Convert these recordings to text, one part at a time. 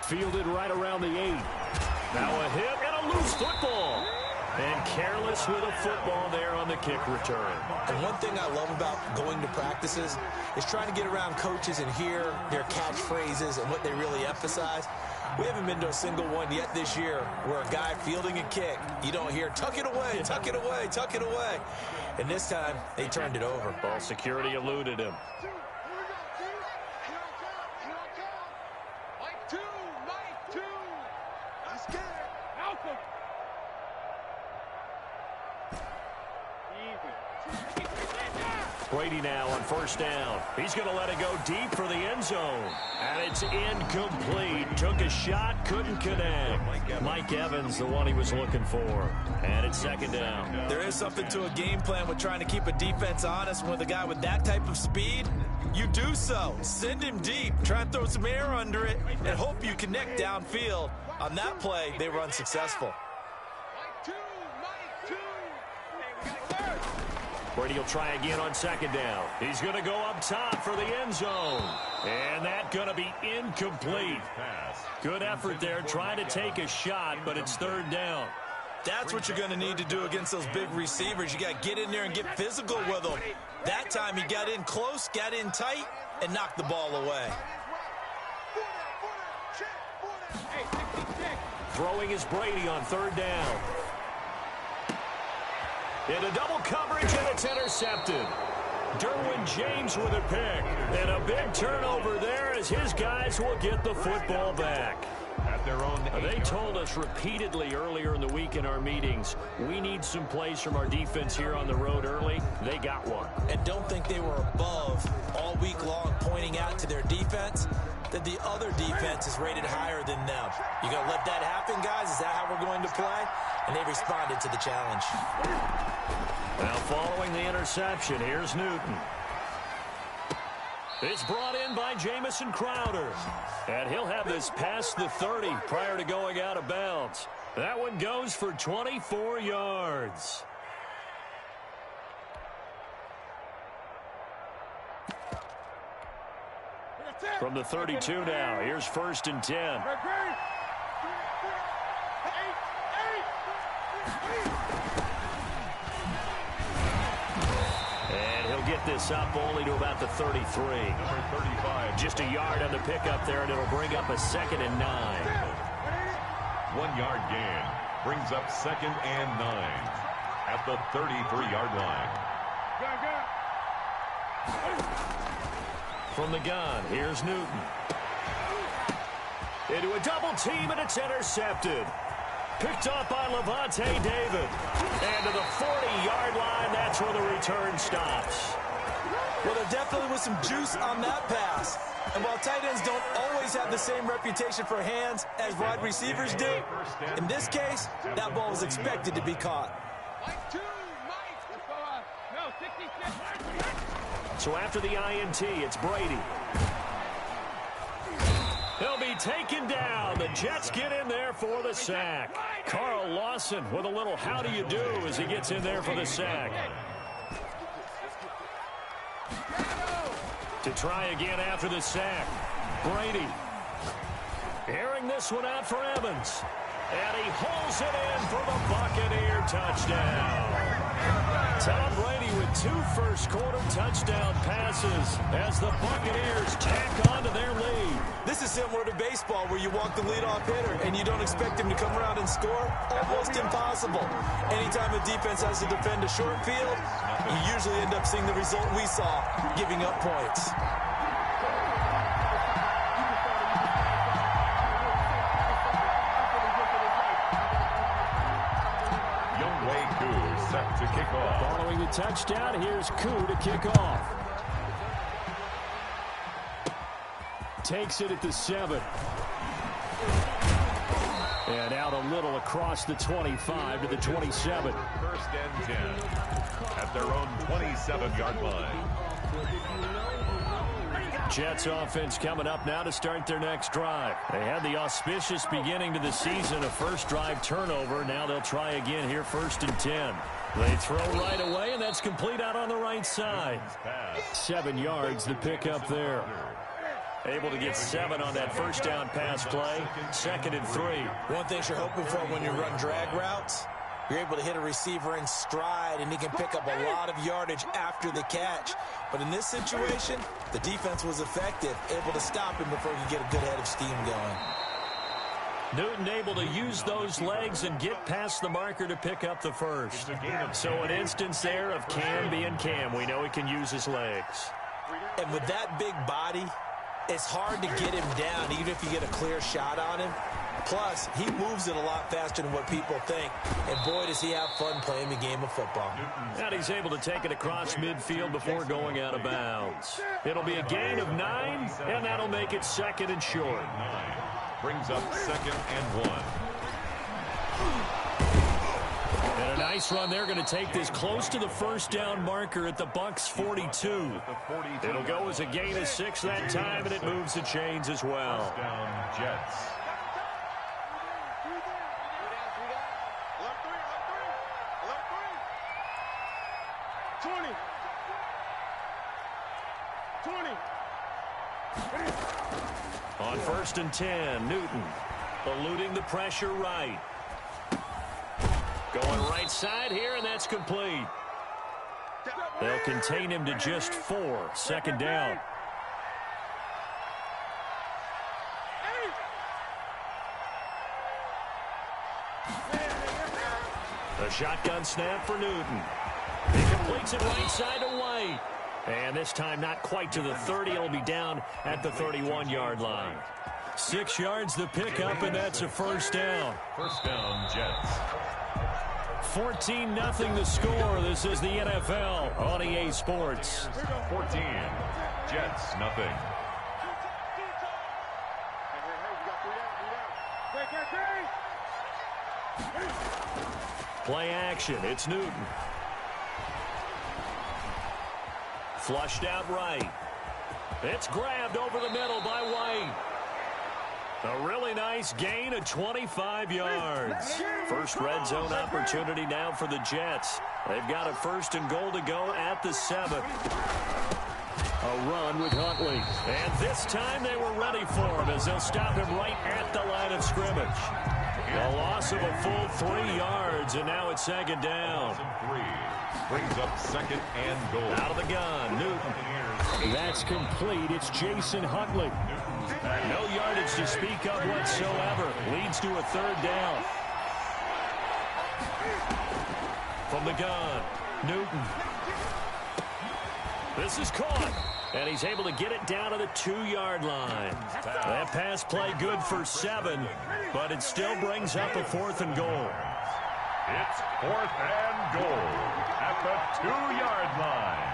Fielded right around the 8. Now a hit and a loose football. And careless with a football there on the kick return. And one thing I love about going to practices is trying to get around coaches and hear their catchphrases and what they really emphasize. We haven't been to a single one yet this year where a guy fielding a kick, you don't hear, tuck it away, tuck it away, tuck it away. And this time, they turned it over. Ball security eluded him. Brady now on first down. He's going to let it go deep for the end zone. And it's incomplete. Took a shot, couldn't connect. Mike Evans, the one he was looking for. And it's second down. There is something to a game plan with trying to keep a defense honest. With a guy with that type of speed, you do so. Send him deep. Try and throw some air under it and hope you connect downfield. On that play, they were unsuccessful. Brady will try again on second down. He's going to go up top for the end zone. And that's going to be incomplete. Good effort there trying to take a shot, but it's third down. That's what you're going to need to do against those big receivers. You got to get in there and get physical with them. That time he got in close, got in tight, and knocked the ball away. Throwing is Brady on third down. Into double coverage, and it's intercepted. Derwin James with a pick. And a big turnover there as his guys will get the football back. At their own They told us repeatedly earlier in the week in our meetings, we need some plays from our defense here on the road early. They got one. And don't think they were above all week long pointing out to their defense that the other defense is rated higher than them. You going to let that happen, guys? Is that how we're going to play? And they responded to the challenge. Now following the interception, here's Newton. It's brought in by Jamison Crowder. And he'll have this past the 30 prior to going out of bounds. That one goes for 24 yards. From the 32 now, here's first and 10. And he'll get this up only to about the 33. Number 35. Just a yard on the pickup there, and it'll bring up a 2nd and 9. 1 yard gain brings up 2nd and 9 at the 33-yard line. From the gun, here's Newton. Into a double team, and it's intercepted. Picked up by Levante David. And to the 40-yard line, that's where the return stops. Well, there definitely was some juice on that pass. And while tight ends don't always have the same reputation for hands as wide receivers do, in this case, that ball was expected to be caught. So after the INT, it's Brady. He'll be taken down. The Jets get in there for the sack. Carl Lawson with a little how do you do as he gets in there for the sack. To try again after the sack. Brady. Airing this one out for Evans. And he hauls it in for the Buccaneer touchdown. Tom Brady with 2 first-quarter touchdown passes as the Buccaneers tack on to their lead. This is similar to baseball where you walk the leadoff hitter and you don't expect him to come around and score. Almost impossible. Anytime a defense has to defend a short field, you usually end up seeing the result we saw, giving up points. Set to kick off. Following the touchdown, here's Koo to kick off. Takes it at the 7. And out a little across the 25 to the 27. First and 10 at their own 27-yard line. Jets offense coming up now to start their next drive. They had the auspicious beginning to the season, a first drive turnover. Now they'll try again here, first and 10. They throw right away, and that's complete out on the right side. 7 yards, the pickup there. Able to get 7 on that first down pass play. 2nd and 3. One thing you're hoping for when you run drag routes, you're able to hit a receiver in stride, and he can pick up a lot of yardage after the catch. But in this situation, the defense was effective, able to stop him before he could get a good head of steam going. Newton able to use those legs and get past the marker to pick up the first. So an instance there of Cam being Cam. We know he can use his legs. And with that big body, it's hard to get him down, even if you get a clear shot on him. Plus, he moves it a lot faster than what people think. And boy, does he have fun playing the game of football. And he's able to take it across midfield before going out of bounds. It'll be a gain of 9, and that'll make it 2nd and short. Brings up 2nd and 1. And a nice run there, going to take this close to the first down marker at the Bucs 42. It'll go as a gain of 6 that time, and it moves the chains as well. First down, Jets. On 1st and 10, Newton eluding the pressure right. Going right side here, and that's complete. They'll contain him to just 4. 2nd down. A shotgun snap for Newton. He completes it right side to White. And this time not quite to the 30. It'll be down at the 31-yard line. 6 yards the pickup, and that's a first down. First down, Jets. 14-0 the score. This is the NFL on EA Sports. 14. Jets, nothing. Play action. It's Newton. Flushed out right. It's grabbed over the middle by White. A really nice gain of 25 yards. First red zone opportunity now for the Jets. They've got a 1st and goal to go at the 7. A run with Huntley. And this time they were ready for him as they'll stop him right at the line of scrimmage. A loss of a full 3 yards, and now it's 2nd down. Brings up 2nd and goal. Out of the gun, Newton. That's complete. It's Jason Huntley. No yardage to speak of whatsoever. Leads to a 3rd down. From the gun, Newton. This is caught. And he's able to get it down to the 2-yard line. That pass play good for 7, but it still brings up a 4th and goal. It's 4th and goal at the 2-yard line.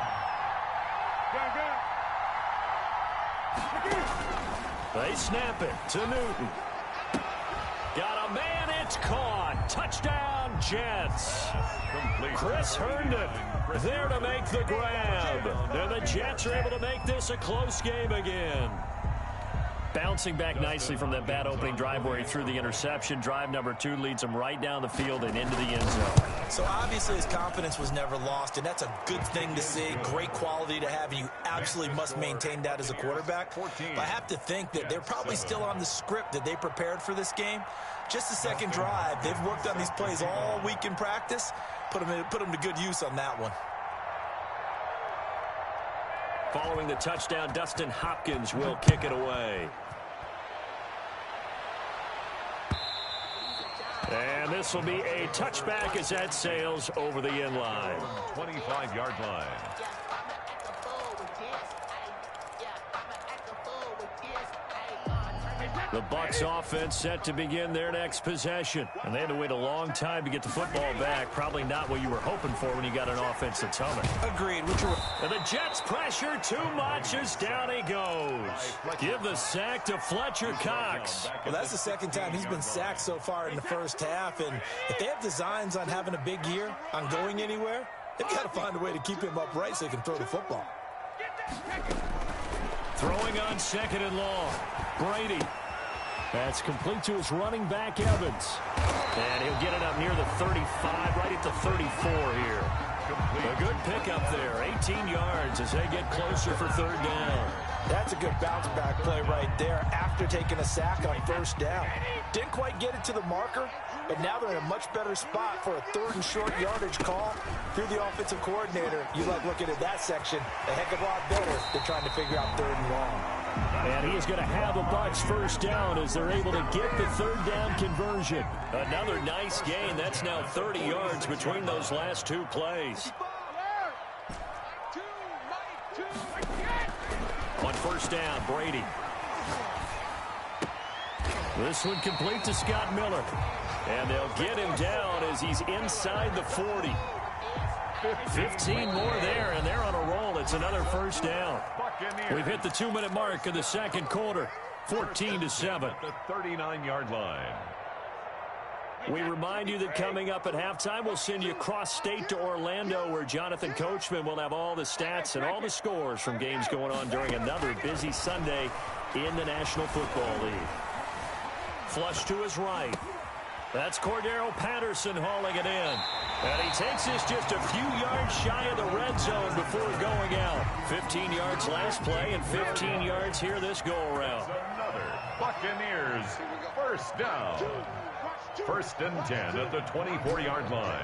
They snap it to Newton. Got a man, it's caught. Touchdown, Jets. Complete. Chris Herndon there to make the grab. And the Jets are able to make this a close game again. Bouncing back nicely from that bad opening drive where he threw the interception. Drive number 2 leads him right down the field and into the end zone. So obviously his confidence was never lost, and that's a good thing to see. Great quality to have, and you absolutely must maintain that as a quarterback. But I have to think that they're probably still on the script that they prepared for this game. Just the 2nd drive. They've worked on these plays all week in practice. Put them to good use on that one. Following the touchdown, Dustin Hopkins will kick it away. And this will be a touchback as that sails over the end line. 25-yard line. The Bucs offense set to begin their next possession. And they had to wait a long time to get the football back. Probably not what you were hoping for when you got an offense that's humming. Agreed. And the Jets pressure too much as down he goes. Give the sack to Fletcher Cox. Well, that's the 2nd time he's been sacked so far in the first half. And if they have designs on having a big year, on going anywhere, they've got to find a way to keep him upright so he can throw the football. Throwing on 2nd and long. Brady. That's complete to his running back, Evans. And he'll get it up near the 35, right at the 34 here. A good pickup there, 18 yards as they get closer for 3rd down. That's a good bounce-back play right there after taking a sack on first down. Didn't quite get it to the marker, but now they're in a much better spot for a 3rd and short yardage call. Through the offensive coordinator, you like looking at that section a heck of a lot better than trying to figure out 3rd and long. And he is going to have the Bucs first down as they're able to get the 3rd down conversion. Another nice gain. That's now 30 yards between those last 2 plays. On first down, Brady. This one complete to Scott Miller. And they'll get him down as he's inside the 40. 15 more there, and they're on a roll. It's another first down. We've hit the 2-minute mark of the second quarter. 14-7. At the 39-yard line. We remind you that coming up at halftime, we'll send you cross-state to Orlando, where Jonathan Coachman will have all the stats and all the scores from games going on during another busy Sunday in the National Football League. Flush to his right. That's Cordero Patterson hauling it in. And he takes this just a few yards shy of the red zone before going out. 15 yards last play and 15 yards here this go-around. Another Buccaneers first down. 1st and 10 at the 24-yard line.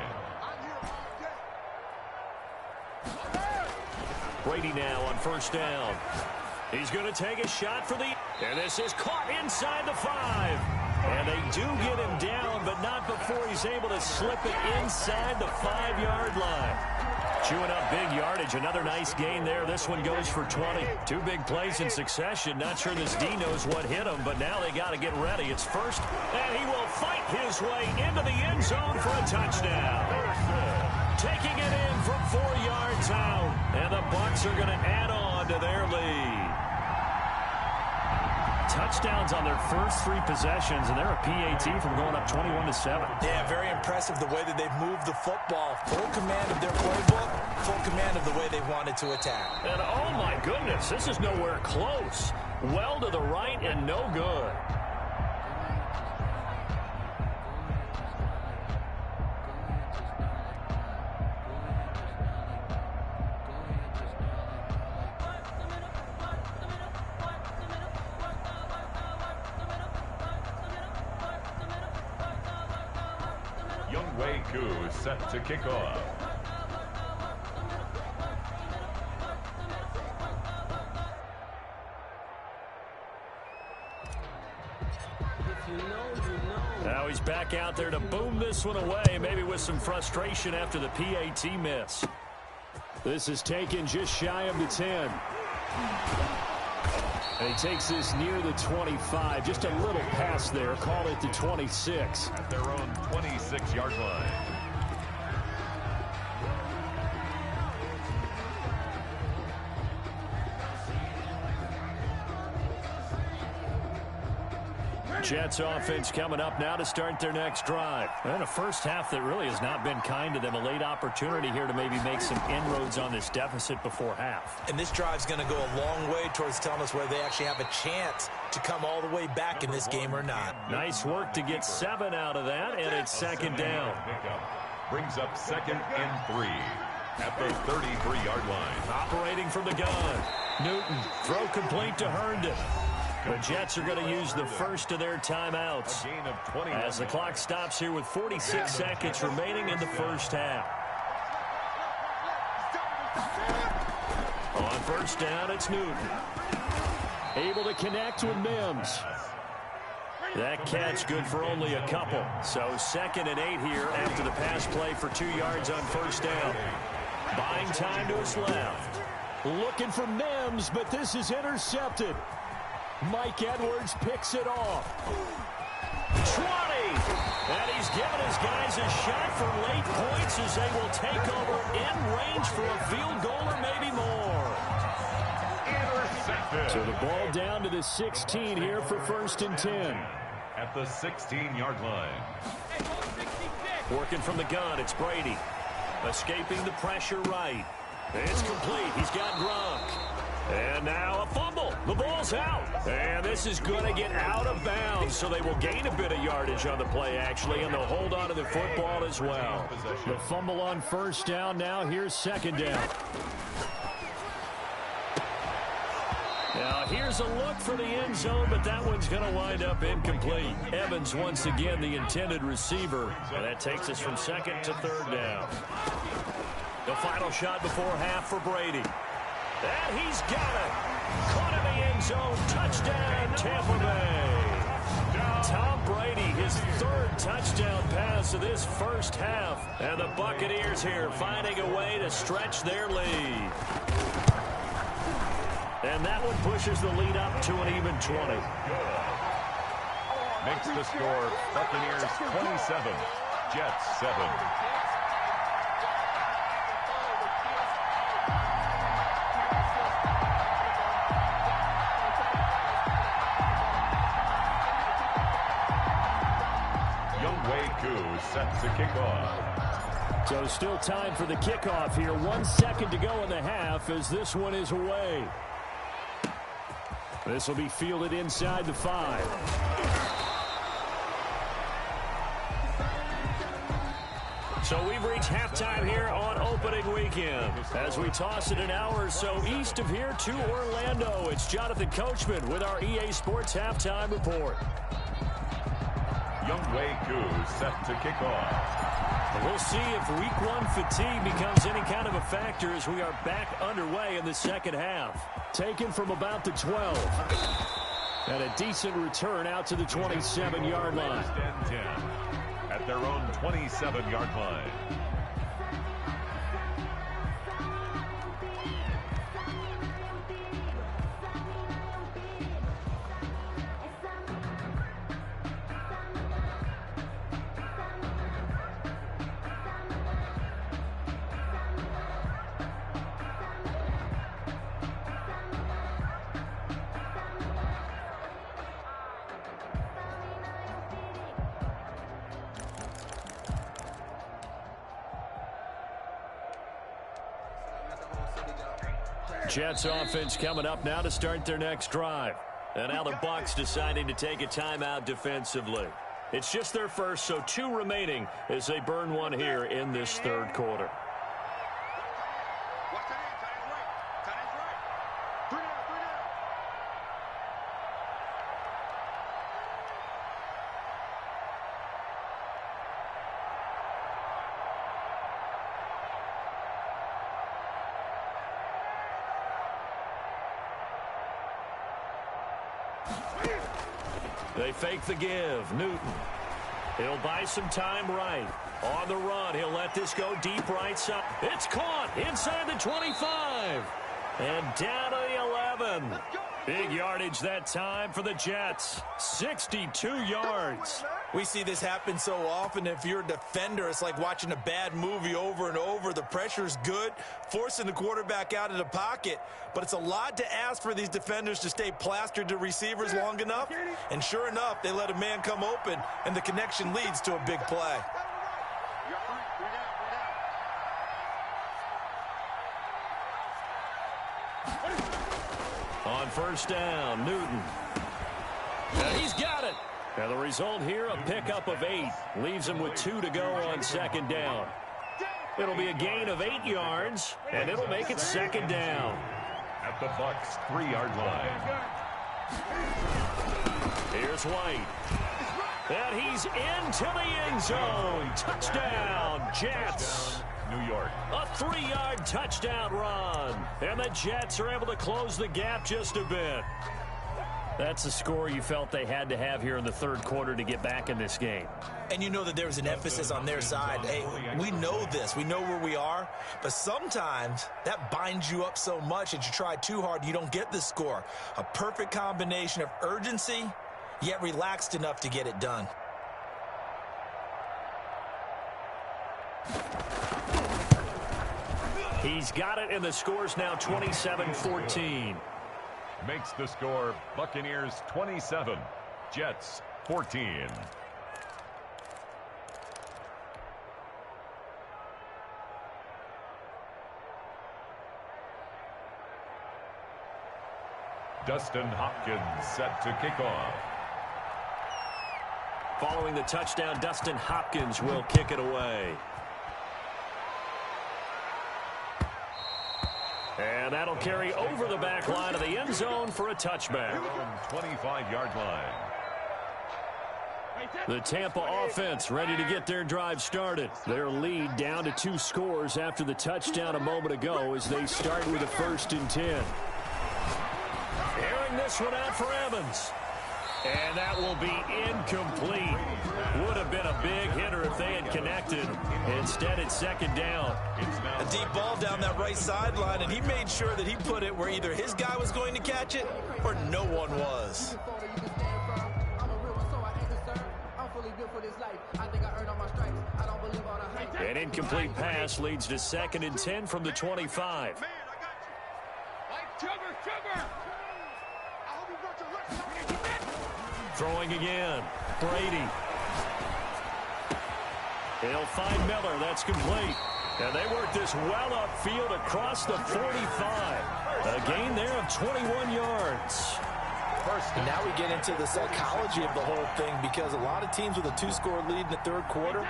Brady now on first down. He's going to take a shot for the... And this is caught inside the 5. And they do get him down, but not before he's able to slip it inside the 5-yard line. Chewing up big yardage. Another nice gain there. This one goes for 20. 2 big plays in succession. Not sure this D knows what hit him, but now they got to get ready. It's first, and he will fight his way into the end zone for a touchdown. Taking it in from 4 yards out, and the Bucs are going to add on to their lead. Touchdowns on their first 3 possessions, and they're a PAT from going up 21-7. Yeah, very impressive the way that they've moved the football. Full command of their playbook, full command of the way they wanted to attack. And oh my goodness, this is nowhere close. Well to the right and no good. Set to kick off. Now he's back out there to boom this one away, maybe with some frustration after the PAT miss. This is taken just shy of the 10. And he takes this near the 25. Just a little pass there. Call it the 26. At their own 26-yard line. Jets offense coming up now to start their next drive. And a first half that really has not been kind to them. A late opportunity here to maybe make some inroads on this deficit before half. And this drive's going to go a long way towards telling us whether they actually have a chance to come all the way back in this game or not. Nice work to get 7 out of that, and it's second down. Brings up 2nd and 3 at the 33-yard line. Operating from the gun. Newton, throw complete to Herndon. The Jets are going to use the first of their timeouts as the clock stops here with 46 seconds remaining in the first half. On first down, it's Newton. Able to connect with Mims. That catch good for only a couple. So 2nd and 8 here after the pass play for 2 yards on first down. Buying time to his left. Looking for Mims, but this is intercepted. Mike Edwards picks it off. 20! And he's given his guys a shot for late points as they will take over in range for a field goal or maybe more. Intercepted. So the ball down to the 16 here for 1st and 10. At the 16-yard line. Working from the gun, it's Brady. Escaping the pressure right. It's complete. He's got Gronk. And now a fumble. The ball's out. And this is going to get out of bounds, so they will gain a bit of yardage on the play, actually, and they'll hold on to the football as well. The fumble on first down. Now here's second down. And Now here's a look for the end zone, but that one's going to wind up incomplete. Evans once again the intended receiver, and that takes us from second to third down. The final shot before half for Brady. And he's got it. Caught in the end zone. Touchdown, Tampa Bay. Tom Brady, his third touchdown pass of this first half. And the Buccaneers here finding a way to stretch their lead. And that one pushes the lead up to an even 20. Makes the score Buccaneers 27, Jets 7. Set to kick off. So still time for the kickoff here. 1 second to go in the half as this one is away. This will be fielded inside the 5. So we've reached halftime here on opening weekend. As we toss it an hour or so east of here to Orlando, it's Jonathan Coachman with our EA Sports Halftime Report. Younghoe Koo set to kick off. We'll see if week 1 fatigue becomes any kind of a factor as we are back underway in the second half. Taken from about the 12. And a decent return out to the 27-yard line. First and 10 at their own 27-yard line. Jets offense coming up now to start their next drive. And now the Bucs deciding to take a timeout defensively. It's just their first, so 2 remaining as they burn one here in this third quarter. They fake the give. Newton. He'll buy some time right. On the run, he'll let this go deep right side. It's caught inside the 25. And down to the 11. Big yardage that time for the Jets. 62 yards. We see this happen so often. If you're a defender, it's like watching a bad movie over and over. The pressure's good, forcing the quarterback out of the pocket. But it's a lot to ask for these defenders to stay plastered to receivers long enough. And sure enough, they let a man come open, and the connection leads to a big play. On first down, Newton. And he's got it. And the result here, a pickup of 8. Leaves him with 2 to go on second down. It'll be a gain of 8 yards, and it'll make it second down. At the Bucs' 3-yard line. Here's White. And he's into the end zone. Touchdown, Jets. New York. A 3-yard touchdown run. And the Jets are able to close the gap just a bit. That's a score you felt they had to have here in the third quarter to get back in this game. And you know that there's an emphasis on their side. Hey, we know this. We know where we are. But sometimes that binds you up so much that you try too hard, you don't get the score. A perfect combination of urgency, yet relaxed enough to get it done. He's got it, and the score's now 27-14. Makes the score Buccaneers 27, Jets 14. Dustin Hopkins set to kick off. Following the touchdown, Dustin Hopkins will kick it away. And that'll carry over the back line of the end zone for a touchback. 25-yard line. The Tampa offense ready to get their drive started. Their lead down to 2 scores after the touchdown a moment ago as they start with a 1st and 10. Airing this one out for Evans. And that will be incomplete. Would have been a big hitter if they had connected. Instead, it's 2nd down. A deep ball down that right sideline, and he made sure that he put it where either his guy was going to catch it or no one was. An incomplete pass leads to 2nd and 10 from the 25. Throwing again. Brady. He'll find Miller. That's complete. And they work this well upfield across the 45. A gain there of 21 yards. And now we get into the psychology of the whole thing, because a lot of teams with a 2-score lead in the 3rd quarter,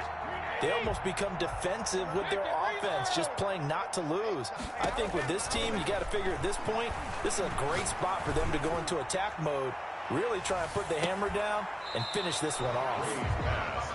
they almost become defensive with their offense, just playing not to lose. I think with this team, you got to figure at this point, this is a great spot for them to go into attack mode, really try and put the hammer down and finish this one off.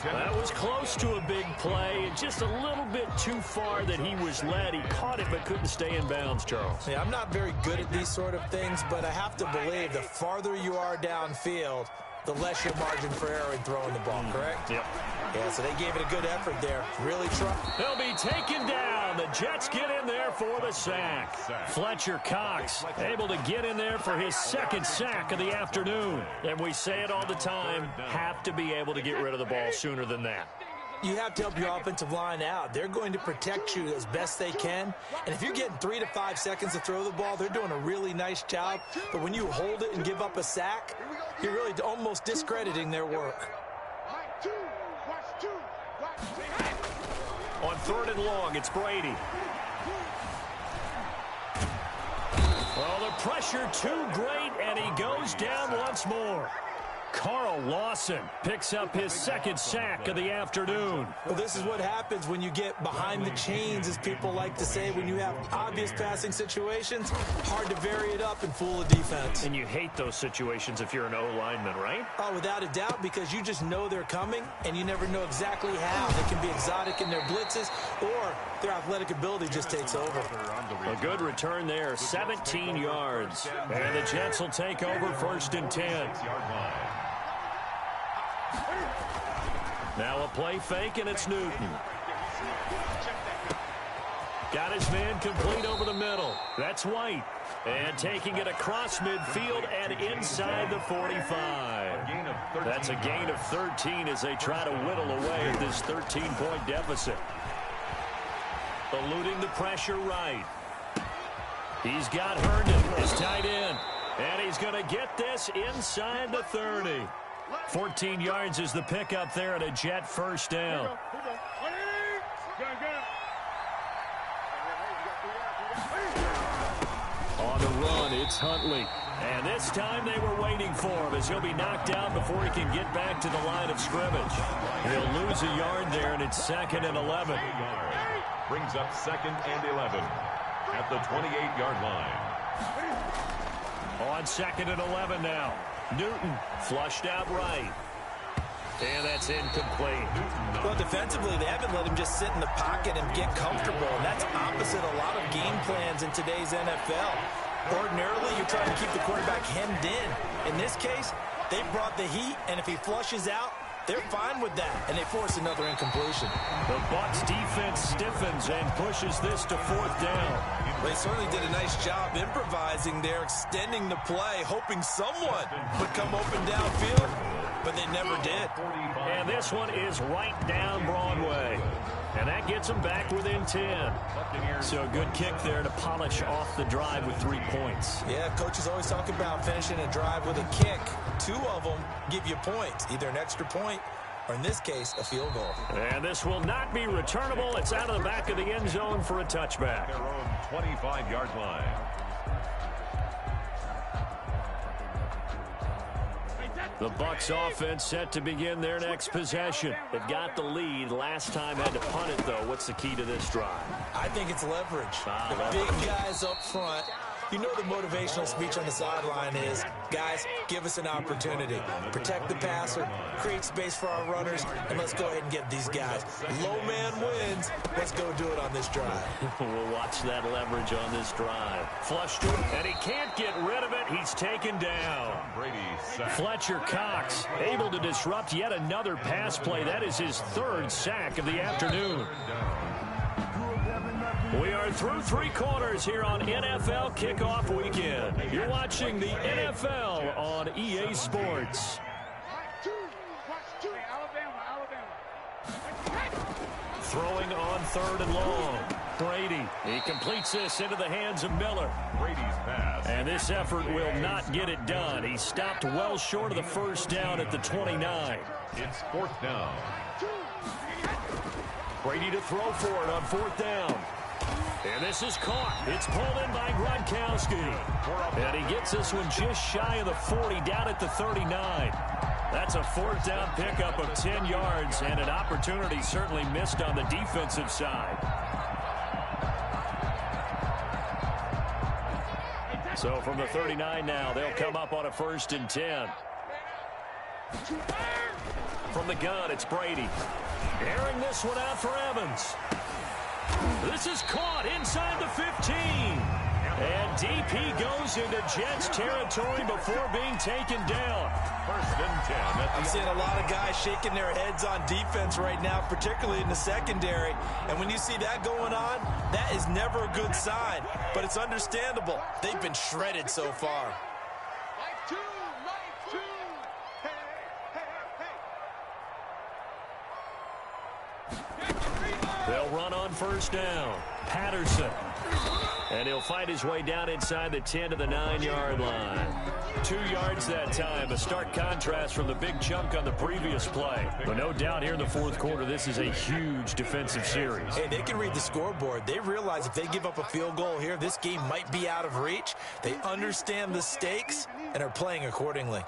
That was close to a big play, and just a little bit too far that he was led. He caught it but couldn't stay in bounds, Charles. Yeah, I'm not very good at these sort of things, but I have to believe the farther you are downfield, the less your margin for error in throwing the ball, correct? Yep. Yeah, so they gave it a good effort there. Really try. They'll be taken down. The Jets get in there for the sack. Fletcher Cox able to get in there for his 2nd sack of the afternoon. And we say it all the time, have to be able to get rid of the ball sooner than that. You have to help your offensive line out. They're going to protect you as best they can. And if you're getting 3 to 5 seconds to throw the ball, they're doing a really nice job. But when you hold it and give up a sack, you're really almost discrediting their work. On 3rd and long, it's Brady. Well, the pressure too great, and he goes down once more. Carl Lawson picks up his 2nd sack of the afternoon. Well, this is what happens when you get behind the chains, as people like to say. When you have obvious passing situations, hard to vary it up and fool a defense. And you hate those situations if you're an O-lineman, right? Oh, without a doubt, because you just know they're coming, and you never know exactly how. They can be exotic in their blitzes, or their athletic ability just takes over. A good return there, 17 yards. And the Jets will take over 1st and 10. Now a play fake, and it's Newton. Got his man complete over the middle. That's White. And taking it across midfield and inside the 45. That's a gain of 13 as they try to whittle away at this 13-point deficit. Eluding the pressure right. He's got Herndon, his tight end. And he's going to get this inside the 30. 14 yards is the pickup there at a Jet 1st down. On the run, it's Huntley. And this time they were waiting for him as he'll be knocked out before he can get back to the line of scrimmage. He'll lose a yard there, and it's 2nd and 11. Brings up 2nd and 11 at the 28-yard line. On 2nd and 11 now. Newton flushed out right. And that's incomplete. Well, defensively, they haven't let him just sit in the pocket and get comfortable. And that's opposite a lot of game plans in today's NFL. Ordinarily, you're trying to keep the quarterback hemmed in. In this case, they brought the heat, and if he flushes out, they're fine with that, and they force another incompletion. The Bucs defense stiffens and pushes this to 4th down. They certainly did a nice job improvising there, extending the play, hoping someone would come open downfield, but they never did. And this one is right down Broadway. And that gets them back within 10. So a good kick there to polish off the drive with 3 points. Yeah, coaches always talk about finishing a drive with a kick. 2 of them give you points, either an extra point or, in this case, a field goal. And this will not be returnable. It's out of the back of the end zone for a touchback. Their own 25-yard line. The Bucs offense set to begin their next possession. They've got the lead. Last time had to punt it, though. What's the key to this drive? I think it's leverage. The big guys up front. You know the motivational speech on the sideline is, guys, give us an opportunity. Protect the passer, create space for our runners, and let's go ahead and get these guys. Low man wins. Let's go do it on this drive. We'll watch that leverage on this drive. Flushed him, and he can't get rid of it. He's taken down. Fletcher Cox able to disrupt yet another pass play. That is his third sack of the afternoon. We are through 3 quarters here on NFL Kickoff Weekend. You're watching the NFL on EA Sports. Throwing on 3rd and long. Brady. He completes this into the hands of Miller. Brady's pass. And this effort will not get it done. He stopped well short of the first down at the 29. It's 4th down. Brady to throw for it on 4th down. And this is caught. It's pulled in by Gronkowski. And he gets this one just shy of the 40, down at the 39. That's a 4th down pickup of 10 yards, and an opportunity certainly missed on the defensive side. So from the 39 now, they'll come up on a 1st and 10. From the gun, it's Brady. Airing this one out for Evans. This is caught inside the 15. And DP goes into Jets territory before being taken down. 1st and 10. I'm seeing a lot of guys shaking their heads on defense right now, particularly in the secondary. And when you see that going on, that is never a good sign. But it's understandable. They've been shredded so far. They'll run on 1st down. Patterson. And he'll fight his way down inside the 10 to the 9-yard line. 2 yards that time. A stark contrast from the big chunk on the previous play. But no doubt here in the 4th quarter, this is a huge defensive series. Hey, they can read the scoreboard. They realize if they give up a field goal here, this game might be out of reach. They understand the stakes and are playing accordingly.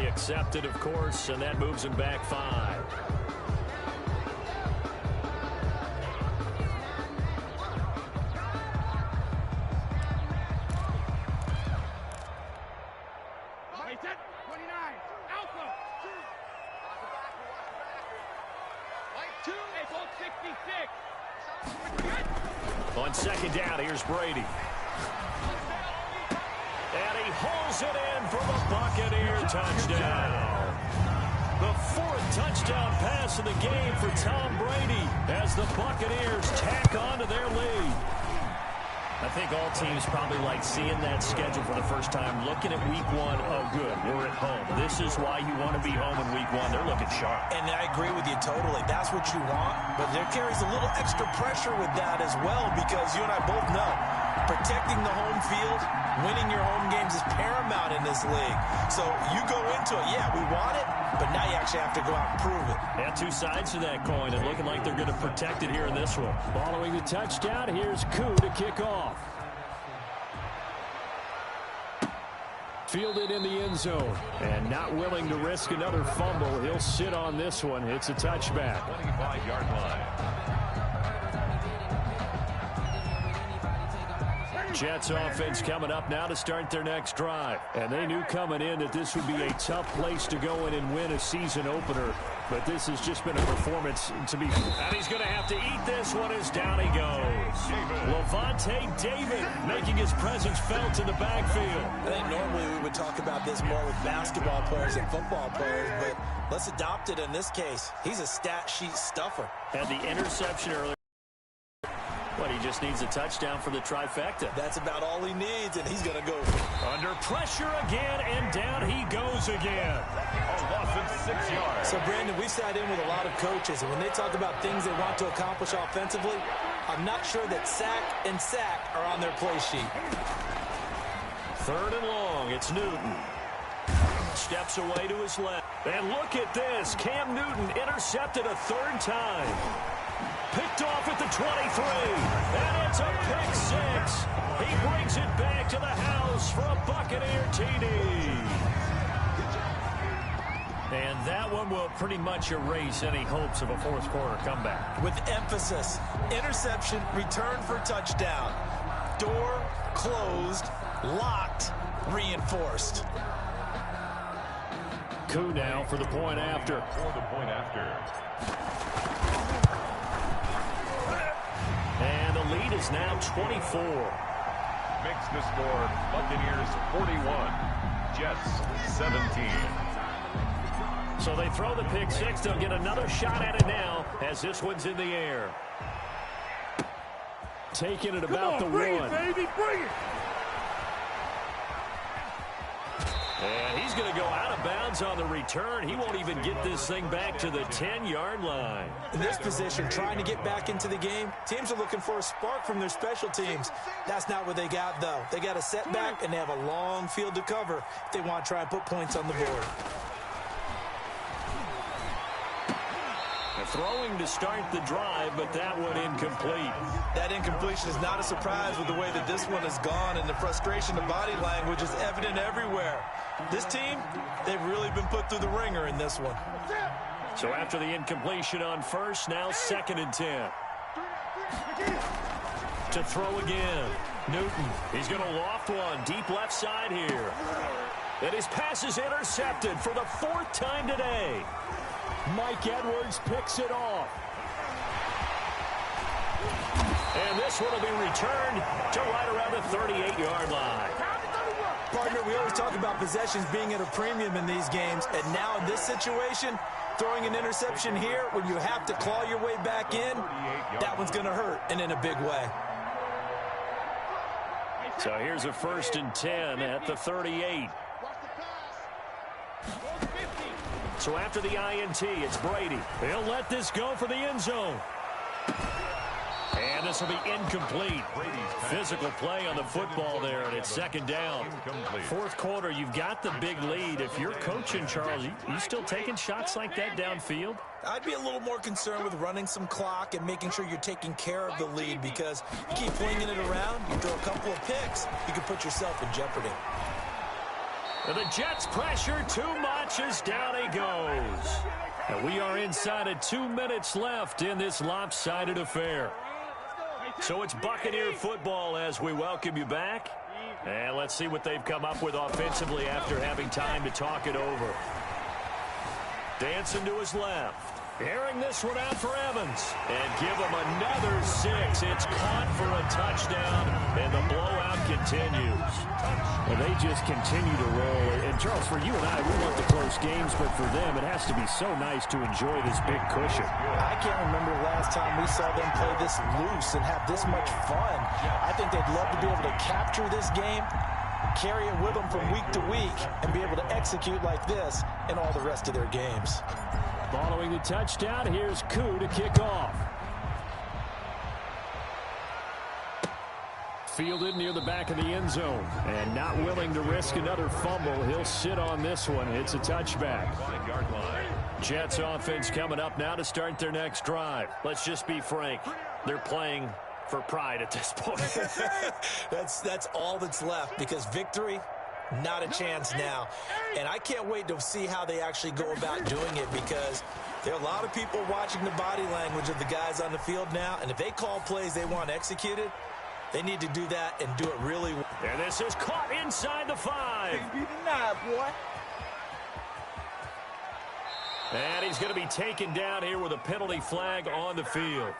Accepted, of course, and that moves him back 5. On 2nd down, here's Brady. And he hauls it in for the Buccaneer touchdown. The 4th touchdown pass of the game for Tom Brady as the Buccaneers tack on to their lead. I think all teams probably like seeing that schedule for the first time, looking at week 1. Oh, good, we're at home. This is why you want to be home in week 1. They're looking sharp. And I agree with you totally. That's what you want, but there carries a little extra pressure with that as well, because you and I both know protecting the home field, winning your home games is paramount in this league. So you go into it, yeah, we want it, but now you actually have to go out and prove it. Yeah, 2 sides to that coin, and looking like they're going to protect it here in this one. Following the touchdown, here's Koo to kick off. Fielded in the end zone, and not willing to risk another fumble. He'll sit on this one. It's a touchback. 25-yard line. Jets offense coming up now to start their next drive. And they knew coming in that this would be a tough place to go in and win a season opener. But this has just been a performance to be. And he's going to have to eat this one as down he goes. Levante David making his presence felt in the backfield. I think normally we would talk about this more with basketball players and football players, but let's adopt it in this case. He's a stat sheet stuffer. Had the interception earlier. But he just needs a touchdown for the trifecta. That's about all he needs, and he's going to go. Under pressure again, and down he goes again. A loss of 6 yards. So, Brandon, we've sat in with a lot of coaches, and when they talk about things they want to accomplish offensively, I'm not sure that sack and sack are on their play sheet. 3rd and long. It's Newton. Steps away to his left. And look at this. Cam Newton intercepted a 3rd time. Picked off at the 23. And it's a pick 6. He brings it back to the house for a Buccaneer TD. And that one will pretty much erase any hopes of a 4th quarter comeback. With emphasis, interception, return for touchdown. Door closed, locked, reinforced. Coup now for the point after. And the lead is now 24. Makes the score Buccaneers 41, Jets 17. So they throw the pick 6. They'll get another shot at it now as this one's in the air. Taking it about the 1. Bring it, baby, bring it. And he's going to go out of bounds on the return. He won't even get this thing back to the 10-yard line. In this position, trying to get back into the game, teams are looking for a spark from their special teams. That's not what they got, though. They got a setback, and they have a long field to cover if they want to try and put points on the board. Throwing to start the drive, but that one incomplete. That incompletion is not a surprise with the way that this one has gone, and the frustration of body language is evident everywhere. This team, they've really been put through the ringer in this one. So after the incompletion on 1st, now 2nd and 10. To throw again. Newton, he's going to loft one deep left side here. And his pass is intercepted for the 4th time today. Mike Edwards picks it off. And this one will be returned to right around the 38-yard line. Partner, we always talk about possessions being at a premium in these games, and now in this situation, throwing an interception here when you have to claw your way back in, that one's going to hurt, and in a big way. So here's a 1st and 10 at the 38. So after the INT, it's Brady. He'll let this go for the end zone. And this will be incomplete. Physical play on the football there, and it's 2nd down. 4th quarter, you've got the big lead. If you're coaching, Charles, you still taking shots like that downfield? I'd be a little more concerned with running some clock and making sure you're taking care of the lead, because you keep flinging it around, you throw a couple of picks, you can put yourself in jeopardy. And the Jets pressure too much as down he goes. And we are inside of 2 minutes left in this lopsided affair. So it's Buccaneer football as we welcome you back. And let's see what they've come up with offensively after having time to talk it over. Dancing to his left. Airing this one out for Evans. And give him another 6. It's caught for a touchdown, and the blowout continues. Well, they just continue to roll. And, Charles, for you and I, we want the close games, but for them, it has to be so nice to enjoy this big cushion. I can't remember the last time we saw them play this loose and have this much fun. I think they'd love to be able to capture this game, carry it with them from week to week, and be able to execute like this in all the rest of their games. Following the touchdown, here's Koo to kick off. Fielded near the back of the end zone. And not willing to risk another fumble. He'll sit on this one. It's a touchback. Jets offense coming up now to start their next drive. Let's just be frank. They're playing for pride at this point. That's all that's left, because victory, not a chance now. And I can't wait to see how they actually go about doing it, because there are a lot of people watching the body language of the guys on the field now, and if they call plays they want executed, they need to do that and do it really well. And this is caught inside the 5. And he's going to be taken down here with a penalty flag on the field.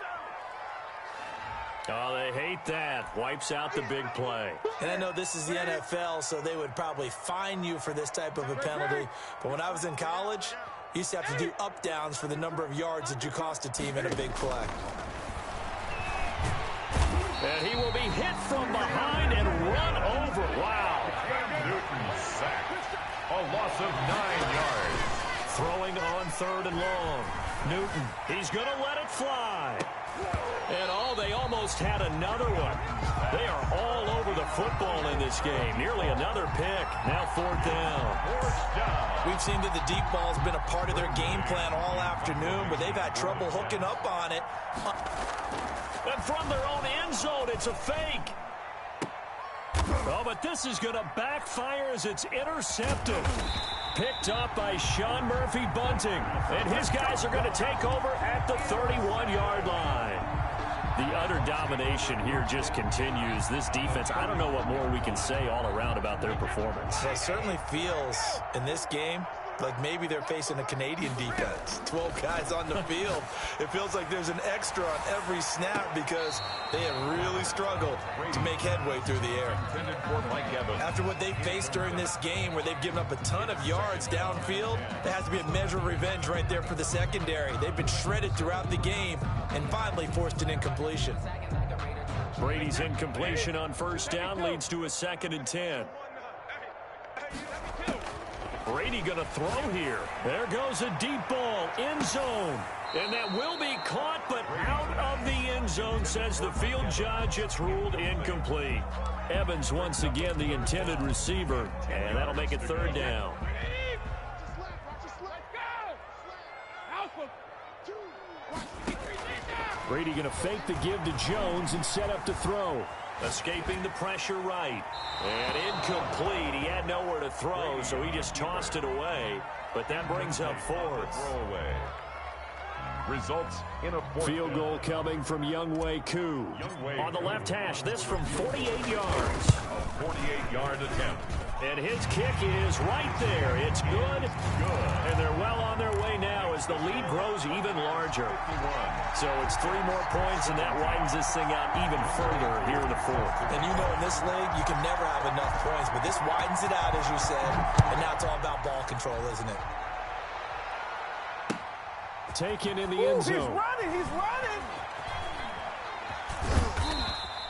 Oh, they hate that. Wipes out the big play. And I know this is the NFL, so they would probably fine you for this type of a penalty. But when I was in college, you used to have to do up-downs for the number of yards that you cost a team in a big play. And he will be hit from behind and run over. Wow. Cam Newton sacked. A loss of 9 yards. Throwing on 3rd and long. Newton, he's going to let it fly. And they almost had another one. They are all over the football in this game. Nearly another pick. Now 4th down. We've seen that the deep ball's been a part of their game plan all afternoon, but they've had trouble hooking up on it. And from their own end zone, it's a fake. Oh, but this is going to backfire as it's intercepted. Picked up by Sean Murphy-Bunting. And his guys are going to take over at the 31-yard line. The utter domination here just continues. This defense, I don't know what more we can say all around about their performance. It certainly feels in this game like maybe they're facing a Canadian defense. 12 guys on the field. It feels like there's an extra on every snap because they have really struggled to make headway through the air. After what they faced during this game where they've given up a ton of yards downfield, there has to be a measure of revenge right there for the secondary. They've been shredded throughout the game and finally forced an incompletion. Brady's incompletion on 1st down leads to a 2nd and 10. Brady going to throw here. There goes a deep ball, end zone. And that will be caught, but out of the end zone, says the field judge. It's ruled incomplete. Evans once again the intended receiver, and that'll make it 3rd down. Brady going to fake the give to Jones and set up to throw. Escaping the pressure right. And incomplete. He had nowhere to throw, so he just tossed it away. But that brings up 4th. Throwaway. Results in a field goal coming from Younghoe Koo. On the left hash, this from 48 yards. A 48-yard attempt. And his kick is right there. It's good. And they're well on their way now as the lead grows even larger. So it's 3 more points, and that widens this thing out even further here in the 4th. And you know in this league, you can never have enough points, but this widens it out, as you said, and now it's all about ball control, isn't it? Taken in the end zone. He's running.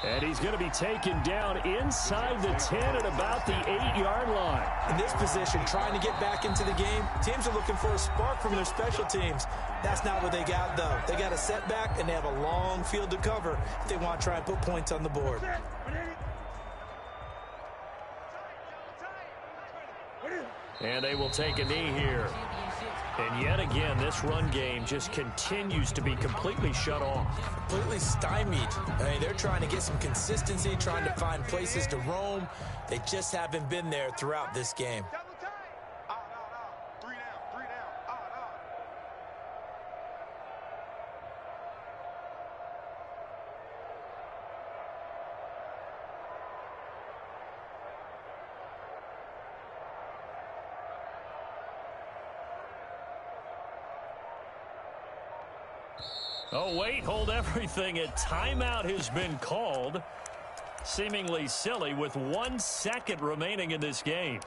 And he's going to be taken down inside the 10 at about the 8-yard line. In this position, trying to get back into the game, teams are looking for a spark from their special teams. That's not what they got, though. They got a setback, and they have a long field to cover if they want to try and put points on the board. And they will take a knee here. And yet again, this run game just continues to be completely shut off. Completely stymied. I mean, they're trying to get some consistency, trying to find places to roam. They just haven't been there throughout this game. Oh, wait, hold everything. A timeout has been called. Seemingly silly with 1 second remaining in this game.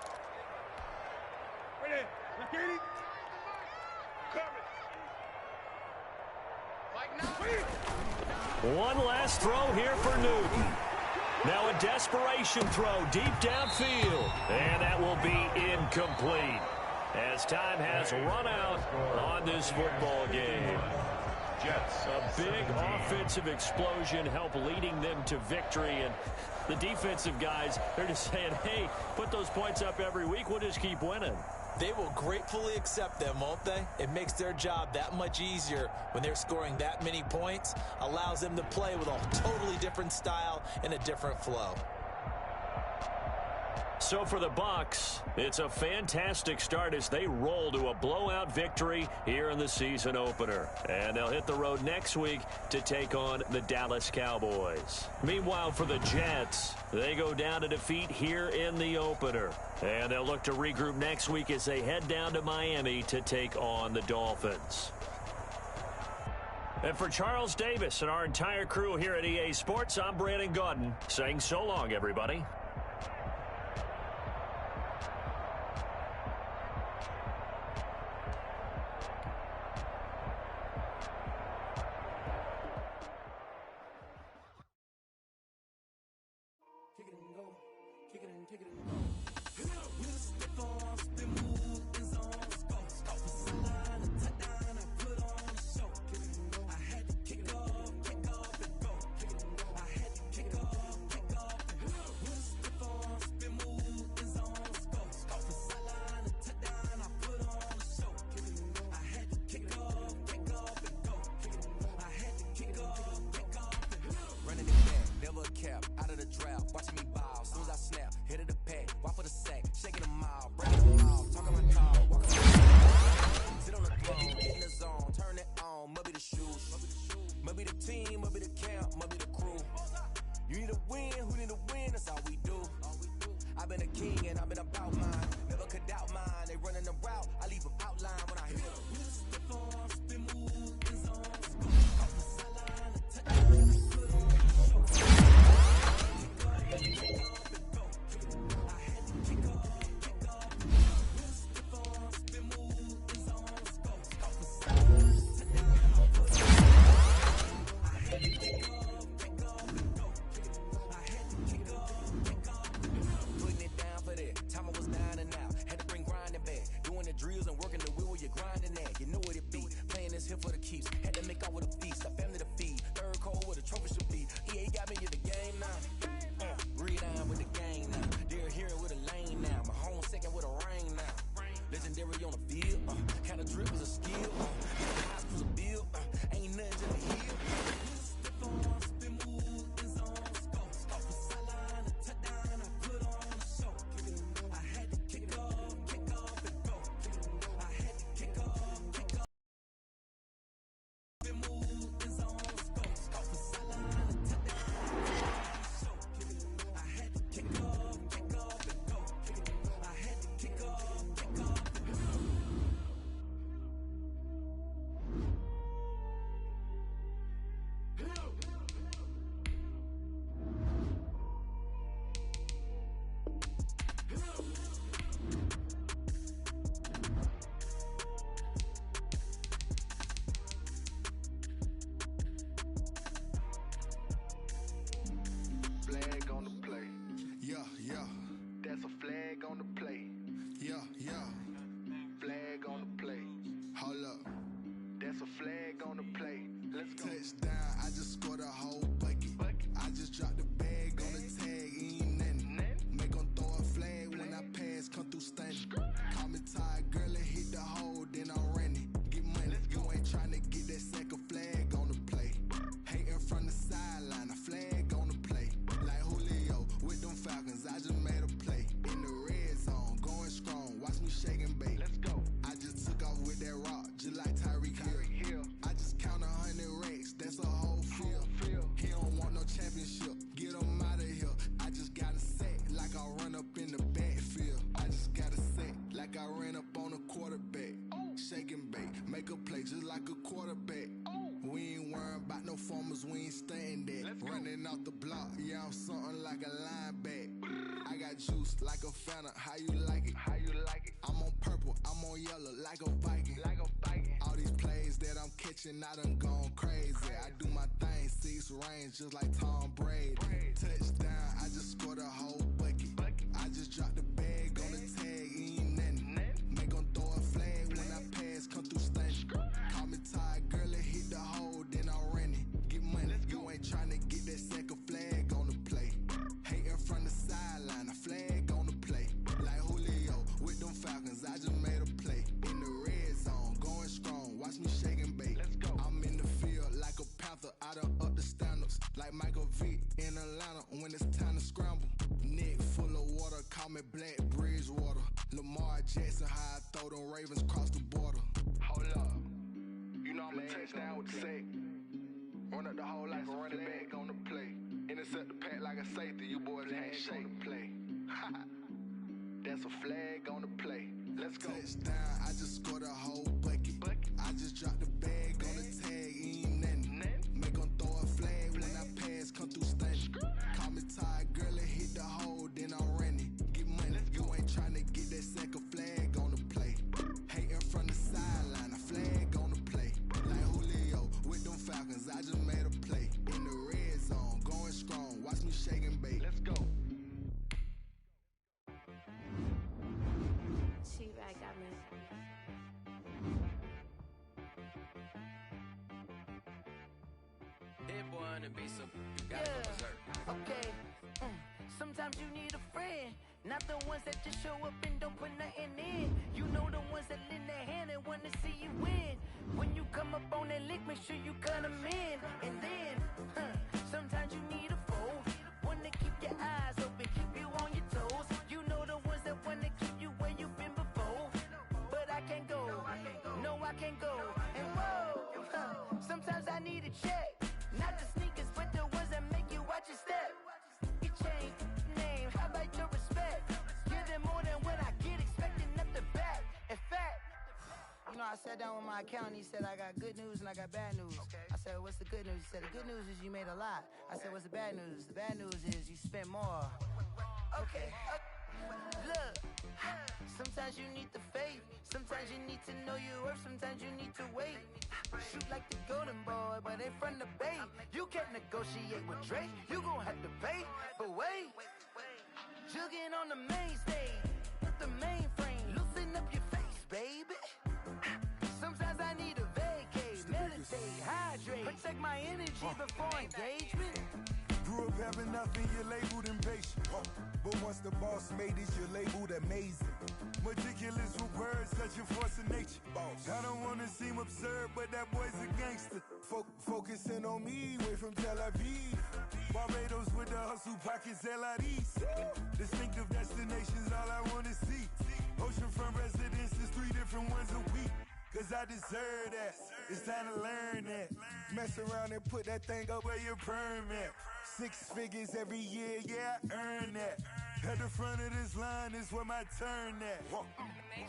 One last throw here for Newton. Now a desperation throw deep downfield. And that will be incomplete as time has run out on this football game. A big offensive explosion help leading them to victory, and the defensive guys, they're just saying, hey, put those points up every week, we'll just keep winning. They will gratefully accept them, won't they? It makes their job that much easier when they're scoring that many points, allows them to play with a totally different style and a different flow. So for the Bucs, it's a fantastic start as they roll to a blowout victory here in the season opener. And they'll hit the road next week to take on the Dallas Cowboys. Meanwhile, for the Jets, they go down to defeat here in the opener. And they'll look to regroup next week as they head down to Miami to take on the Dolphins. And for Charles Davis and our entire crew here at EA Sports, I'm Brandon Gaudin saying so long, everybody. I done gone crazy. I do my thing, 6 range just like Tom Brady. Touchdown, I just scored a whole bucket. I just dropped the bag on the tag, ain't nothing. Make 'em throw a flag when I pass, come through stunning. Call me tired, girl, it hit the hole, then I ran it. Get money, you ain't tryna get that second flag on the play. Hating from the sideline, a flag on the play. Like Julio with them Falcons, I just made a play. In the red zone, going strong, watch me shake and bake. I'm in the field like a panther, I done up the standards. Like Michael Vick in Atlanta when it's time to scramble. Neck full of water, call me Black Bridgewater. Lamar Jackson, how I throw them Ravens cross the border. Hold up, you know I'm a touchdown with the sack. Run up the whole like a running back on the play. Intercept the pack like a safety, you boys ain't shake. Play. That's a flag on the play. Let's go. Touchdown, I just scored a whole bucket. I just dropped the bag on the tag, ain't nothing. Make 'em throw a flag when I pass, come through stunning. Call me tired, girl, it hit the hole, then I ran it. Get money, you ain't tryna get that second flag on the play. Hating from the sideline, a flag on the play. Like Julio with them Falcons, I just made a play. In the red zone, going strong, watch me shake and bake. Let's go. trying to be some, you gotta go berserk. Okay. Sometimes you need a friend, not the ones that just show up and don't put nothing in. You know the ones that lend their hand and want to see you win. When you come up on that lick, make sure you cut them in. And then, sometimes you need a foe, one to keep your eyes open, keep you on your toes. You know the ones that want to keep you where you've been before. But I can't go, no I can't go. And whoa, sometimes I need a check, not the sneakers, but the ones that make you watch your step. You change name, how about your respect? Give them more than what I get, expecting nothing back. In fact, you know, I sat down with my accountant, he said, I got good news and I got bad news. I said, what's the good news? He said, the good news is you made a lot. I said, what's the bad news? The bad news is you spent more. Okay, look, sometimes you need the faith, sometimes you need to know your worth, sometimes you need to wait. Shoot like the golden boy, but in front of Bay. You can't negotiate with Drake, you gon' have to pay. But wait, jugging on the main stage with the mainframe, loosen up your face, baby. Sometimes I need a vacate, meditate, hydrate, protect my energy before engagement. Grew up having nothing, you're labeled impatient. But once the boss made it, you're labeled amazing. Meticulous with words, such a force of nature. I don't wanna seem absurd, but that boy's a gangster. Focusing on me, way from Tel Aviv. Barbados with the hustle, pockets LIDs. Distinctive destinations, all I wanna see. Oceanfront residences, 3 different ones a week. Cause I deserve that, it's time to learn that. Mess around and put that thing up where your permit. 6 figures every year, yeah, I earn that. At the front of this line is where my turn at.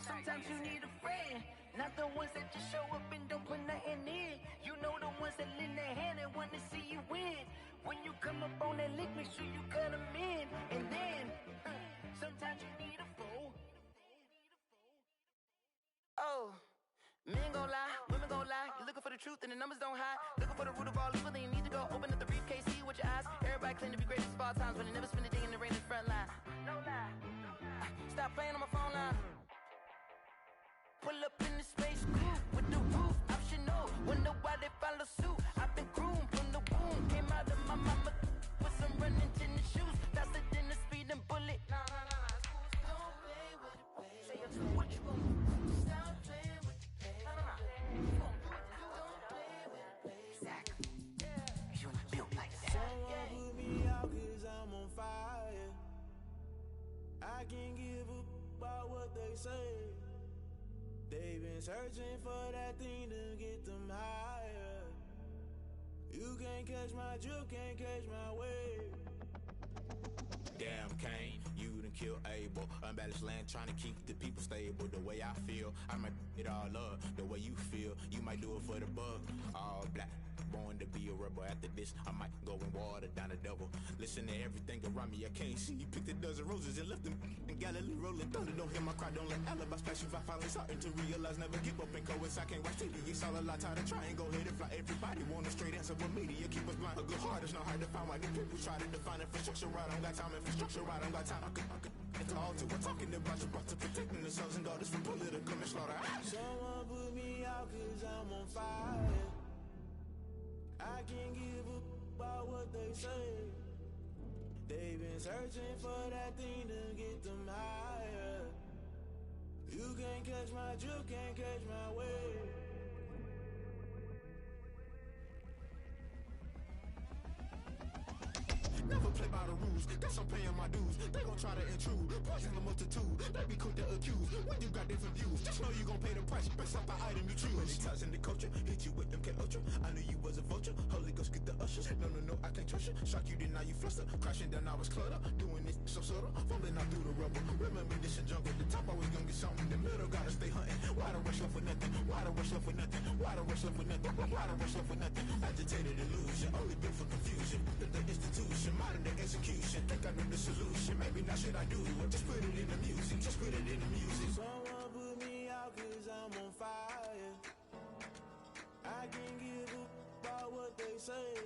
Sometimes you need a friend, not the ones that just show up and don't put nothing in. You know the ones that lend their hand and want to see you win. When you come up on that lick, make sure you cut them in. And then, sometimes you need a foe. Oh. Men gon' lie, women gon' lie. You're looking for the truth and the numbers don't hide. Looking for the root of all evil, then you need to go open up the briefcase, see with your eyes. Everybody claim to be greatest of all times, but they never spend a day in the rain in the front line. No lie. Stop playing on my phone line. Pull up in the space coupe with the roof optional. Wonder why they follow suit. I've been groomed from the womb. Came out of my mama with some running tennis shoes. Faster than the speeding bullet. Nah. Don't play with it, baby. Say what you want. Stop playing. Someone put me out cause I'm on fire. I can't give up about what they say. They've been searching for that thing to get them higher. You can't catch my drift, can't catch my wave. Damn Kane, you done killed Abel. Unbalanced land, trying to keep the people stable. The way I feel, I might it all up. The way you feel, you might do it for the bug. All black, born to be a rebel. After this, I might go and water down the double. Listen to everything around me, I can't see. Picked a dozen roses and left them in Galilee rolling thunder. Don't hear my cry, don't let alibis flash. If I finally starting to realize, never give up and coincide. I can't watch TV, it's all a lot. Tired of trying, go ahead and fly. Everybody want a straight answer, but media keep us blind. A good heart is not hard to find. Why the people try to define infrastructure right? I don't got time, infrastructure right, I don't got time. I could it's all to we're talking about you, brought to protecting the sons and daughters from political and slaughter. Someone put me out cause I'm on fire. I can't give up about what they say. They've been searching for that thing to get them higher. You can't catch my drift, can't catch my wave. Never play by the rules, guess I'm paying my dues. They gon' try to intrude, poison the multitude. They be quick to accuse, when you got different views. Just know you gon' pay the price, based off the item you choose. When it ties in the culture, hit you with them K-Ultra. I knew you was a vulture, Holy Ghost get the ushers. No, I can't trust you. Shock you, then now you fluster. Crashing down, I was clutter. Doing this so subtle, fumbling out through the rubble. Remember this a jungle, the top always gonna get something. In the middle, gotta stay hunting. Why the rush left with nothing? Why the rush left with nothing? Why the rush left with nothing? Why the rush left with nothing? Agitated illusion, only built for confusion. The institution, modern day execution. Think I know the solution. Maybe now should I do it? Just put it in the music. Just put it in the music. Someone put me out cause I'm on fire. I can't give up about what they say.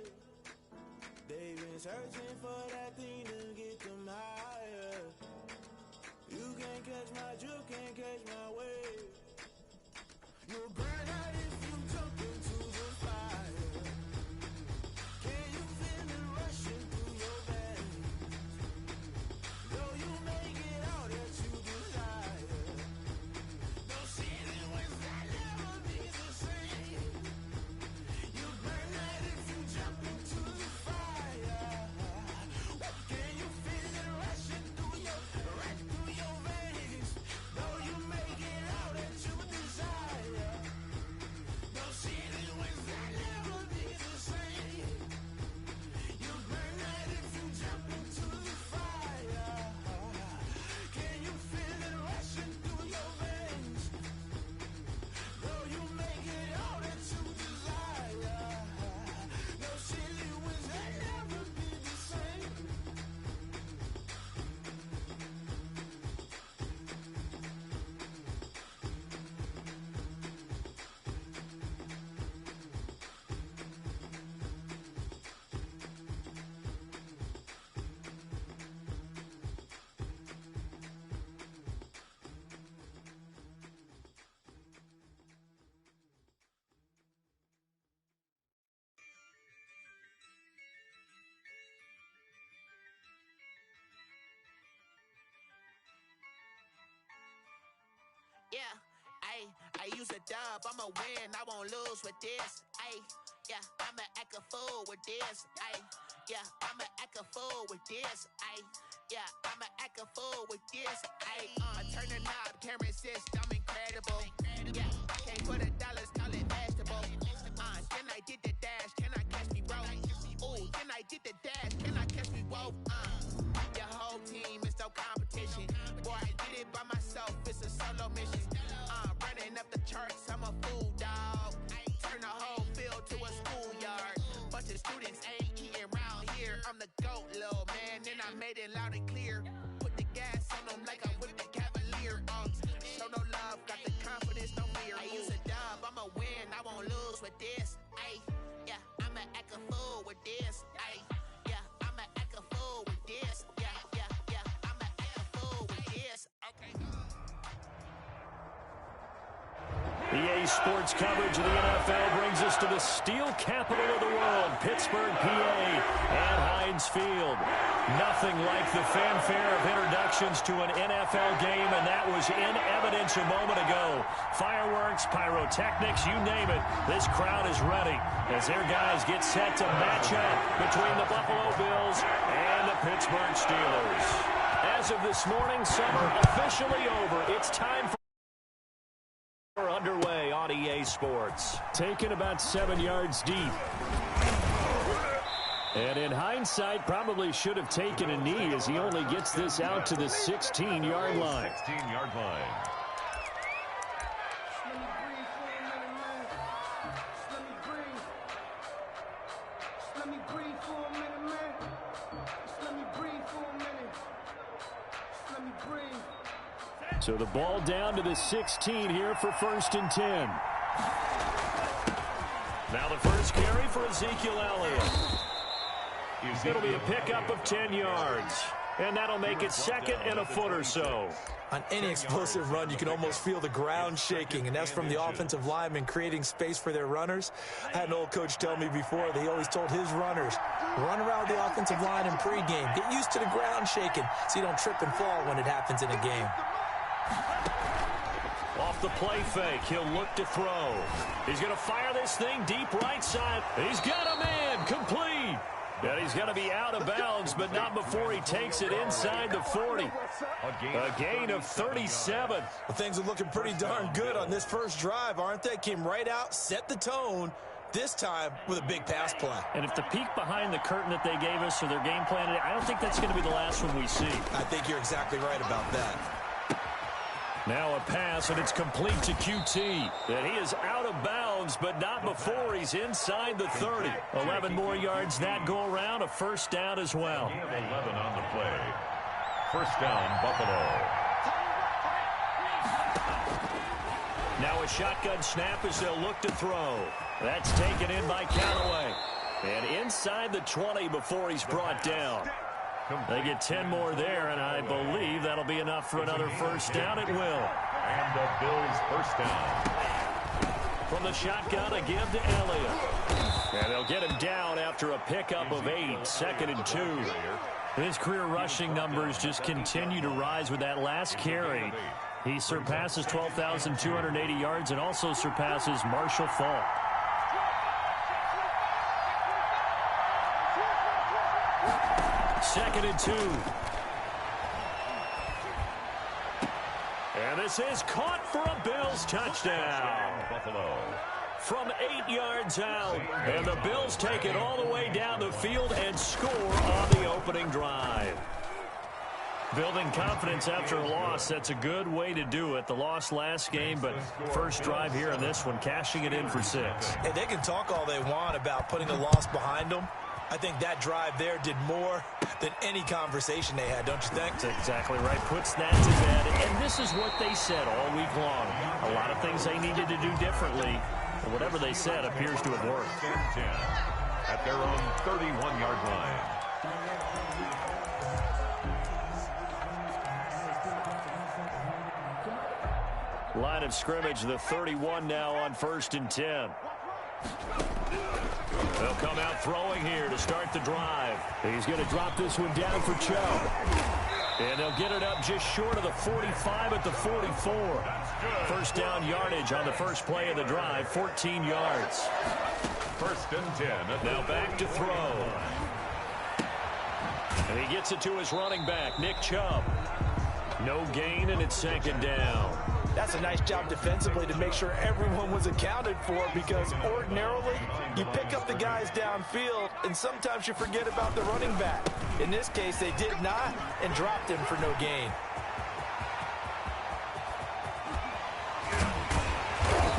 They've been searching for that thing to get them higher. You can't catch my drift, can't catch my wave. You'll burn out if you jump into the fire. Can you use a dub, I'ma win, I won't lose with this. Ay, yeah, I'ma act a fool with this. Ay, yeah, I'ma act a fool with this. Ay, yeah, I'ma act a fool with this. Ay, turn the knob, camera assist, I'm incredible. Yeah, can't put $1, call it vegetable. Then I did the dash, can I catch me, bro? Ooh, then I did the dash, can I catch me, whoa? Your whole team is no competition. Boy, I did it by myself, it's a solo mission. Running up the charts, I'm a fool, dog. Turn the whole field to a schoolyard. Bunch of students ain't eating round here. I'm the GOAT, little man, and I made it loud and clear. Put the gas on them like I'm with the Cavalier. Show no love, got the confidence, no fear. I use a dub, I'ma win, I won't lose with this. Ay, yeah, I'ma act a fool with this. Ay, yeah, I'ma act a fool with this. Yeah, yeah, yeah, I'ma act a fool with this. Okay. EA Sports coverage of the NFL brings us to the steel capital of the world, Pittsburgh, PA, and Heinz Field. Nothing like the fanfare of introductions to an NFL game, and that was in evidence a moment ago. Fireworks, pyrotechnics, you name it, this crowd is ready as their guys get set to match up between the Buffalo Bills and the Pittsburgh Steelers. As of this morning, summer officially over. It's time for underway on EA Sports. Taken about 7 yards deep. And in hindsight, probably should have taken a knee as he only gets this out to the 16-yard line. 16-yard line. So the ball down to the 16 here for 1st and 10. Now the first carry for Ezekiel Elliott. It'll be a pickup of 10 yards. And that'll make it 2nd and a foot or so. On any explosive run, you can almost feel the ground shaking, and that's from the offensive linemen creating space for their runners. I had an old coach tell me before that he always told his runners, run around the offensive line in pregame. Get used to the ground shaking so you don't trip and fall when it happens in a game. Off the play fake, he'll look to throw. He's going to fire this thing deep right side. He's got a man, complete. And he's going to be out of bounds, but not before he takes it inside the 40. A gain of 37. Well, things are looking pretty darn good on this first drive, aren't they? Came right out, set the tone, this time with a big pass play. And if the peek behind the curtain that they gave us or their game plan, I don't think that's going to be the last one we see. I think you're exactly right about that. Now a pass, and it's complete to QT. And he is out of bounds, but not before he's inside the 30. 11 more yards that go around, a first down as well. 11 on the play. First down, Buffalo. Now a shotgun snap as they'll look to throw. That's taken in by Callaway. And inside the 20 before he's brought down. They get 10 more there, and I believe that'll be enough for another first down. It will. And the Bills' first down. From the shotgun, a give to Elliott. And they'll get him down after a pickup of 8, 2nd and 2. His career rushing numbers just continue to rise with that last carry. He surpasses 12,280 yards and also surpasses Marshall Faulk. Second and 2. And this is caught for a Bills touchdown. Buffalo. From 8 yards out. And the Bills take it all the way down the field and score on the opening drive. Building confidence after a loss, that's a good way to do it. The loss last game, but first drive here in this one, cashing it in for 6. Hey, they can talk all they want about putting a loss behind them. I think that drive there did more than any conversation they had, don't you think? That's exactly right. Puts that to bed. And this is what they said all week long. A lot of things they needed to do differently. And whatever they said appears to have worked. 10 at their own 31-yard line. Line of scrimmage, the 31 now on 1st and 10. They'll come out throwing here to start the drive. He's going to drop this one down for Chubb. And they'll get it up just short of the 45 at the 44. First down yardage on the first play of the drive, 14 yards. First and 10. Now back to throw. And he gets it to his running back, Nick Chubb. No gain, and it's second down. That's a nice job defensively to make sure everyone was accounted for, because ordinarily you pick up the guys downfield and sometimes you forget about the running back. In this case, they did not and dropped him for no gain.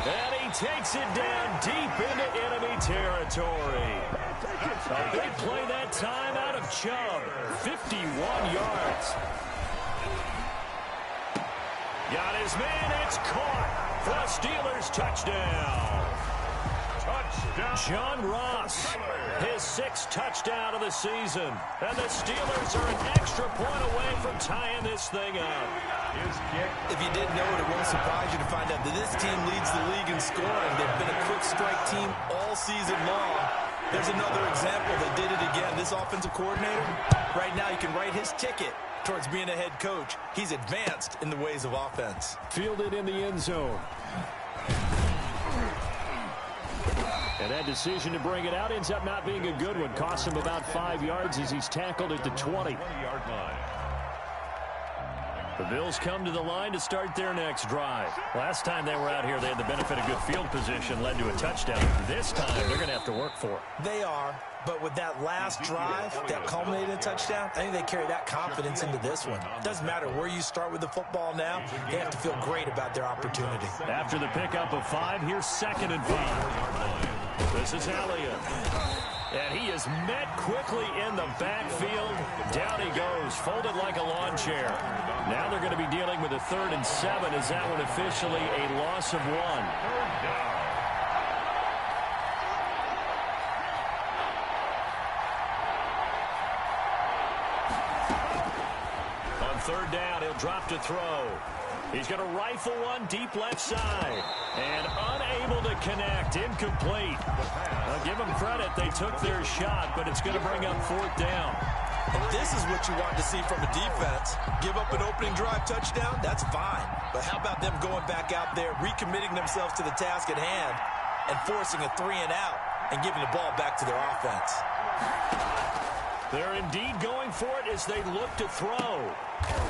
And he takes it down deep into enemy territory. A big play that time out of Chubb. 51 yards. Got his man. It's caught for a Steelers touchdown. John Ross, his 6th touchdown of the season. And the Steelers are an extra point away from tying this thing up. If you didn't know it, it won't surprise you to find out that this team leads the league in scoring. They've been a quick strike team all season long. There's another example. They did it again. This offensive coordinator, right now you can write his ticket towards being a head coach. He's advanced in the ways of offense. Fielded in the end zone. And that decision to bring it out ends up not being a good one. Costs him about 5 yards as he's tackled at the 20. The Bills come to the line to start their next drive. Last time they were out here, they had the benefit of good field position, led to a touchdown. This time, they're going to have to work for it. They are, but with that last drive that culminated in a touchdown, I think they carry that confidence into this one. Doesn't matter where you start with the football now, they have to feel great about their opportunity. After the pickup of 5, here's 2nd and 5. This is Elliott. And he is met quickly in the backfield. Down he goes, folded like a lawn chair. Now they're going to be dealing with a 3rd and 7. Is that one officially a loss of 1? On 3rd down, he'll drop to throw. He's going to rifle one deep left side. And unable to connect. Incomplete. I'll give them credit. They took their shot, but it's going to bring up 4th down. And this is what you want to see from a defense. Give up an opening drive touchdown, that's fine. But how about them going back out there, recommitting themselves to the task at hand, and forcing a 3 and out, and giving the ball back to their offense. They're indeed going for it as they look to throw.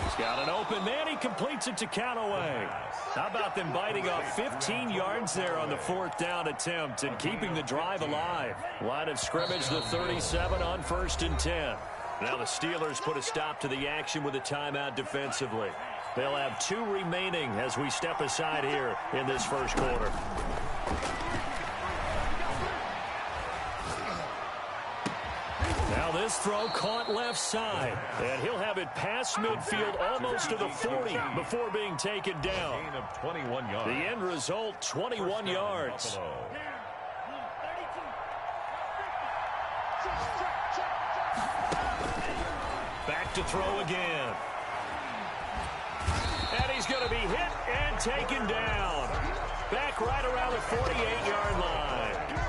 He's got an open man. He completes it to Callaway. How about them biting off 15 yards there on the 4th down attempt and keeping the drive alive? Line of scrimmage, the 37 on 1st and 10. Now the Steelers put a stop to the action with a timeout defensively. They'll have 2 remaining as we step aside here in this first quarter. Now this throw caught left side. And he'll have it past midfield almost to the 40 before being taken down. Gain of 21 yards. The end result, 21 yards. Back to throw again. And he's going to be hit and taken down. Back right around the 48-yard line.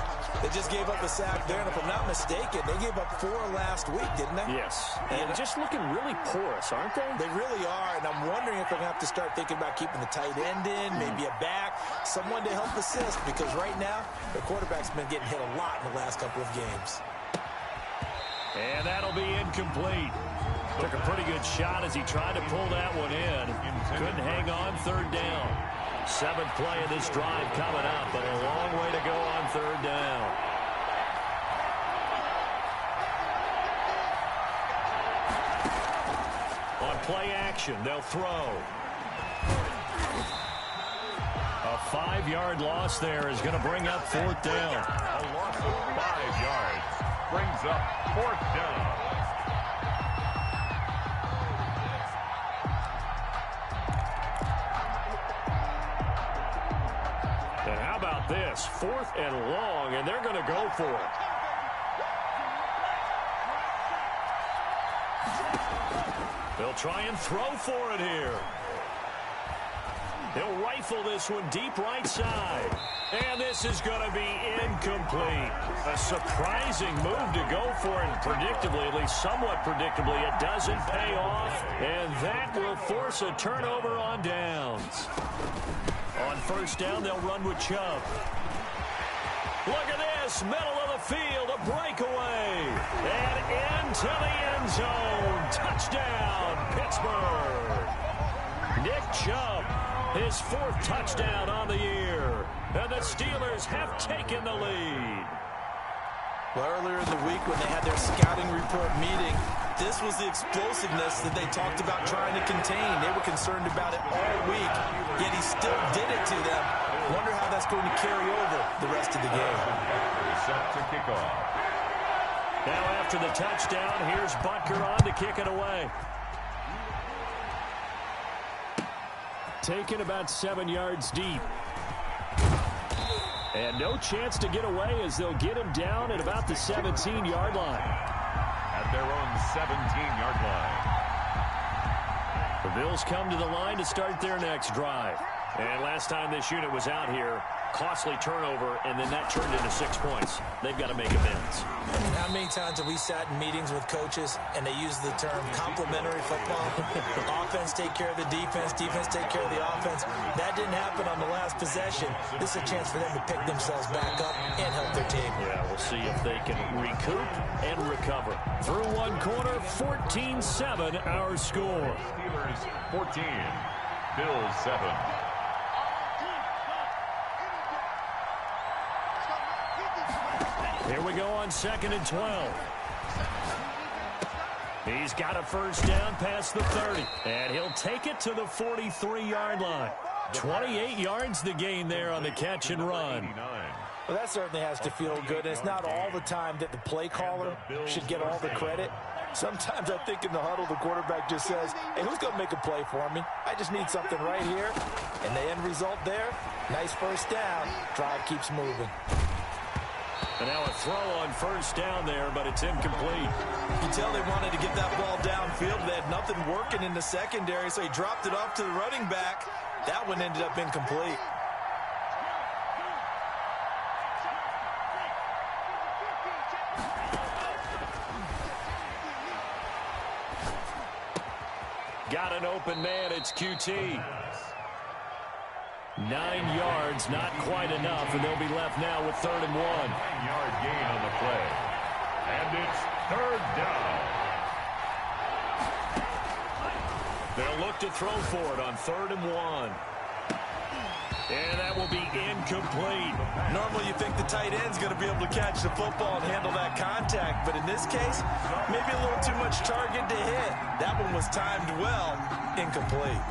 They just gave up a sack there, and if I'm not mistaken, they gave up 4 last week, didn't they? Yes. And just looking really porous, aren't they? They really are, and I'm wondering if they're going to have to start thinking about keeping the tight end in, maybe a back, someone to help assist, because right now, their quarterback's been getting hit a lot in the last couple of games. And that'll be incomplete. Took a pretty good shot as he tried to pull that one in. Couldn't hang on 3rd down. 7th play of this drive coming up, but a long way to go on 3rd down. On play action, they'll throw. A 5-yard loss there is going to bring up 4th down. A loss of 5 yards brings up 4th down. And how about this? 4th and long, and they're going to go for it. They'll try and throw for it here. He'll rifle this one deep right side. And this is going to be incomplete. A surprising move to go for it. Predictably, at least somewhat predictably, it doesn't pay off. And that will force a turnover on downs. On first down, they'll run with Chubb. Look at this, middle of the field, a breakaway. And into the end zone. Touchdown, Pittsburgh. Nick Chubb, his 4th touchdown on the year. And the Steelers have taken the lead. Well, earlier in the week when they had their scouting report meeting, this was the explosiveness that they talked about trying to contain. They were concerned about it all week, yet he still did it to them. Wonder how that's going to carry over the rest of the game. Set to kick off. Now after the touchdown, here's Butker on to kick it away. Taken about 7 yards deep. And no chance to get away as they'll get him down at about the 17-yard line. At their own 17-yard line. The Bills come to the line to start their next drive. And last time this unit was out here, costly turnover, and then that turned into 6 points. They've got to make amends. How many times have we sat in meetings with coaches and they use the term complementary football? Offense take care of the defense, defense take care of the offense. That didn't happen on the last possession. This is a chance for them to pick themselves back up and help their team. Yeah, we'll see if they can recoup and recover. Through one quarter, 14-7 our score. Steelers 14, Bills 7. Here we go on 2nd and 12. He's got a first down past the 30. And he'll take it to the 43-yard line. 28 yards the gain there on the catch and run. Well, that certainly has to feel good. And it's not all the time that the play caller should get all the credit. Sometimes I think in the huddle, the quarterback just says, hey, who's going to make a play for me? I just need something right here. And the end result there, nice first down. Drive keeps moving. And now a throw on first down there, but it's incomplete. You can tell they wanted to get that ball downfield. They had nothing working in the secondary, so he dropped it off to the running back. That one ended up incomplete. Got an open man, it's QT. 9 yards, not quite enough, and they'll be left now with 3rd and 1. 9-yard gain on the play. And it's 3rd down. They'll look to throw for it on 3rd and 1. And that will be incomplete. Normally you think the tight end's going to be able to catch the football and handle that contact, but in this case, maybe a little too much target to hit. That one was timed well, incomplete.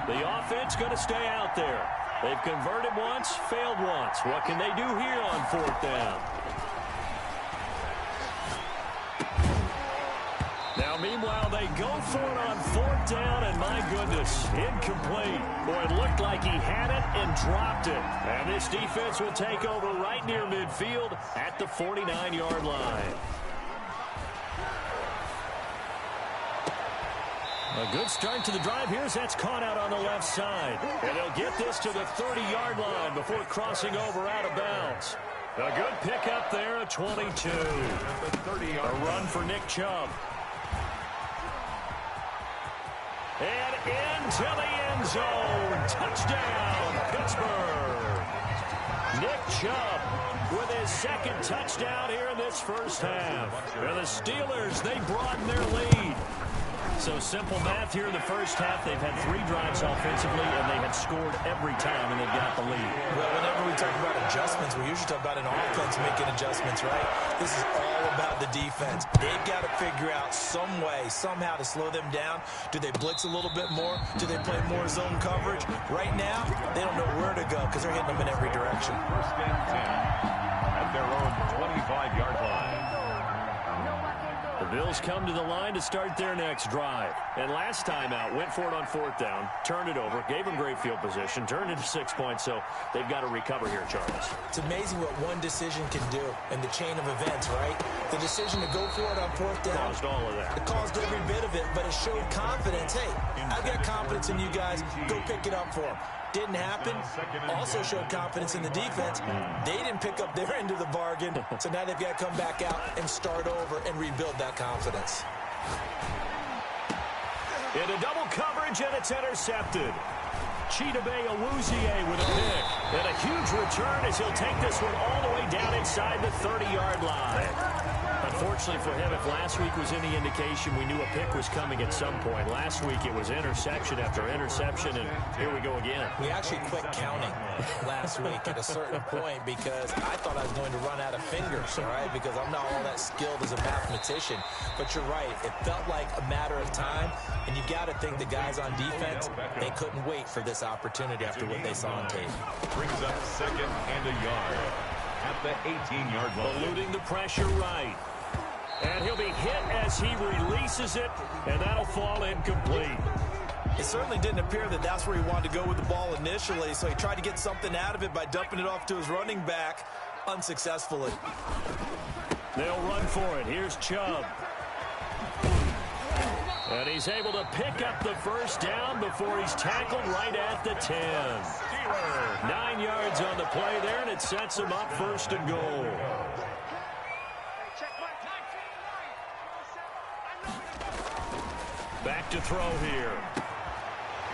The offense going to stay out there. They've converted once, failed once. What can they do here on 4th down? Now, meanwhile, they go for it on 4th down, and my goodness, incomplete. Boy, it looked like he had it and dropped it. And this defense will take over right near midfield at the 49-yard line. A good start to the drive here as that's caught out on the left side. And they'll get this to the 30-yard line before crossing over out of bounds. A good pickup there, a 22. A run for Nick Chubb. And into the end zone. Touchdown, Pittsburgh. Nick Chubb with his 2nd touchdown here in this first half. And the Steelers, they broaden their lead. So simple math here in the first half. They've had 3 drives offensively, and they have scored every time, and they've got the lead. Well, whenever we talk about adjustments, we usually talk about an offense making adjustments, right? This is all about the defense. They've got to figure out some way, somehow to slow them down. Do they blitz a little bit more? Do they play more zone coverage? Right now, they don't know where to go because they're hitting them in every direction. 1st and 10 at their own 25-yard line. The Bills come to the line to start their next drive. And last time out, went for it on 4th down, turned it over, gave them great field position, turned into 6 points, so they've got to recover here, Charles. It's amazing what one decision can do in the chain of events, right? The decision to go for it on fourth down caused all of that. It caused every bit of it, but it showed confidence. Hey, I've got confidence in you guys. Go pick it up for them. Didn't happen. Also showed confidence in the defense. They didn't pick up their end of the bargain, so now they've got to come back out and start over and rebuild that confidence. Into double coverage, and it's intercepted. Chidobe Awuzie with a pick. And a huge return as he'll take this one all the way down inside the 30-yard line. Unfortunately for him, if last week was any indication, we knew a pick was coming at some point. Last week it was interception after interception, and here we go again. We actually quit counting last week at a certain point because I thought I was going to run out of fingers, all right, because I'm not all that skilled as a mathematician. But you're right. It felt like a matter of time, and you got to think the guys on defense, they couldn't wait for this opportunity after what they saw on tape. Brings up 2nd and a yard at the 18-yard line. Eluding the pressure right. And he'll be hit as he releases it, and that'll fall incomplete. It certainly didn't appear that that's where he wanted to go with the ball initially, so he tried to get something out of it by dumping it off to his running back unsuccessfully. They'll run for it. Here's Chubb. And he's able to pick up the first down before he's tackled right at the 10. 9 yards on the play there, and it sets him up 1st and goal. Back to throw here.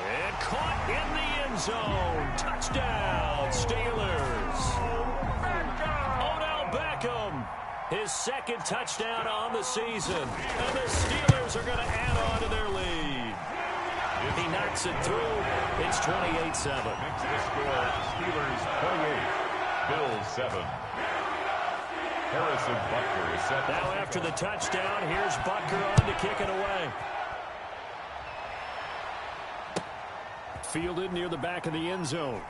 And caught in the end zone. Touchdown, Steelers. Odell Beckham, his 2nd touchdown on the season. And the Steelers are going to add on to their lead. He knocks it through. It's 28-7. Makes the score Steelers 28, Bills 7. Harrison Butker is set. Now after the touchdown, here's Butker on to kick it away. Fielded near the back of the end zone.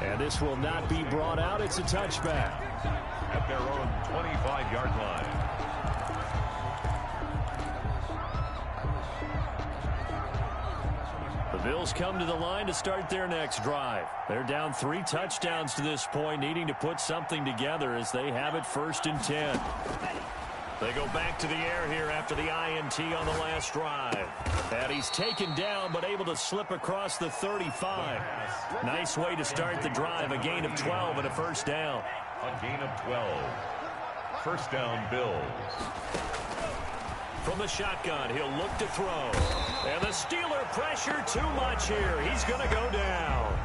And this will not be brought out. It's a touchback. At their own 25-yard line. The Bills come to the line to start their next drive. They're down 3 touchdowns to this point, needing to put something together as they have it 1st and 10. They go back to the air here after the INT on the last drive. And he's taken down but able to slip across the 35. Nice way to start the drive. A gain of 12 and a 1st down. A gain of 12. 1st down, Bills. From the shotgun, he'll look to throw. And the Steeler pressure too much here. He's going to go down.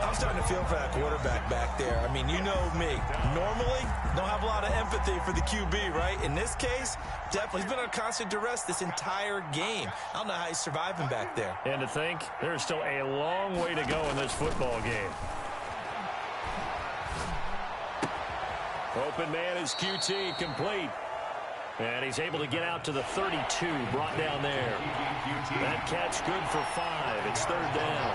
I'm starting to feel for that quarterback back there. I mean, you know me. Normally, don't have a lot of empathy for the QB, right? In this case, definitely. He's been under constant duress this entire game. I don't know how he's surviving back there. And to think, there's still a long way to go in this football game. Open man is QT, complete. And he's able to get out to the 32, brought down there. That catch good for 5. It's 3rd down.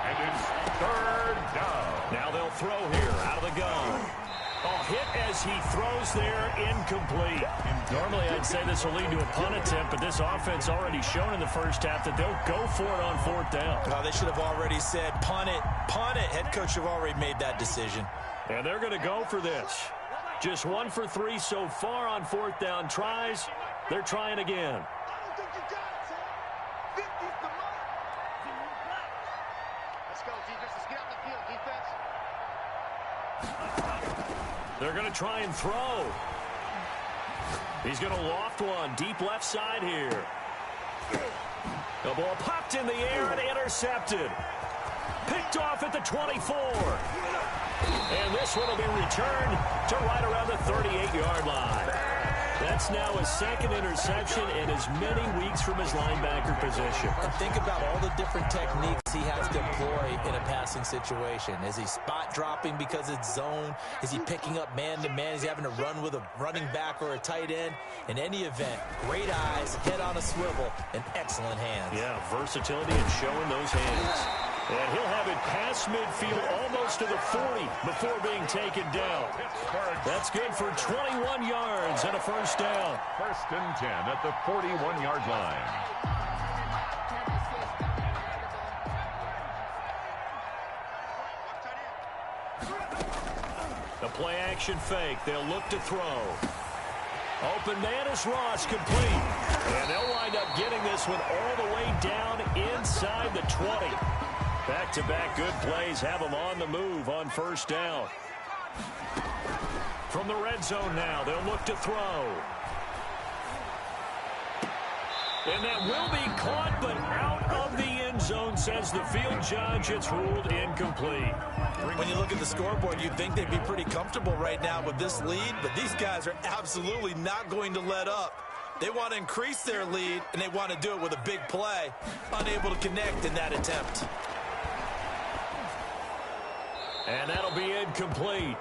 And it's 3rd down. Now they'll throw here out of the gun. Oh, hit as he throws there, incomplete. Normally I'd say this will lead to a punt attempt, but this offense already shown in the 1st half that they'll go for it on 4th down. Oh, they should have already said, punt it, punt it. Head coach have already made that decision. And they're going to go for this. Just 1 for 3 so far on 4th down tries. They're trying again. They're going to try and throw. He's going to loft one deep left side here. The ball popped in the air and intercepted. Picked off at the 24. And this one will be returned to right around the 38-yard line. That's now his 2nd interception in as many weeks from his linebacker position. And think about all the different techniques he has to employ in a passing situation. Is he spot dropping because it's zone? Is he picking up man-to-man? Is he having to run with a running back or a tight end? In any event, great eyes, head on a swivel, and excellent hands. Yeah, versatility and showing those hands. And he'll have it past midfield almost to the 40 before being taken down. That's good for 21 yards and a 1st down. 1st and 10 at the 41-yard line. The Play action fake. They'll look to throw. Open man is Ross, complete. And they'll wind up getting this one all the way down inside the 20. Back-to-back good plays have them on the move on first down. From the red zone now, they'll look to throw. And that will be caught, but out of the end zone, says the field judge. It's ruled incomplete. When you look at the scoreboard, you'd think they'd be pretty comfortable right now with this lead, but these guys are absolutely not going to let up. They want to increase their lead, and they want to do it with a big play. Unable to connect in that attempt. And that'll be incomplete.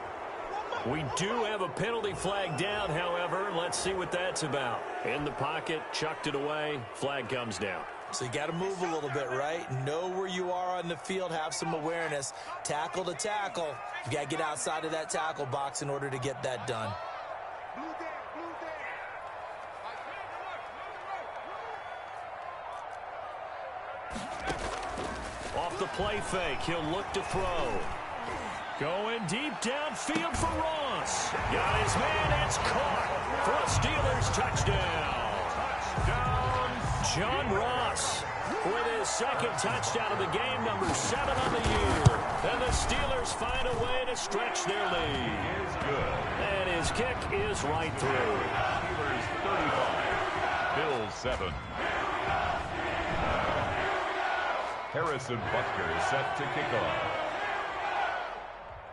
We do have a penalty flag down, however. Let's see what that's about. In the pocket, chucked it away, flag comes down. So you got to move a little bit, right? Know where you are on the field, have some awareness. Tackle to tackle. You got to get outside of that tackle box in order to get that done. Off the play fake, he'll look to throw. Going deep downfield for Ross. Got his man, it's caught for a Steelers touchdown. John Ross with his second touchdown of the game, number 7 on the year. And the Steelers find a way to stretch their lead. Is good. And his kick is right through. Steelers 35, Bills 7. Harrison Butker set to kick off.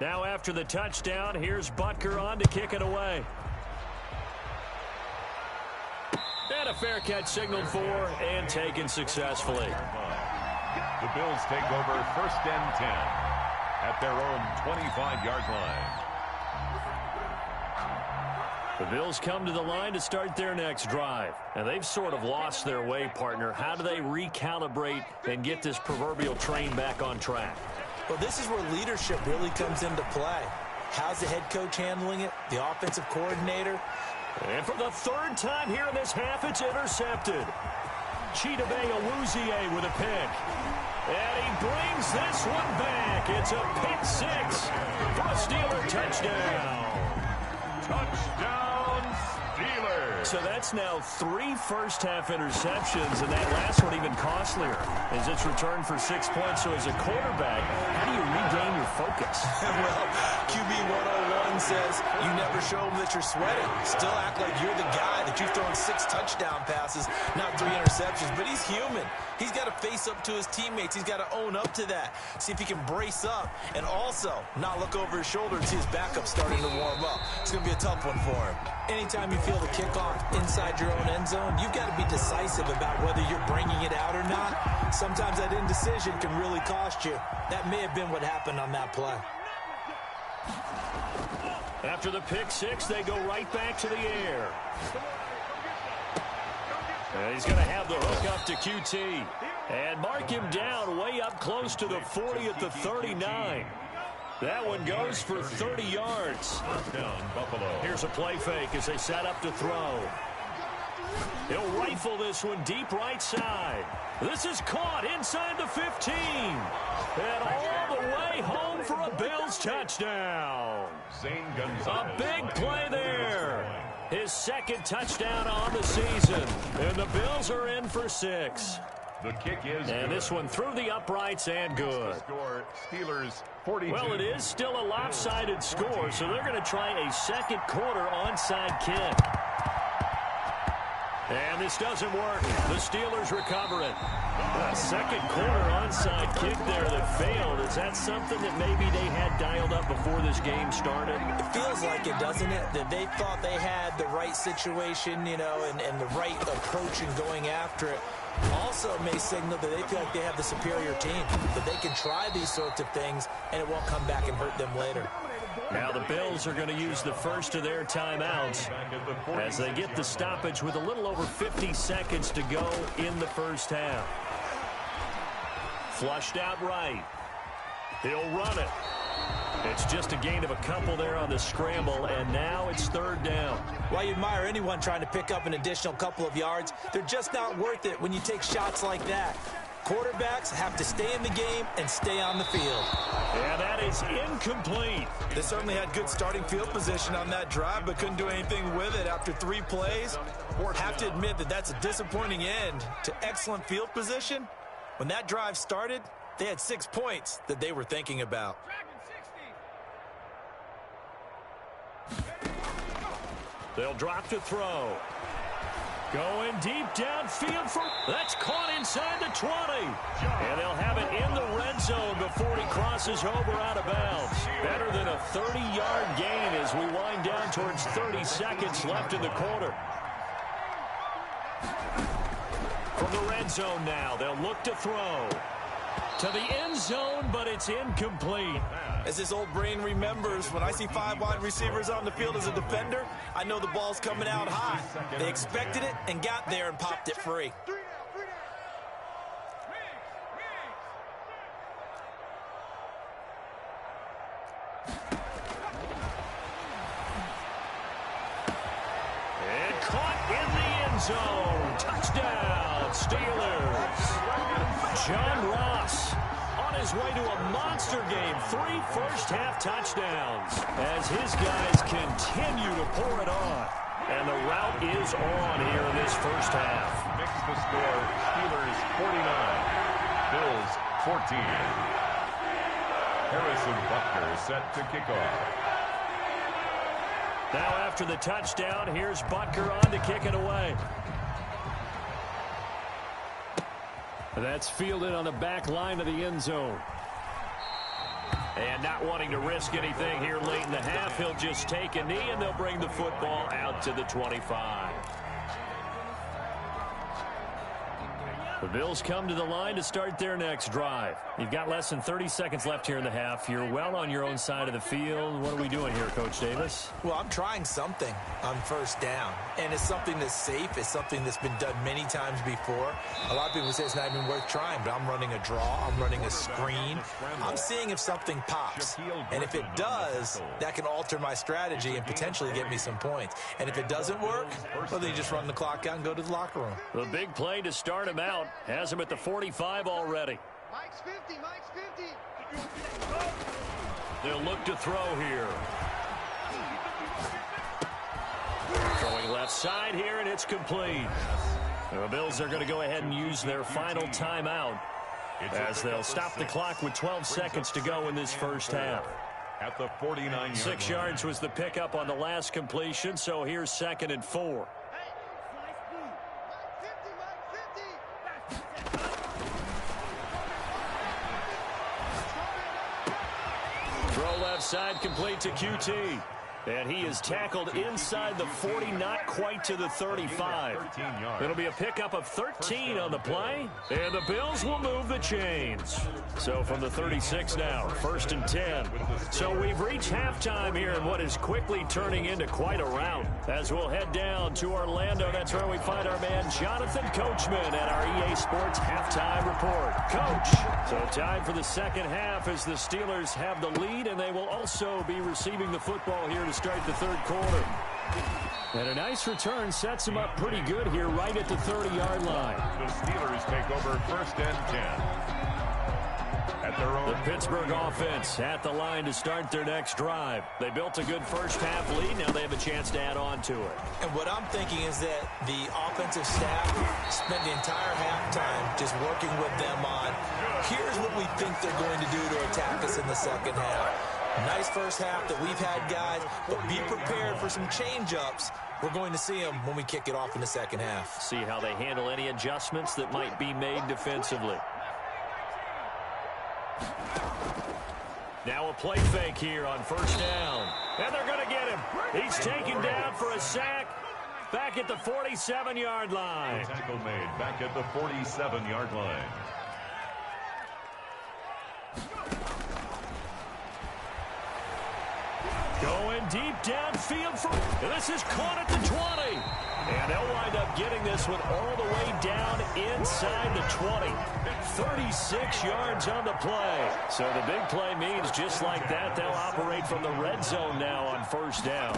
Now after the touchdown, here's Butker on to kick it away. And a fair catch signaled for and taken successfully. The Bills take over 1st and 10 at their own 25-yard line. The Bills come to the line to start their next drive. And they've sort of lost their way, partner. How do they recalibrate and get this proverbial train back on track? Well, this is where leadership really comes into play. How's the head coach handling it? The offensive coordinator? And for the 3rd time here in this half, it's intercepted. Chidobe Awuzie with a pick. And he brings this one back. It's a pick 6 for a Steeler touchdown. Touchdown, Steelers. So that's now 3 first-half interceptions, and that last one even costlier as it's returned for 6 points. So as a quarterback, how do you regain your focus? Well, QB 101 says you never show them that you're sweating. Still act like you're the guy, that you've thrown 6 touchdown passes, not 3 interceptions. But he's human. He's got to face up to his teammates. He's got to own up to that. See if he can brace up and also not look over his shoulder and see his backup starting to warm up. It's going to be a tough one for him. Anytime you feel the kickoff inside your own end zone, you've got to be decisive about whether you're bringing it out or not. Sometimes that indecision can really cost you. That may have been what happened on that play. After the pick 6, they go right back to the air. And he's going to have the hook up to QT. And mark him down way up close to the 40 at the 39. That one goes for 30 yards. Touchdown, Buffalo. Here's a play fake as they set up to throw. He'll rifle this one deep right side. This is caught inside the 15. And all the way home for a Bills touchdown. Zane Gonzalez. A big play there. His 2nd touchdown on the season. And the Bills are in for 6. The kick is and good. This one through the uprights and good. Score, Steelers 42. Well, it is still a lopsided score, so they're going to try a 2nd quarter onside kick. And this doesn't work. The Steelers recover it. A 2nd quarter onside kick there that failed. Is that something that maybe they had dialed up before this game started? It feels like it, doesn't it? That they thought they had the right situation, you know, and the right approach in going after it. Also may signal that they feel like they have the superior team, that they can try these sorts of things and it won't come back and hurt them later. Now the Bills are going to use the first of their timeouts as they get the stoppage with a little over 50 seconds to go in the first half. Flushed out right. He'll run it. It's just a gain of a couple there on the scramble, and now it's 3rd down. While you admire anyone trying to pick up an additional couple of yards, they're just not worth it when you take shots like that. Quarterbacks have to stay in the game and stay on the field. And that is incomplete. They certainly had good starting field position on that drive, but couldn't do anything with it after 3 plays. Have to admit that that's a disappointing end to excellent field position. When that drive started, they had 6 points that they were thinking about. They'll drop to throw. Going deep downfield for... That's caught inside the 20. And they'll have it in the red zone before he crosses over out of bounds. Better than a 30-yard gain as we wind down towards 30 seconds left in the quarter. From the red zone now, they'll look to throw. To the end zone, but it's incomplete. As this old brain remembers, when I see 5 wide receivers on the field as a defender, I know the ball's coming out hot. They expected it and got there and popped it free. And caught in the end zone. Touchdown, Steelers. John Ross on his way to a monster game. 3 first-half touchdowns as his guys continue to pour it on. And the route is on here in this first half. Mix the score, Steelers 49, Bills 14. Harrison Butker set to kick off. Now after the touchdown, here's Butker on to kick it away. That's fielded on the back line of the end zone. And not wanting to risk anything here late in the half, he'll just take a knee and they'll bring the football out to the 25. The Bills come to the line to start their next drive. You've got less than 30 seconds left here in the half. You're well on your own side of the field. What are we doing here, Coach Davis? Well, I'm trying something on first down, and it's something that's safe. It's something that's been done many times before. A lot of people say it's not even worth trying, but I'm running a draw. I'm running a screen. I'm seeing if something pops, and if it does, that can alter my strategy and potentially get me some points. And if it doesn't work, well, then you just run the clock out and go to the locker room. The big play to start him out has him at the 45 already. Mike's 50, Mike's 50. They'll look to throw here. Throwing left side here, and it's complete. The Bills are going to go ahead and use their final timeout as they'll stop the clock with 12 seconds to go in this first half. At the 49-yard 6 yards was the pickup on the last completion, so here's 2nd and 4. Throw left side complete to QT. And he is tackled inside the 40, not quite to the 35. It'll be a pickup of 13 on the play, and the Bills will move the chains. So from the 36 now, 1st and 10. So we've reached halftime here in what is quickly turning into quite a rout. As we'll head down to Orlando, that's where we find our man Jonathan Coachman at our EA Sports Halftime Report. Coach, so time for the second half as the Steelers have the lead, and they will also be receiving the football here to start the third quarter. And a nice return sets him up pretty good here right at the 30-yard line. The Steelers take over 1st and 10. At their own. The Pittsburgh offense at the line to start their next drive. They built a good first half lead. Now they have a chance to add on to it. And what I'm thinking is that the offensive staff spent the entire halftime just working with them on, here's what we think they're going to do to attack us in the second half. Nice first half that we've had, guys, but be prepared for some change-ups. We're going to see them when we kick it off in the second half. See how they handle any adjustments that might be made defensively. Now a play fake here on 1st down. And they're going to get him. He's taken down for a sack back at the 47-yard line. Tackle made back at the 47-yard line. Going deep downfield for... This is caught at the 20. And they'll wind up getting this one all the way down inside the 20. 36 yards on the play. So the big play means just like that, they'll operate from the red zone now on 1st down.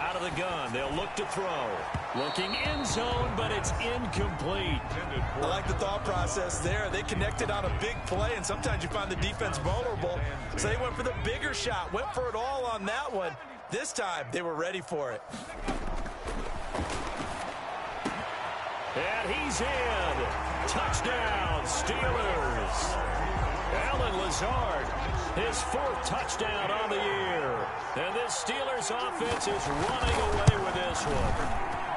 Out of the gun. They'll look to throw. Looking end zone, but it's incomplete. I like the thought process there. They connected on a big play, and sometimes you find the defense vulnerable. So they went for the bigger shot, went for it all on that one. This time, they were ready for it. And he's in. Touchdown, Steelers. Allen Lazard, his 4th touchdown on the year. And this Steelers offense is running away with this one.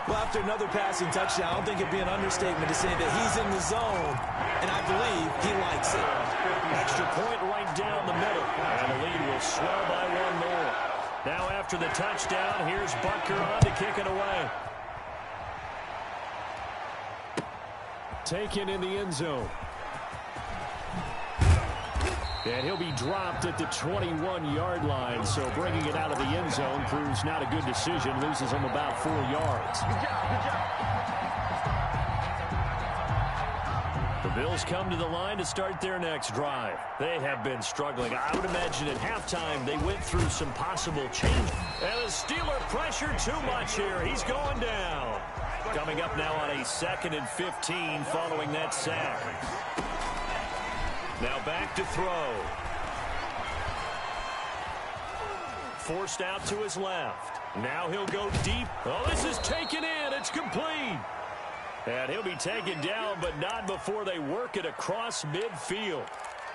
Well, after another passing touchdown, I don't think it'd be an understatement to say that he's in the zone, and I believe he likes it. Extra point right down the middle, and the lead will swell by 1 more. Now after the touchdown, here's Butker on to kick it away. Taken in the end zone. And he'll be dropped at the 21-yard line, so bringing it out of the end zone proves not a good decision. Loses him about 4 yards. The Bills come to the line to start their next drive. They have been struggling. I would imagine at halftime they went through some possible change. And the Steeler pressure too much here. He's going down. Coming up now on a 2nd and 15 following that sack. Now back to throw. Forced out to his left. Now he'll go deep. Oh, this is taken in. It's complete. And he'll be taken down, but not before they work it across midfield.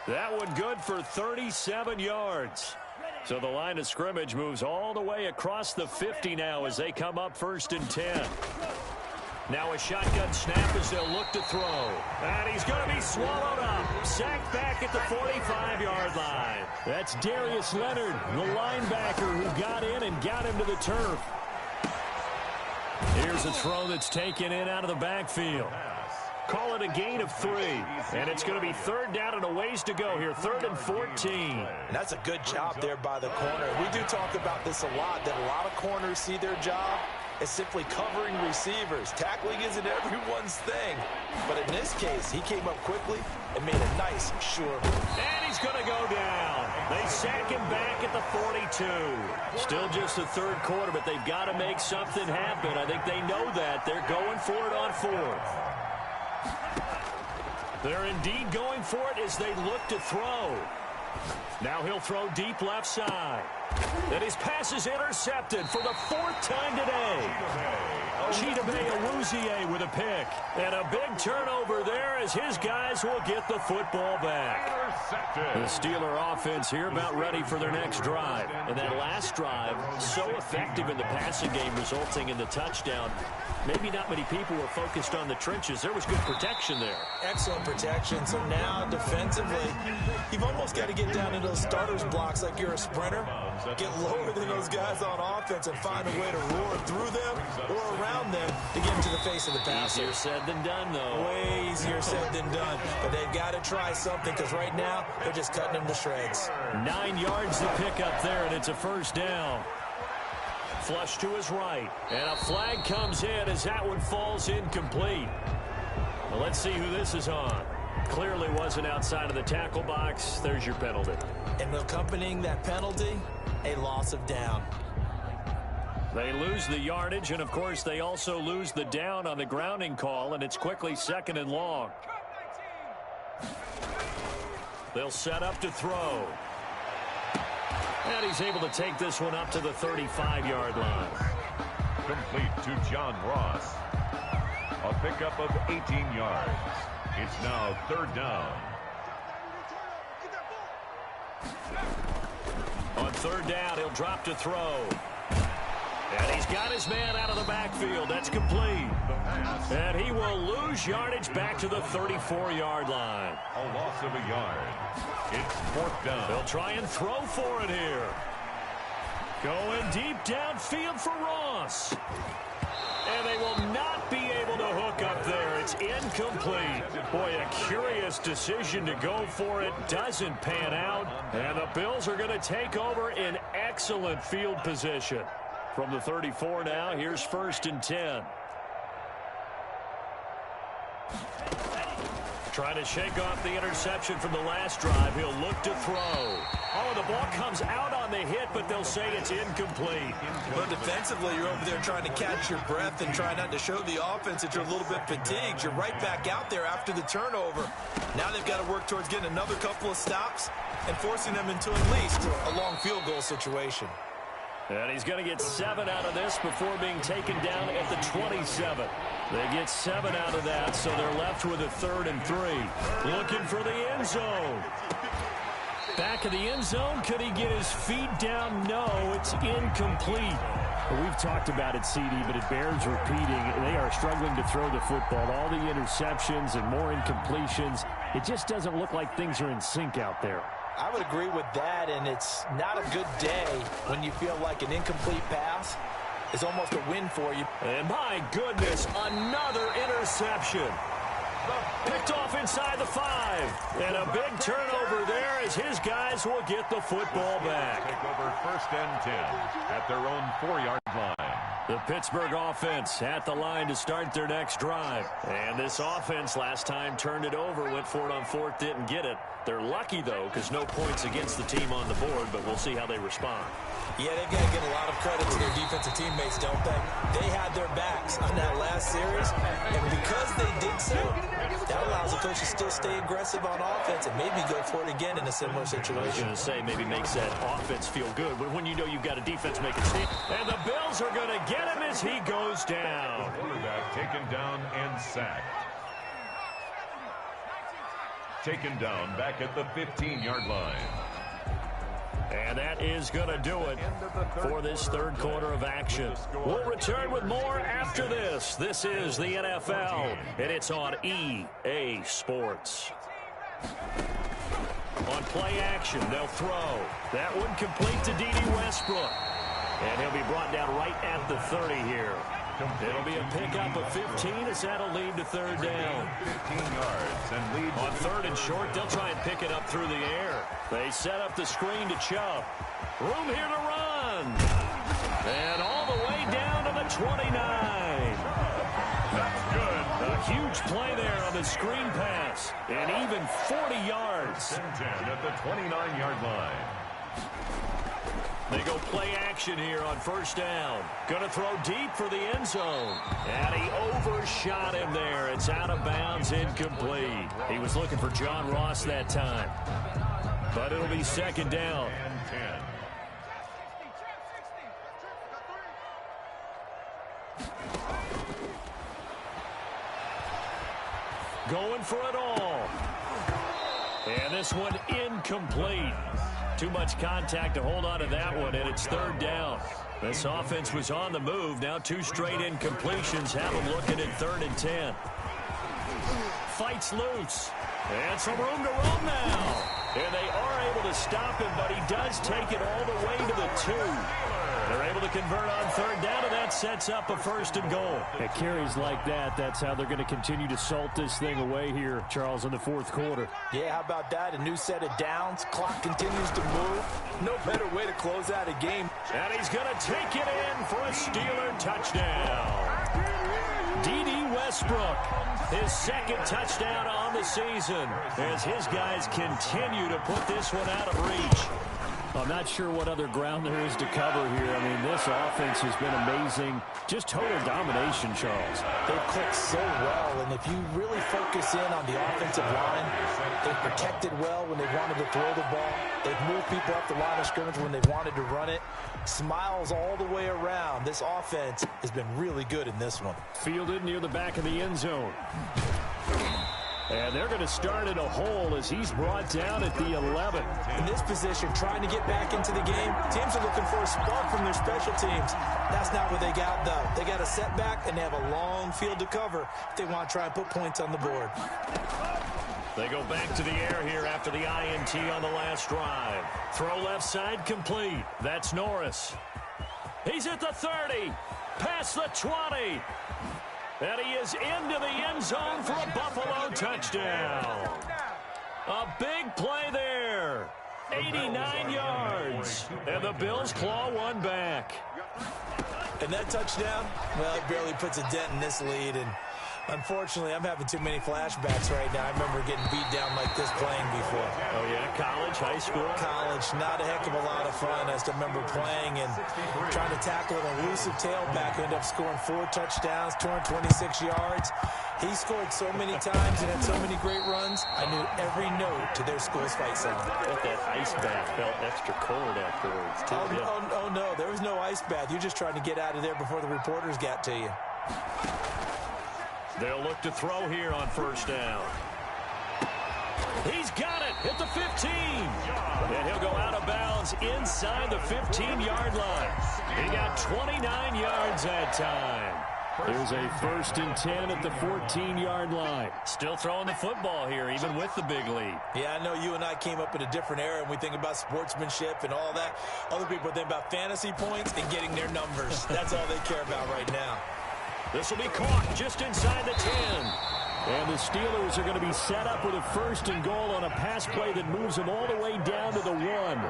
That one good for 37 yards. So the line of scrimmage moves all the way across the 50 now as they come up 1st and 10. Now a shotgun snap as they'll look to throw. And he's going to be swallowed up. Sacked back at the 45-yard line. That's Darius Leonard, the linebacker who got in and got him to the turf. Here's a throw that's taken in out of the backfield. Call it a gain of 3. And it's going to be 3rd down and a ways to go here. 3rd and 14. And that's a good job there by the corner. We do talk about this a lot, that a lot of corners see their job as simply covering receivers. Tackling isn't everyone's thing. But in this case, he came up quickly and made a nice, sure move. And he's going to go down. They sack him back at the 42. Still just the 3rd quarter, but they've got to make something happen. I think they know that. They're going for it on 4th. They're indeed going for it as they look to throw. Now he'll throw deep left side. And his pass is intercepted for the 4th time today. Chidobe Awuzie with a pick. And a big turnover there as his guys will get the football back. The Steeler offense here about ready for their next drive. And that last drive, so effective in the passing game, resulting in the touchdown. Maybe not many people were focused on the trenches. There was good protection there. Excellent protection. So now defensively, you've almost got to get down into those starters blocks like you're a sprinter. Get lower than those guys on offense and find a way to roar through them or around them to get into the face of the passer. Easier said than done, though. Way easier said than done. But they've got to try something because right now they're just cutting them to shreds. 9 yards to pick up there, and it's a 1st down. Flush to his right. And a flag comes in as that one falls incomplete. Well, let's see who this is on. Clearly wasn't outside of the tackle box. There's your penalty. And accompanying that penalty, a loss of down. They lose the yardage, and, of course, they also lose the down on the grounding call, and it's quickly 2nd and long. They'll set up to throw. And he's able to take this one up to the 35-yard line. Complete to John Ross. A pickup of 18 yards. It's now 3rd down. On 3rd down, he'll drop to throw. And he's got his man out of the backfield. That's complete. And he will lose yardage back to the 34-yard line. A loss of a yard. It's 4th down. They'll try and throw for it here. Going deep downfield for Ross. And they will not be able to hook up there. It's incomplete. Boy, a curious decision to go for it. Doesn't pan out. And the Bills are going to take over in excellent field position. From the 34 now, here's 1st and 10. Trying to shake off the interception from the last drive. He'll look to throw. Oh, the ball comes out on the hit, but they'll say it's incomplete. But defensively, you're over there trying to catch your breath and try not to show the offense that you're a little bit fatigued. You're right back out there after the turnover. Now they've got to work towards getting another couple of stops and forcing them into at least a long field goal situation. And he's going to get 7 out of this before being taken down at the 27. They get 7 out of that, so they're left with a 3rd and 3. Looking for the end zone. Back of the end zone. Could he get his feet down? No, it's incomplete. Well, we've talked about it, CD, but it bears repeating. They are struggling to throw the football. All the interceptions and more incompletions. It just doesn't look like things are in sync out there. I would agree with that, and it's not a good day when you feel like an incomplete pass is almost a win for you. And my goodness, another interception. Picked off inside the 5. And a big turnover there as his guys will get the football back. Take over 1st and 10 at their own 4-yard line. The Pittsburgh offense at the line to start their next drive. And this offense last time turned it over, went for it on 4th, didn't get it. They're lucky, though, because no points against the team on the board, but we'll see how they respond. Yeah, they've got to get a lot of credit to their defensive teammates, don't they? They had their backs on that last series, and because they did so, that allows the coach to still stay aggressive on offense and maybe go for it again in a similar situation. I was going to say, maybe makes that offense feel good, but when you know you've got a defense making stand. And the Bills are going to get him as he goes down. The quarterback taken down and sacked. Taken down back at the 15-yard line. And that is going to do it for this 3rd quarter of action. We'll return with more after this. This is the NFL, and it's on EA Sports. On play action, they'll throw. That one complete to D.D. Westbrook. And he'll be brought down right at the 30 here. It'll be a pickup of 15 as that'll lead to 3rd down. 15 yards and lead. On 3rd and short, they'll try and pick it up through the air. They set up the screen to Chubb. Room here to run. And all the way down to the 29. That's good. A huge play there on the screen pass. And even 40 yards. 10 at the 29-yard line. They go play action here on 1st down. Going to throw deep for the end zone. And he overshot him there. It's out of bounds, incomplete. He was looking for John Ross that time. But it'll be 2nd down. And 10. Going for it all. And this one incomplete. Too much contact to hold on to that one, and it's 3rd down. This offense was on the move. Now 2 straight incompletions have them looking at 3rd and 10. Fights loose. And some room to run now. And they are able to stop him, but he does take it all the way to the 2. They're able to convert on 3rd down, and that sets up a 1st and goal. At carries like that, that's how they're going to continue to salt this thing away here, Charles, in the 4th quarter. Yeah, how about that? A new set of downs. Clock continues to move. No better way to close out a game. And he's going to take it in for a Steeler touchdown. D.D. Westbrook, his 2nd touchdown on the season, as his guys continue to put this one out of reach. I'm not sure what other ground there is to cover here. I mean, this offense has been amazing. Just total domination, Charles. They've clicked so well, and if you really focus in on the offensive line, they've protected well when they wanted to throw the ball. They've moved people up the line of scrimmage when they've wanted to run it. Smiles all the way around. This offense has been really good in this one. Fielded near the back of the end zone. And they're going to start in a hole as he's brought down at the 11. In this position, trying to get back into the game, teams are looking for a spark from their special teams. That's not what they got, though. They got a setback, and they have a long field to cover if they want to try and put points on the board. They go back to the air here after the INT on the last drive. Throw left side complete. That's Norris. He's at the 30. Past the 20. And he is into the end zone for a Buffalo touchdown. A big play there. 89 yards. And the Bills claw one back. And that touchdown, well, it barely puts a dent in this lead. And Unfortunately, I'm having too many flashbacks right now. I remember getting beat down like this playing before. Oh, yeah? College, high school? College, not a heck of a lot of fun. I just remember playing and trying to tackle an elusive tailback who ended up scoring 4 touchdowns, 226 yards. He scored so many times and had so many great runs, I knew every note to their school's fight song. But that ice bath felt extra cold afterwards, too. Oh, no, there was no ice bath. You're just trying to get out of there before the reporters got to you. They'll look to throw here on first down. He's got it at the 15. And he'll go out of bounds inside the 15-yard line. He got 29 yards that time. Here's a 1st and 10 at the 14-yard line. Still throwing the football here, even with the big lead. Yeah, I know you and I came up in a different era, and we think about sportsmanship and all that. Other people think about fantasy points and getting their numbers. That's all they care about right now. This will be caught just inside the 10. And the Steelers are going to be set up with a 1st and goal on a pass play that moves them all the way down to the 1. And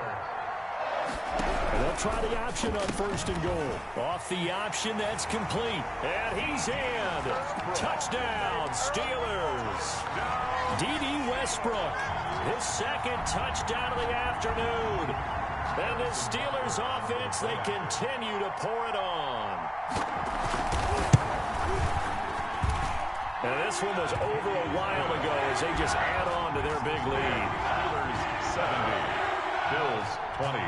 they'll try the option on 1st and goal. Off the option, that's complete. And he's in. Touchdown, Steelers. D.D. Westbrook, his 2nd touchdown of the afternoon. And the Steelers offense, they continue to pour it on. And this one was over a while ago as they just add on to their big lead. Steelers 70, Bills 20.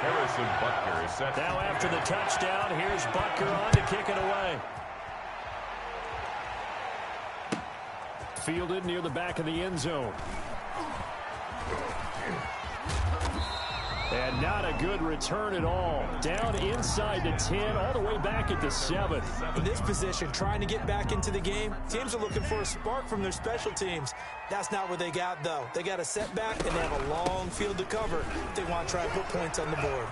Harrison Butker is set. Now after the touchdown, here's Butker on to kick it away. Fielded near the back of the end zone. And not a good return at all. Down inside the 10, all the way back at the 7. In this position, trying to get back into the game, teams are looking for a spark from their special teams. That's not what they got, though. They got a setback, and they have a long field to cover. They want to try and put points on the board.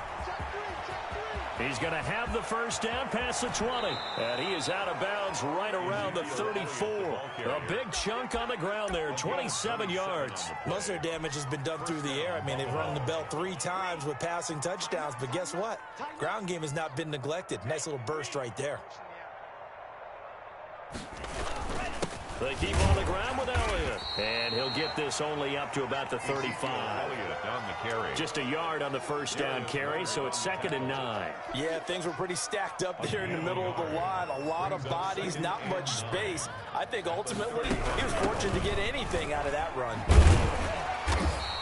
He's going to have the first down past the 20. And he is out of bounds right around the 34. A big chunk on the ground there, 27 yards. Most of their damage has been done through the air. I mean, they've rung the bell 3 times with passing touchdowns. But guess what? Ground game has not been neglected. Nice little burst right there. They keep on the ground with Elliott. And he'll get this only up to about the 35. Elliott down the carry. Just a yard on the first down carry, so it's 2nd and 9. Yeah, things were pretty stacked up there in the middle of the line. A lot of bodies, not much space. I think ultimately he was fortunate to get anything out of that run.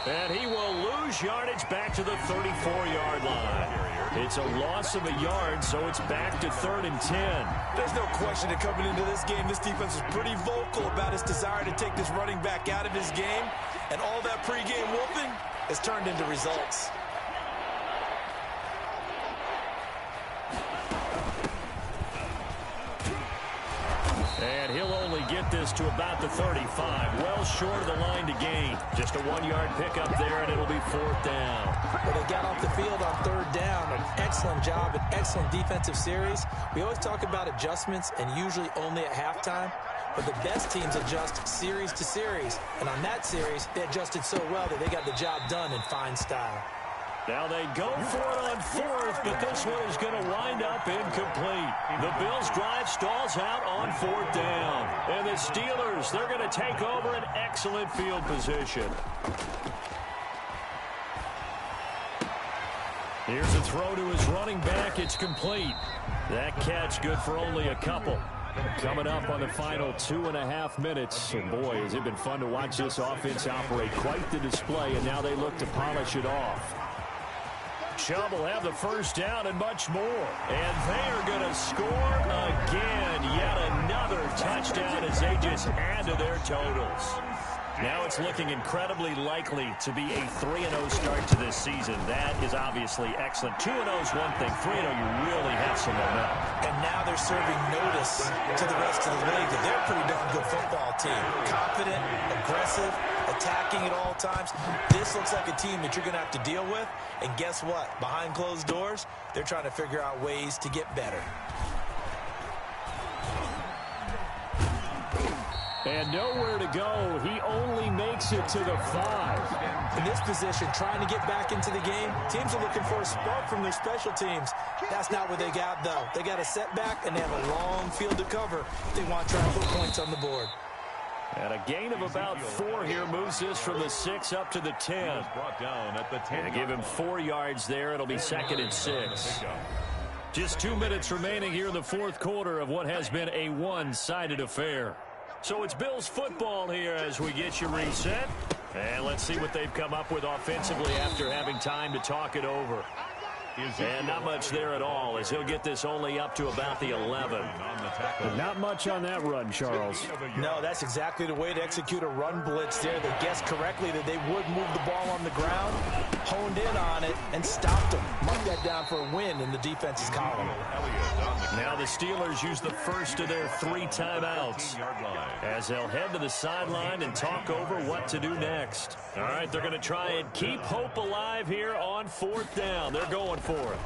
And he will lose yardage back to the 34-yard line. It's a loss of a yard, so it's back to 3rd and 10. There's no question that coming into this game, this defense was pretty vocal about its desire to take this running back out of his game. And all that pregame wolfing has turned into results. And he'll only get this to about the 35. Well short of the line to gain. Just a 1-yard pickup there, and it'll be 4th down. Well, they got off the field on 3rd down. An excellent job, an excellent defensive series. We always talk about adjustments, and usually only at halftime. But the best teams adjust series to series. And on that series, they adjusted so well that they got the job done in fine style. Now they go for it on 4th, but this one is going to wind up incomplete. The Bills' drive stalls out on 4th down. And the Steelers, they're going to take over an excellent field position. Here's a throw to his running back. It's complete. That catch good for only a couple. Coming up on the final 2.5 minutes. And boy, has it been fun to watch this offense operate. Quite the display, and now they look to polish it off. Chubb will have the first down and much more. And they are going to score again. Yet another touchdown as they just add to their totals. Now it's looking incredibly likely to be a 3-0 start to this season. That is obviously excellent. 2-0 is one thing. 3-0, you really have some momentum. And now they're serving notice to the rest of the league that they're a pretty darn good football team. Confident, aggressive, attacking at all times. This looks like a team that you're going to have to deal with. And guess what? Behind closed doors, they're trying to figure out ways to get better. And nowhere to go. He only makes it to the 5. In this position, trying to get back into the game, teams are looking for a spark from their special teams. That's not what they got, though. They got a setback, and they have a long field to cover if they want to try to put points on the board. And a gain of about 4 here moves this from the 6 up to the 10. And give him 4 yards there. It'll be 2nd and 6. Just 2 minutes remaining here in the fourth quarter of what has been a one-sided affair. So it's Bills football here as we get you reset. And let's see what they've come up with offensively after having time to talk it over. And not much there at all, as he'll get this only up to about the 11. But not much on that run, Charles. No, that's exactly the way to execute a run blitz there. They guessed correctly that they would move the ball on the ground, honed in on it, and stopped them. Mark that down for a win in the defense's column. Now the Steelers use the first of their 3 timeouts as they'll head to the sideline and talk over what to do next. All right, they're going to try and keep hope alive here on 4th down. They're going for it.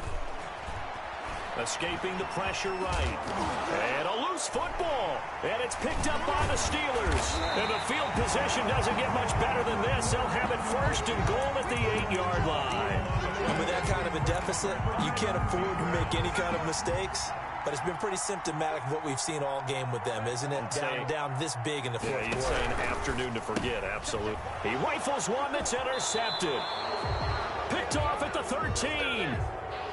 Escaping the pressure right. And a loose football. And it's picked up by the Steelers. And the field position doesn't get much better than this. They'll have it 1st and goal at the 8-yard line. And with that kind of a deficit, you can't afford to make any kind of mistakes. But it's been pretty symptomatic of what we've seen all game with them, isn't it? Down this big in the fourth quarter. You'd say an afternoon to forget, absolutely. He rifles one that's intercepted. Picked off at the 13.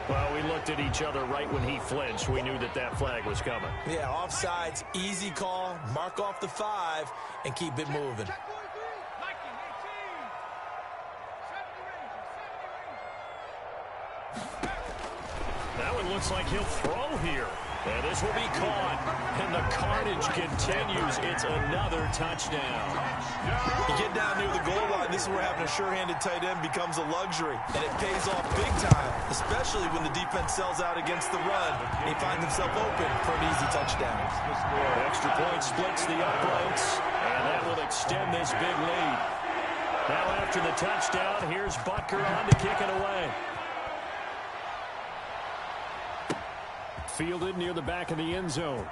Well, we looked at each other right when he flinched. We knew that that flag was coming. Yeah, offsides, easy call, mark off the 5, and keep it moving. That one looks like he'll throw here. And this will be caught. And the carnage continues. It's another touchdown. You get down near the goal line, this is where having a sure-handed tight end becomes a luxury. And it pays off big time, especially when the defense sells out against the run. And he finds himself open for an easy touchdown. Extra point splits the uprights. And that will extend this big lead. Now after the touchdown, here's Butker on to kick it away. Fielded near the back of the end zone.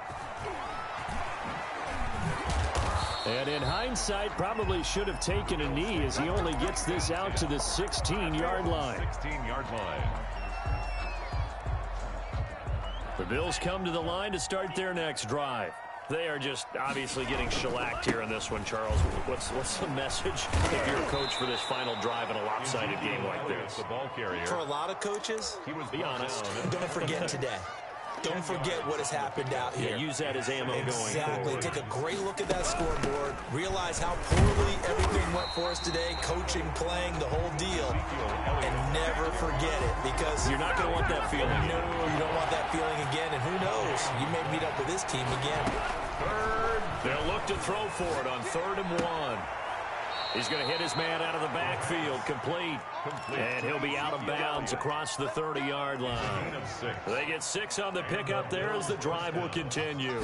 And in hindsight, probably should have taken a knee as he only gets this out to the 16-yard line. 16-yard line. The Bills come to the line to start their next drive. They are just obviously getting shellacked here in this one, Charles. What's the message if you're a coach for this final drive in a lopsided game like this? For a lot of coaches, be honest. Don't forget today. Don't forget what has happened out here. Yeah, use that as ammo going forward. Exactly. Take a great look at that scoreboard. Realize how poorly everything went for us today. Coaching, playing, the whole deal. And never forget it, because you're not going to want that feeling. No, you don't want that feeling again. And who knows? You may meet up with this team again. They'll look to throw for it on 3rd and 1. He's going to hit his man out of the backfield, complete. And he'll be out of bounds across the 30-yard line. They get 6 on the pickup there as the drive will continue.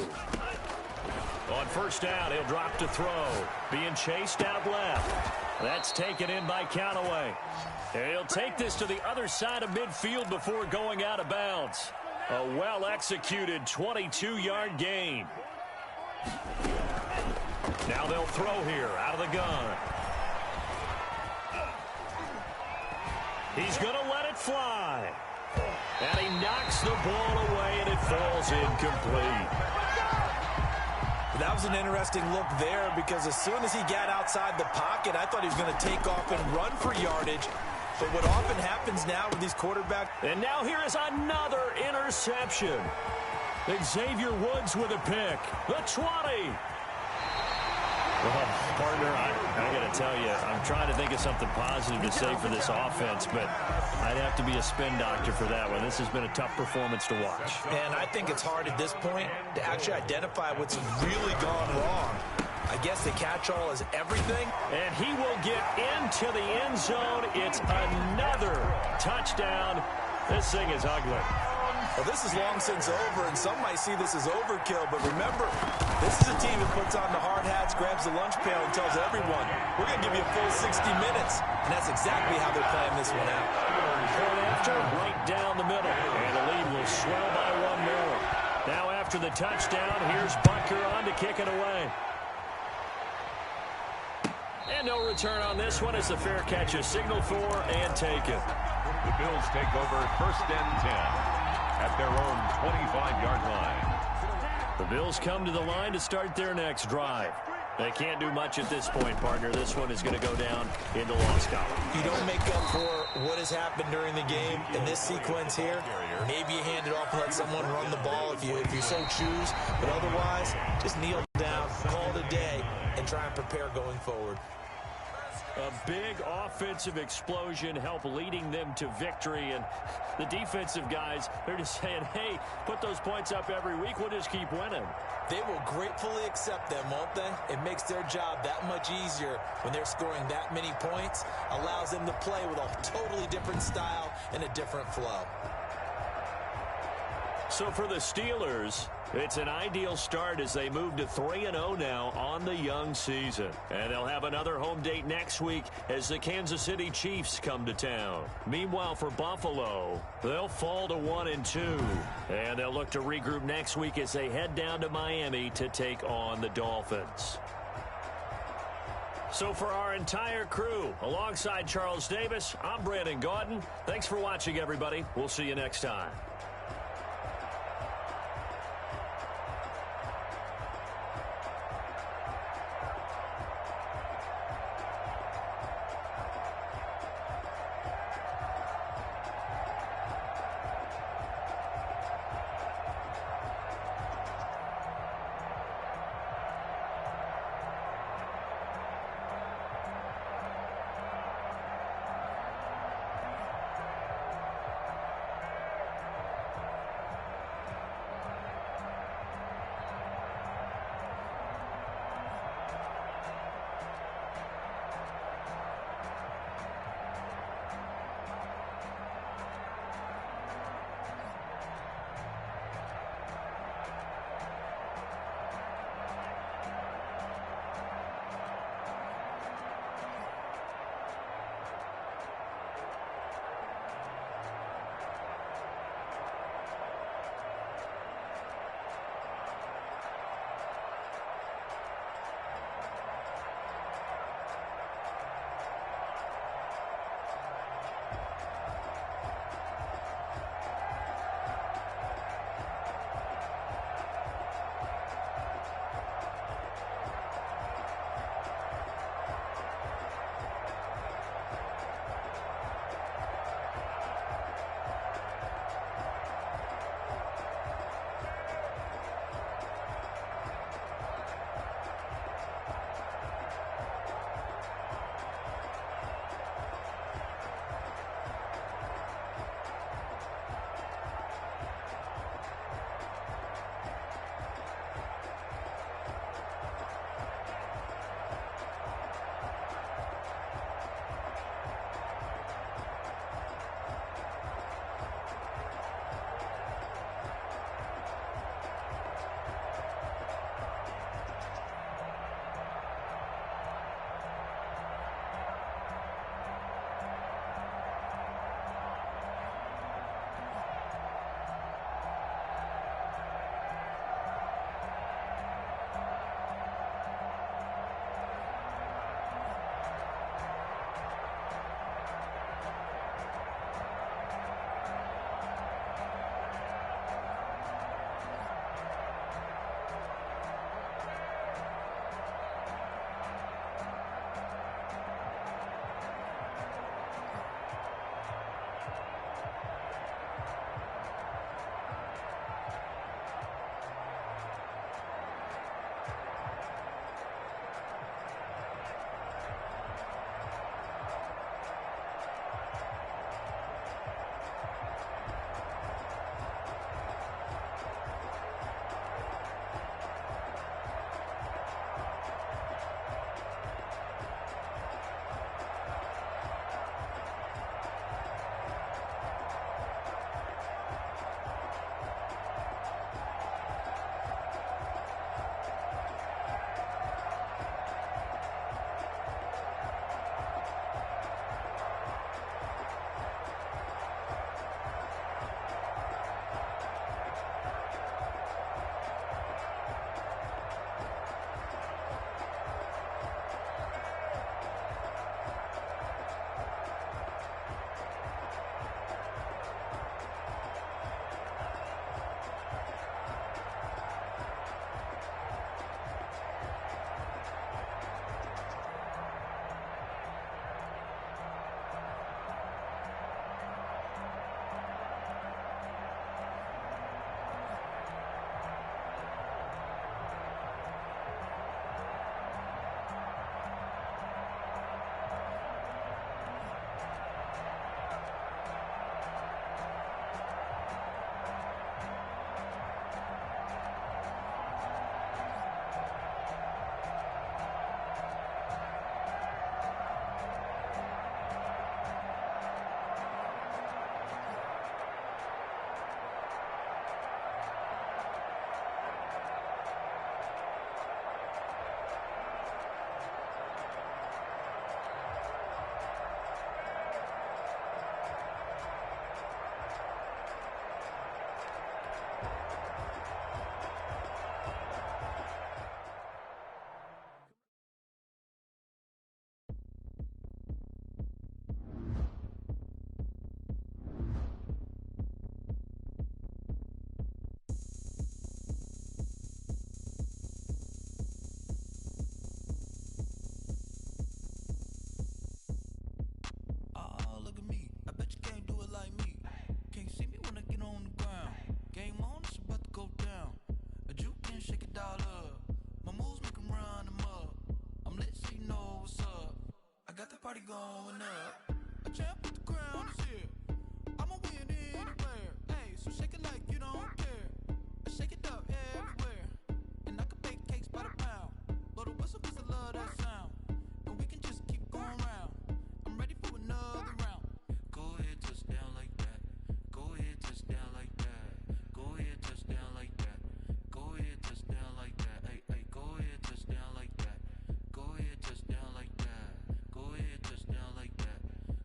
On 1st down, he'll drop to throw. Being chased out left. That's taken in by Callaway. And he'll take this to the other side of midfield before going out of bounds. A well-executed 22-yard gain. Now they'll throw here out of the gun. He's going to let it fly. And he knocks the ball away, and it falls incomplete. That was an interesting look there, because as soon as he got outside the pocket, I thought he was going to take off and run for yardage. But what often happens now with these quarterbacks... And now here is another interception. Xavier Woods with a pick. The 20. Well, partner, I got to tell you, I'm trying to think of something positive to say for this offense, but I'd have to be a spin doctor for that one. This has been a tough performance to watch. And I think it's hard at this point to actually identify what's really gone wrong. I guess the catch-all is everything. And he will get into the end zone. It's another touchdown. This thing is ugly. Well, this is long since over, and some might see this as overkill, but remember, this is a team that puts on the hard hats, grabs the lunch pail, and tells everyone, we're going to give you a full 60 minutes. And that's exactly how they're playing this one out. Point after, right down the middle. And the lead will swell by 1 more. Now after the touchdown, here's Butker on to kick it away. And no return on this one as the fair catch is signaled for and taken. The Bills take over 1st and 10 at their own 25-yard line. The Bills come to the line to start their next drive. They can't do much at this point, partner. This one is going to go down in the loss column. You don't make up for what has happened during the game in this sequence here. Maybe you hand it off and let someone run the ball if you so choose. But otherwise, just kneel down, call it a day, and try and prepare going forward. A big offensive explosion helped leading them to victory. And the defensive guys, they're just saying, hey, put those points up every week. We'll just keep winning. They will gratefully accept them, won't they? It makes their job that much easier when they're scoring that many points. Allows them to play with a totally different style and a different flow. So for the Steelers, it's an ideal start as they move to 3-0 now on the young season. And they'll have another home date next week as the Kansas City Chiefs come to town. Meanwhile, for Buffalo, they'll fall to 1-2. And they'll look to regroup next week as they head down to Miami to take on the Dolphins. So for our entire crew, alongside Charles Davis, I'm Brandon Gaudin. Thanks for watching, everybody. We'll see you next time. going up. A champ with the crown is here. I'ma win anywhere. Hey, so shake it like you don't care. I shake it up everywhere. And I can bake cakes by the pound. Blow the whistle 'cause I love that sound. And we can just keep going round. I'm ready for another round. Go ahead, touch down like that. Go ahead, touch down like that. Go ahead, touch down like that. Go ahead, touch down like that. Hey, hey, go ahead, touch down like that. Go ahead, touch down like that. Go ahead, touch down like that.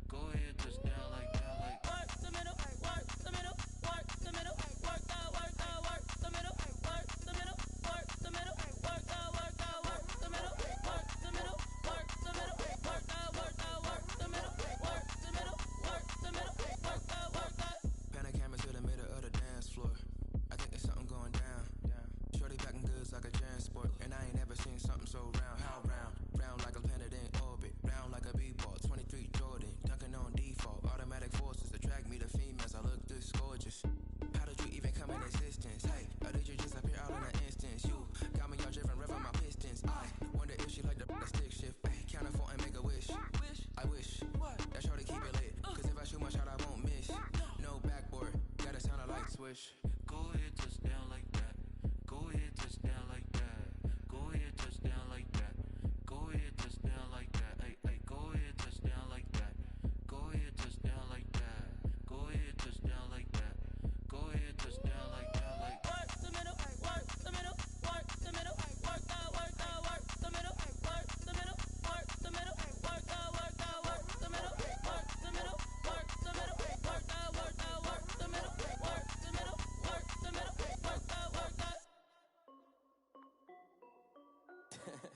Go ahead, touch down like that. Like work the middle, work the middle, work the middle, work out, work out, work the middle, work the middle, work the middle, work out, work out, work the middle, work the middle, work the middle, work out, work out, work the middle, work the middle, work the middle, work out, work out. Pan a camera to the middle of the dance floor. I think there's something going down. Shorty packing goods like a transport, and I ain't never seen something so round. How round? Round like a planet in orbit. Round like a b-ball. 23 Jordan, dunking on default. Automatic forces attract me to females. I look this gorgeous. How did you even come in existence? Hey, or did you just appear out in an instance? You got me all driven, revving my pistons. I wonder if she like the stick shift. Hey, count a 4 and make a wish. I wish that shorty keep it lit. 'Cause if I shoot my shot, I won't miss. No backboard, gotta sound a light switch. Go ahead, touch down like that. Go ahead, touch down like that. Go ahead, touch down like that. Go ahead, touch down like that. Hey, hey, go ahead, touch down like that. Go ahead, touch down like that. Go ahead, touch down like that. Go ahead, touch down like that. Like work the middle, work the middle, work the middle, work out, work out, work the middle, work the middle, work the middle, work out, work out, work the middle, work the middle, work the middle, work out, work out, work the middle, work the middle, work the middle, work out, work out.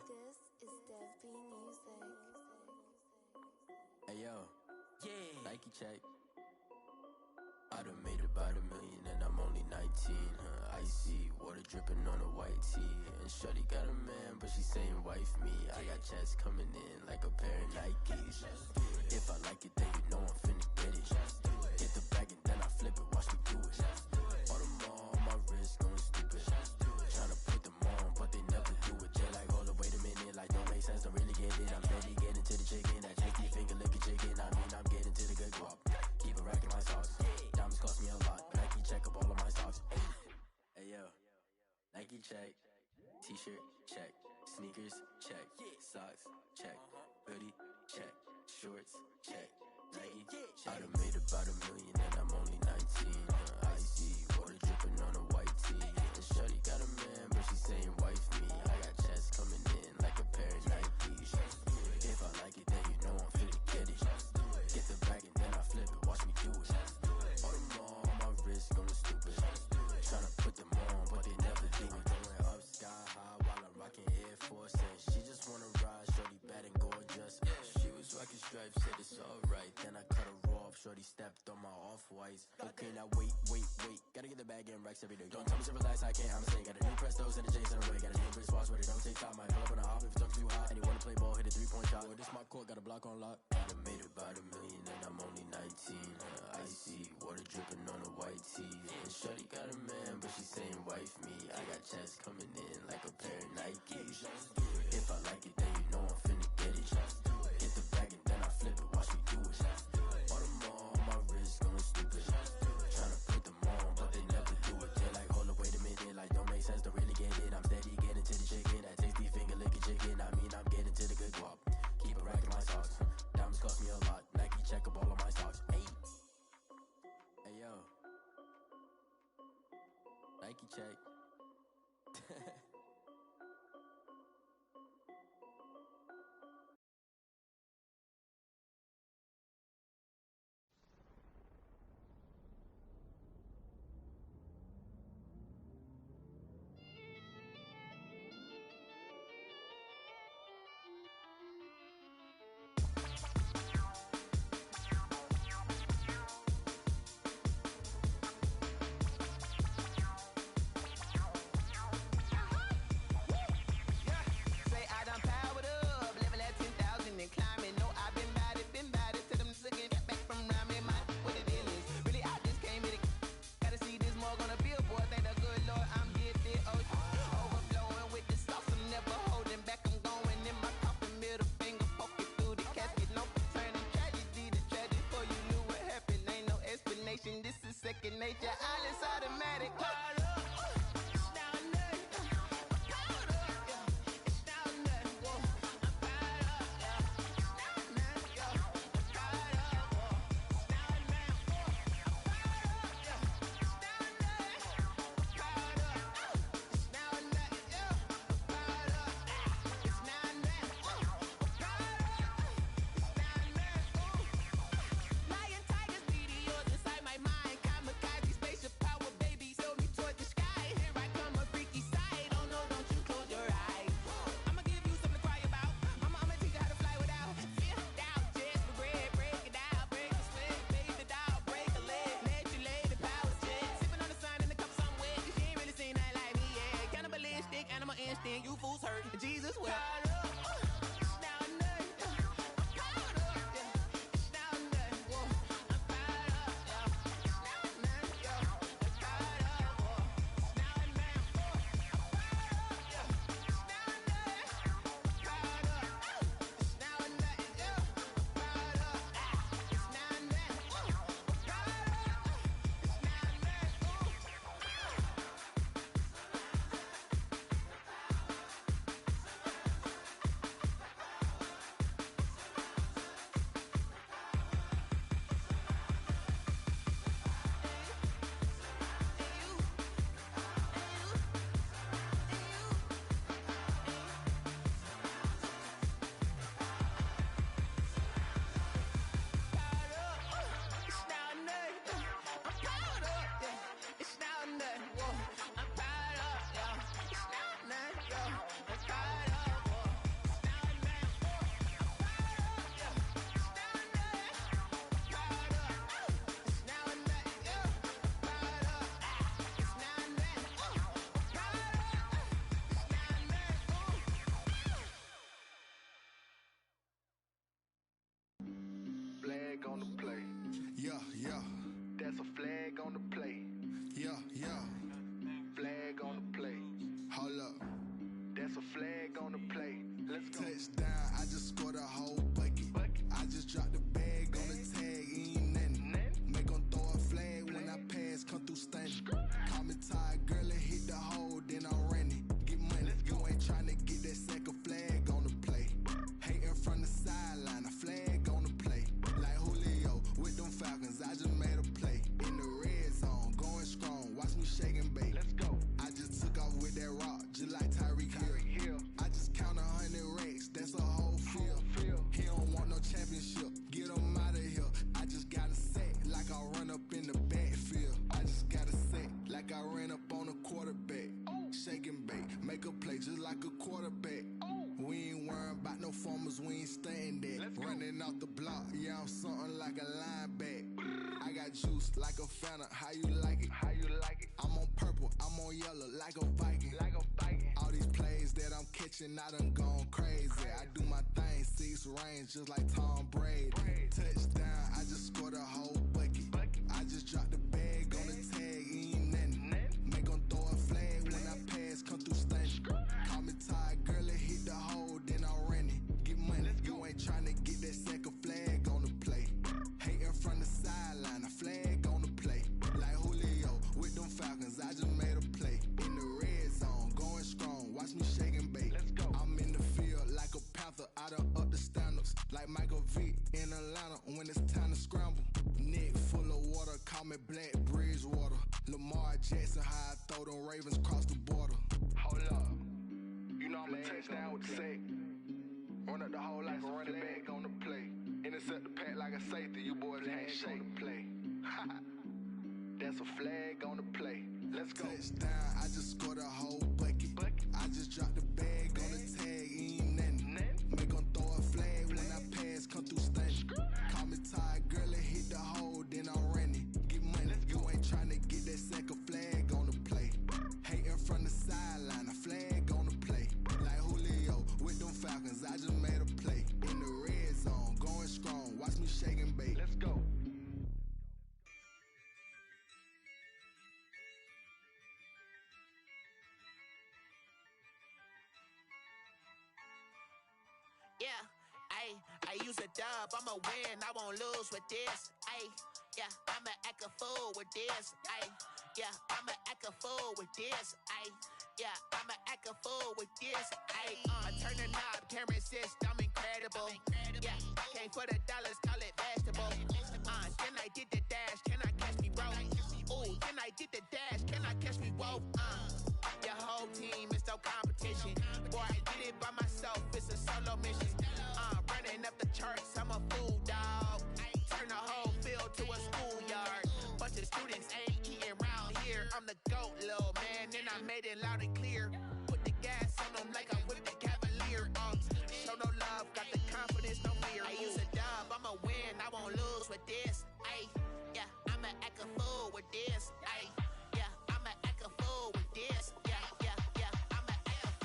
This is Dev B Music. Hey yo, Nike check. I done made about $1 million and I'm only 19. Icy water dripping on a white tee. And shorty got a man, but she saying wife me. I got checks coming in like a pair of Nikes. If I like it, then you know I'm finna get it. Get the bag and then I flip it, watch me do it. All them on my wrist going stupid. Tryna put them on, but they never do it. They like, hold up, wait a minute, like don't make sense, don't really get it. I'm steady getting to the chicken, that tasty finger licking chicken. I mean, I'm getting to the good guap. Keep a rack in my socks. Diamonds cost me a lot. Nike check up all of my socks. Hey yo, Nike check. T-shirt check. Sneakers check. Socks check. Hoodie check. Shorts check. Nike I done made about $1 million and I'm only 19. Icy water dripping on a white tee. And shorty got a man, but she saying wife me. I got checks coming in like a pair of Nikes. If I like it, then you know I'm finna get it. Get the bag and then I flip it, watch me do it. All them on my wrist going stupid. Tryna put them on, but they never do it. Going up sky high while I'm rocking Air Force. And she just wanna ride, shorty bad and gorgeous. She was rocking stripes, said it's alright. Then I cut her off, shorty stepped on my off-whites. Okay, now wait. Gotta get the bag and racks every day. Don't tell me to relax, I can't, I'm saying. Got a new Prestos and a J's in a way. Got a new wristwatch, but it don't take time. I pull up on a hop if it talks too hot. And you wanna play ball, hit a 3-point shot. Boy, this my court, got a block on lock. I done made about $1 million and I'm only 19. Icy water dripping on a white tee. And shorty got a man, but she saying wife me. I got checks coming in like a pair of Nikes. If I like it, then you know I'm finna get it. Get the bag and then I flip it, watch me do it. All them on my wrist going stupid. Tryna put them on, but they never do it. They like, hold up, wait a minute, like don't make sense, don't really get it. I'm steady getting to the chicken, that tasty finger licking chicken. I mean, I'm getting to the good guap. Keep a rack in my socks. Diamonds cost me a lot. Nike check up all of my stocks. Hey yo, Nike check. I'ma stand you fools hurt. Jesus will. Flag on the play. Yeah, yeah. That's a flag on the play. Yeah, yeah. Flag on the play. Hold up. That's a flag on the play. Let's go. Touchdown, I just scored a whole bucket. I just dropped the bag on the tag, ain't nothing. Make 'em throw a flag when I pass, come through stunning. Call me tired, girl, and hit the hole, then I'm running. Get money, you ain't tryna get that second flag on the play. Hating from the sideline, a flag on the play. Like Julio with them Falcons, I just made a play. In the red zone, going strong, watch me shake and bake. Let's go. I just took off with that rock, just like Tyreek Hill. I just count 100 racks, that's a whole field. He don't want no championship, get him out of here. I just got a set, like I run up in the backfield. I just got a set, like I ran up on a quarterback. Shake and bake, make a play just like a quarterback. We ain't worrying about no formers, we ain't staying there. Running off the block, yeah, I'm something like a lineback. I got juice like a Fanta, how you like it? How you like it? I'm on purple, I'm on yellow, like a Viking. All these plays that I'm catching, I done gone crazy. I do my thing, 6 range, just like Tom Brady. Touchdown, I just scored a whole bucket. I just dropped the bag on the tag, ain't nothing. Make 'em throw a flag when I pass, come through stunning. Call me tired, girl, and hit the hole, then I'm running. Get money, you ain't tryna get that second flag on the play. Hating from the sideline, a flag on the play. Like Julio with them Falcons, I just made a play. In the red zone, going strong, watch me shake and bake. Let's go. I'm in the field like a Panther, I done up the standards. Like Michael Vick in Atlanta when it's time to scramble. Neck full of water, call me Black Bridgewater. Lamar Jackson, how I throw them Ravens cross the border. Hold up. You know I'm a touchdown with the sack. Run up the whole like a running back on the play. Intercept the pack like a safety, you boys can't shake the play. That's a flag on the play. Let's go. Touchdown, I just scored a whole bucket. I just dropped the bag on the tag, ain't nothing. Make 'em throw a flag when I pass, come through stunning. Call me tired, girl, and hit the hole, then I'm running. Get money, you ain't tryna get that second flag on the play. Hating from the sideline, a flag on the play. Like Julio with them Falcons, I just made a play. In the red zone, going strong, watch me shake and bake. Let's go. Yeah, I use a dub, I'ma win, I won't lose with this. Yeah, I'ma act a fool with this. Yeah, I'ma act a fool with this. Yeah, I'ma act a fool with this. I turn the knob, camera assist, I'm incredible. Yeah, came for the dollars, call it vegetable. Then I did the dash, can I catch me, bro? Ooh, then I did the dash, can I catch me, whoa? Your whole team is no competition. Boy, I did it by myself, it's a solo mission. Running up the charts, I'm a fool, dog. Turn the whole field to a schoolyard. Bunch of students ain't eating round here. I'm the GOAT, little man, and I made it loud and clear. Put the gas on them like I whipped the Cavalier. Show no love, got the confidence, no fear. I use a dub, I'ma win, I won't lose with this. Yeah, I'ma act a fool with this. Yeah, I'ma act a fool with this. Yeah, I'ma act a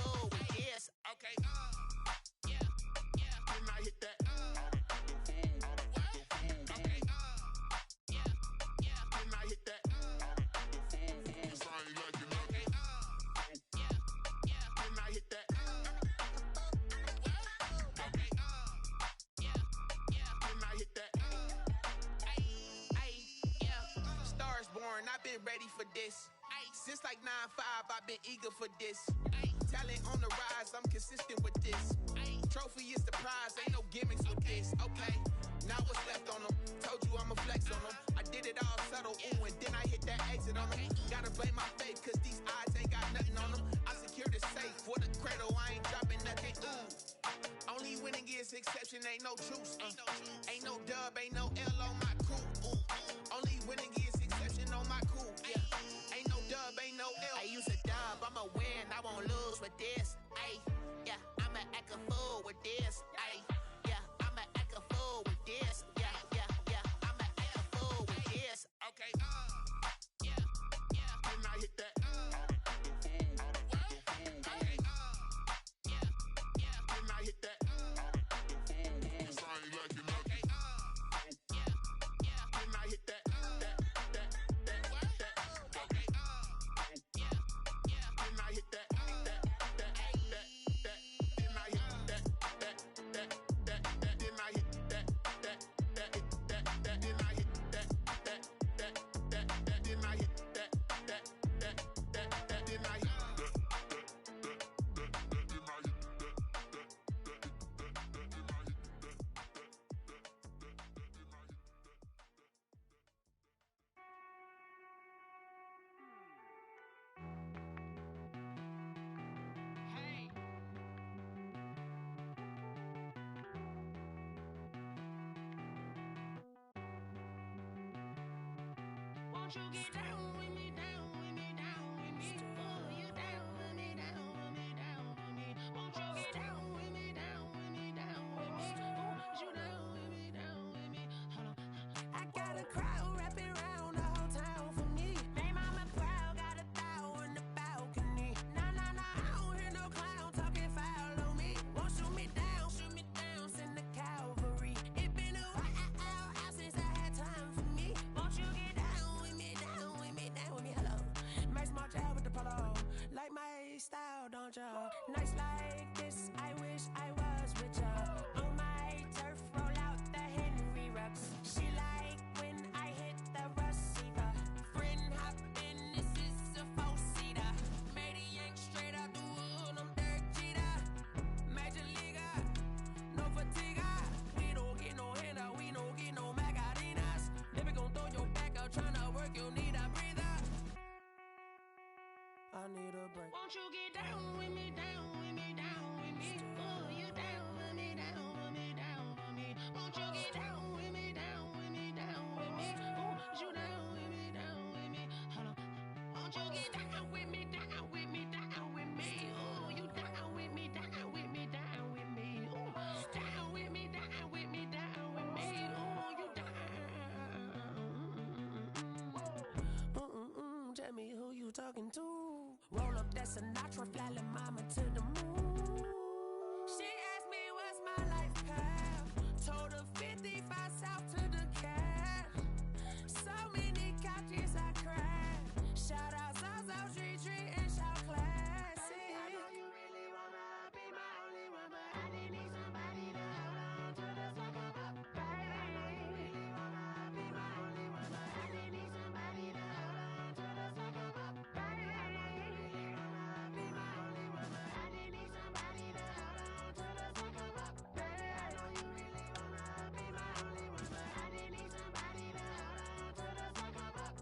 ready for this. Ay, since like 9-5, I've been eager for this. Ay, talent on the rise, I'm consistent with this. Ay, trophy is the prize, ain't no gimmicks with this. Okay, now what's left on them? Told you I'ma flex on them. I did it all subtle, ooh, and then I hit that exit on them. Gotta blame my faith, cause these eyes ain't got nothing on them. I secure the safe for the cradle, I ain't dropping nothing, ooh. Only winning is exception, ain't no truce. Ain't no dub, ain't no L on my crew. Only winning is exception on my crew. Yeah, ain't no dub, ain't no L. I use a dub, I'ma win, I won't lose with this. Ay, yeah, I'ma act a fool with this. Ay, yeah, I'ma act a fool with this. Yeah, I'ma act a fool with this. Okay, yeah, when I hit that. When I hit that. Won't you get down with me, down with me, down with me? Oh, you down with me, down with me, down with me. Won't you get down with me, down with me, down with me? Oh, you down with me, down with me? Hold on. I got a crowd wrapping around the whole town for me. Made mama proud, got a thou in the balcony. Nah, I don't hear no clown talking foul on me. Won't shoot me down, send the cavalry. It been a while since I had time for me. Won't you get down with me, down with me, down with me? Hello. Max March out with the polo. Like my style, don't ya? Nights like this, I wish I was with ya. On my turf, roll out the Henry Rux. She like when I hit the receiver. Friend hop in, this is a four-seater. Made a yank straight out the wood, I'm Derek Jeter. Major leaguer, no fatigue. We don't get no handout, we don't get no Macarinas. Never gon' throw your back out, tryna work, you need a breather. I need a break. Won't you get down with me, down with me, down with me? Oh, you down with me, down with me, down with me? Won't you get down with me, down with me, down with me? Oh, you down with me, down with me? Hold on. Won't you get down with me, down with me, down with me? Oh, you down with me, down with me, down with me? Oh, down with me, down with me, down with me? Oh, you down. Tell me who you talking to. Roll up that Sinatra, fly la mama to the moon. She asked me what's my life path. Told her 55 south to the cat. So many couches I cried. Shout out South Street and shout classic. I know you really wanna be my only one, but I didn't need somebody to hold on to the second up. Baby, I know you really wanna be my only one, but I didn't need somebody to hold on to the second up. Baby, I know you really wanna be my only one, but I didn't need somebody to hold on to the second up. Baby, I know you really wanna be my only one, but I didn't need somebody to hold on to the second up.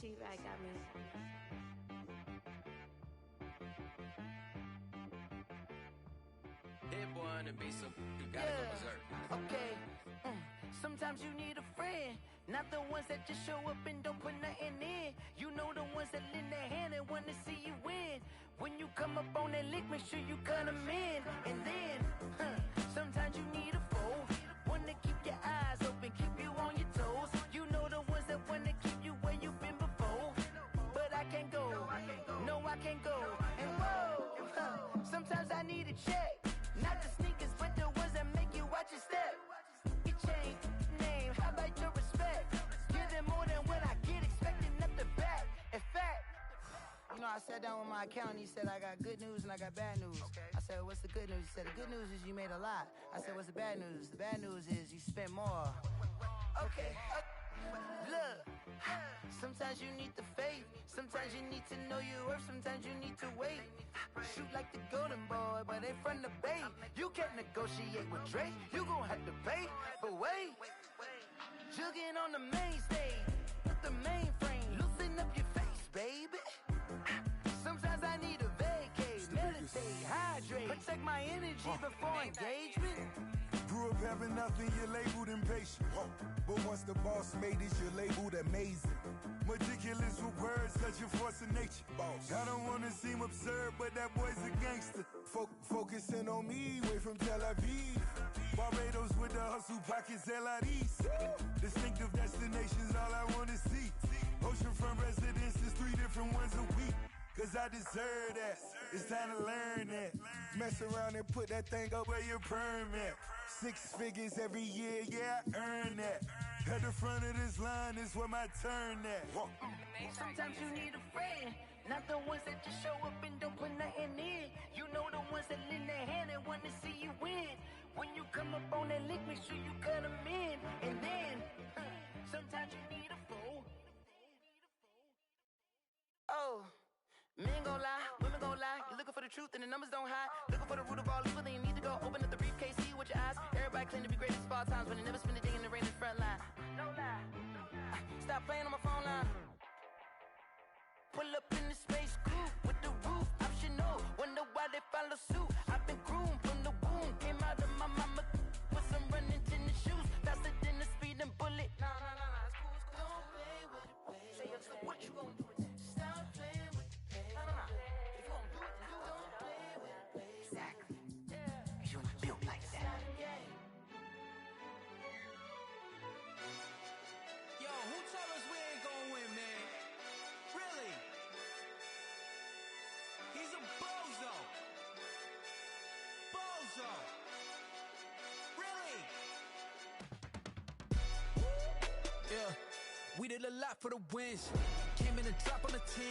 She right got me. Hit boy on the beat, so you gotta go berserk. Okay. Sometimes you need a friend, not the ones that just show up and don't put nothing in. You know the ones that lend their hand and want to see you win. When you come up on that lick, make sure you cut them in. And then, sometimes you need a foe, one to keep your eyes open, keep you on your toes. You know the ones that want to keep you where you've been before. But I can't go, no I can't go. And whoa, sometimes I need a check. Not the sneakers, but the ones that make you watch your step. Your chain, name, how about your respect? Give them more than what I get, expecting up the back. In fact, you know, I sat down with my accountant, he said I got good news and I got bad news. I said, what's the good news? He said, the good news is you made a lot. I said, what's the bad news? The bad news is you spent more. Okay, look, sometimes you need the faith, sometimes you need to know your worth, sometimes you need to wait. Shoot like the golden boy, but they from the bay. You can't negotiate with Drake, you gon' have to pay. But wait, jugging on the main stage, with the mainframe, loosen up your face, baby. Sometimes I need a vacate, meditate, hydrate, protect my energy before engagement. Grew up having nothing, you're labeled impatient. But once the boss made it, you're labeled amazing. Meticulous with words, such a force of nature. I don't wanna seem absurd, but that boy's a gangster. Focusing on me, way from Tel Aviv. Barbados with the hustle pockets, LIDs. Distinctive destinations, all I wanna see. Oceanfront residences, 3 different ones a week. Cause I deserve that, it's time to learn that. Mess around and put that thing up where your permit. 6 figures every year, yeah, I earn that. At the front of this line is where my turn at. Sometimes you need a friend, not the ones that just show up and don't put nothing in. You know the ones that lend their hand and want to see you win. When you come up on that lick, make sure you cut them in. And then, sometimes you need a fool. Oh. Men gon' lie, women gon' lie. You're looking for the truth and the numbers don't hide. Looking for the root of all evil, then you need to go open up the briefcase, see with your eyes. Everybody claim to be greatest of all times, but they never spend a day in the rain in the front line. No lie. Stop playing on my phone line. Pull up in the space coupe with the roof optional. Wonder why they follow suit. I've been groomed from the womb. Came out of my mama with some running tennis shoes. Faster than the speeding bullet. No, it's cool. Don't play with it, baby. Say so what you gon' do? We did a lot for the wins. Came in and drop on the 10.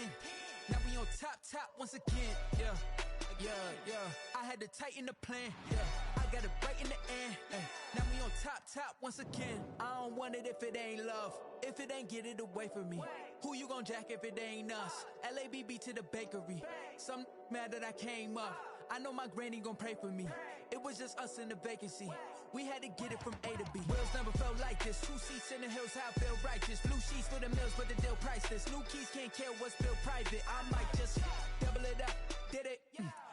Now we on top once again. Yeah. I had to tighten the plan. Yeah, I got it right in the end. Now we on top once again. I don't want it if it ain't love. If it ain't, get it away from me. Who you gon' jack if it ain't us? LABB to the bakery. Some mad that I came up. I know my granny gon' pray for me. It was just us in the vacancy. We had to get it from A to B. Wheels never felt like this. 2 seats in the hills, how I feel righteous. Blue sheets for the mills, but the deal priceless. New keys can't kill what's built private. I might just double it up. Did it?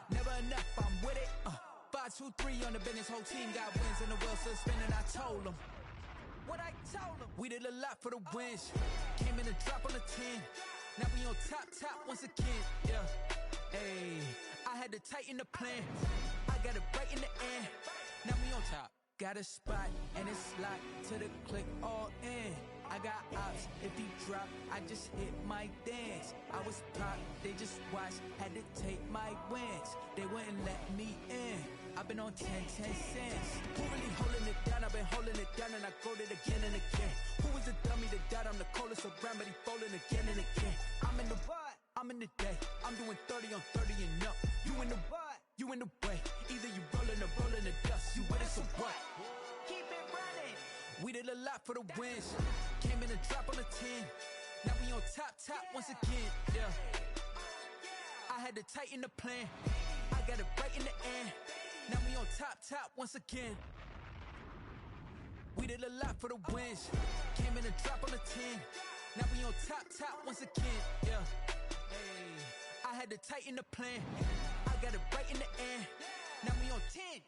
Never enough, I'm with it. 5, 2, 3 on the business. Whole team got wins and the wheels still spinning. I told them what I told them. We did a lot for the wins. Came in and drop on the 10. Now we on top once again. Yeah. Hey, I had to tighten the plan. I got it right in the end. Now we on top. Got a spot and it's locked to the click all in. I got ops, if he drop, I just hit my dance. I was pop, they just watched, had to take my wins. They wouldn't let me in. I've been on 10 cents. Who really holding it down? I've been holding it down and I go it again and again. Who was the dummy that died? I'm the coldest around, but he folding again and again. I'm in the what? I'm in the day. I'm doing 30 on 30 and up. You in the what? You in the way. Either you rolling or rolling the dust. You with us or what? Keep it running. We did a lot for the wins. Came in and drop on the 10. Now we on top once again. Yeah. I had to tighten the plan. I got it right in the end. Now we on top once again. We did a lot for the wins. Came in and drop on the 10. Now we on top once again, yeah. Hey, I had to tighten the plan. I got it right in the end. Now we on 10.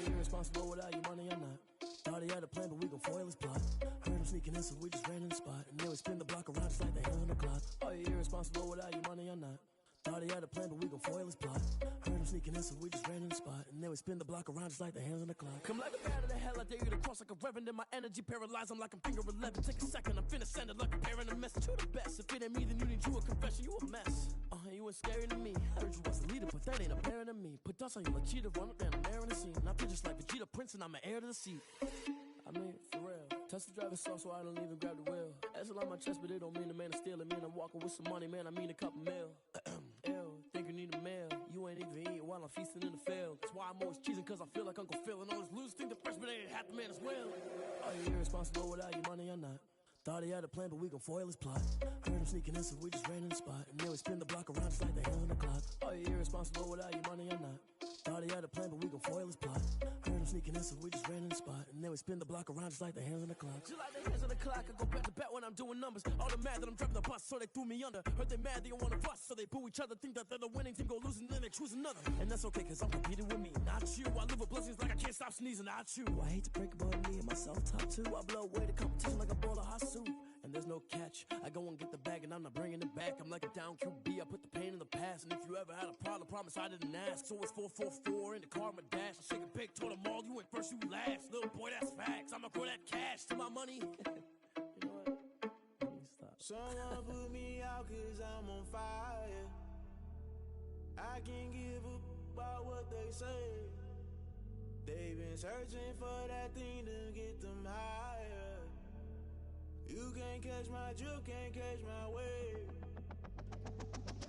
Irresponsible without your money or not. Thought he had a plan, but we gon' foil his plot. Heard him sneaking in, so we just ran in the spot. And then we spin the block around just like the hand on the clock. Are you irresponsible without your money or not? Thought he had a plan, but we gon' foil his plot. Heard him sneaking in, so we just ran in the spot. And then we spin the block around just like the hands on the clock. Come like a bat of the hell, I dare you to cross like a reverend. In my energy paralyzed, I'm like I'm finger 11. Take a second, I'm finna send it like a parent a message to the best. If it ain't me, then you need you a confession, you a mess. You ain't scary to me. Heard you was a leader, but that ain't apparent to me. Put dust on you like cheetah, run up down the air in the scene. And I feel just like Vegeta Prince, and I'm an heir to the seat. I mean, for real. Touch the driver's sauce, so I don't even grab the wheel. That's on my chest, but it don't mean the man is stealing. Man, I'm walking with some money, man, I mean a couple mil. Ew, think you need a meal. You ain't even eating while I'm feasting in the field. That's why I'm always cheesing, cause I feel like Uncle Phil. And all those losers think the freshman ain't half the man as well. Are you irresponsible without your money or not? Thought he had a plan, but we gon' foil his plot. Heard him sneaking in, so we just ran in the spot. And then we spin the block around just like the hands on the clock. Are you irresponsible without your money or not? Thought he had a plan, but we gon' foil his plot. Heard him sneaking in, so we just ran in the spot. And then we spin the block around just like the hands on the clock. Just like the hands on the clock, I go back to back when I'm doing numbers. All the mad that I'm driving the bus, so they threw me under. Heard they mad, they don't wanna bust, so they boo each other. Think that they're the winning team, go losing, then they choose another. And that's okay, cause I'm competing with me, not you. I live with blessings like I can't stop sneezing, not you. I hate to break it, but me and myself top two. I blow away the competition like a bowl of hot soup. And there's no catch. I go and get the bag and I'm not bringing it back. I'm like a down QB, I put the pain in the past. And if you ever had a problem, promise I didn't ask. So it's 444 in the car, my dash. I shake a big, told them all, you went first, you last. Little boy, that's facts. I'ma grow that cash to my money. You know what? Let me stop. Someone put me out cause I'm on fire. I can't give up about what they say. They've been searching for that thing to get them higher. You can't catch my drift, can't catch my wave.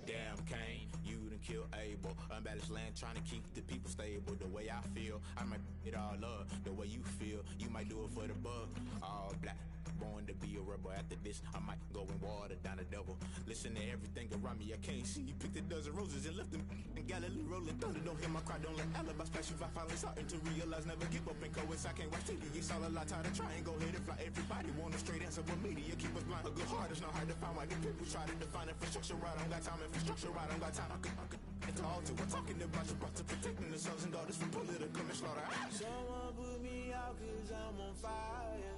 Damn, Kane, you done killed Abel. Unbalanced land, trying to keep the people stable. The way I feel, I might it all up. The way you feel, you might do it for the bug. All black, born to be a rebel. After this, I might go and water down the devil. Listen to everything around me, I can't see. Picked a dozen roses and left them in Galilee rolling thunder. Don't hear my cry, don't let alibis pass you. If I finally starting to realize, never give up and coincide. Can't watch TV, it's all a lot. Time to try and go ahead and fly. Everybody want a straight answer, but media keep us blind. A good heart is not hard to find. Why the people try to define infrastructure right? I don't got time. Infrastructure right, I don't got time. I could it's all to we're talking about you brought to protecting the sons and daughters from political and slaughter. Someone put me out cause I'm on fire.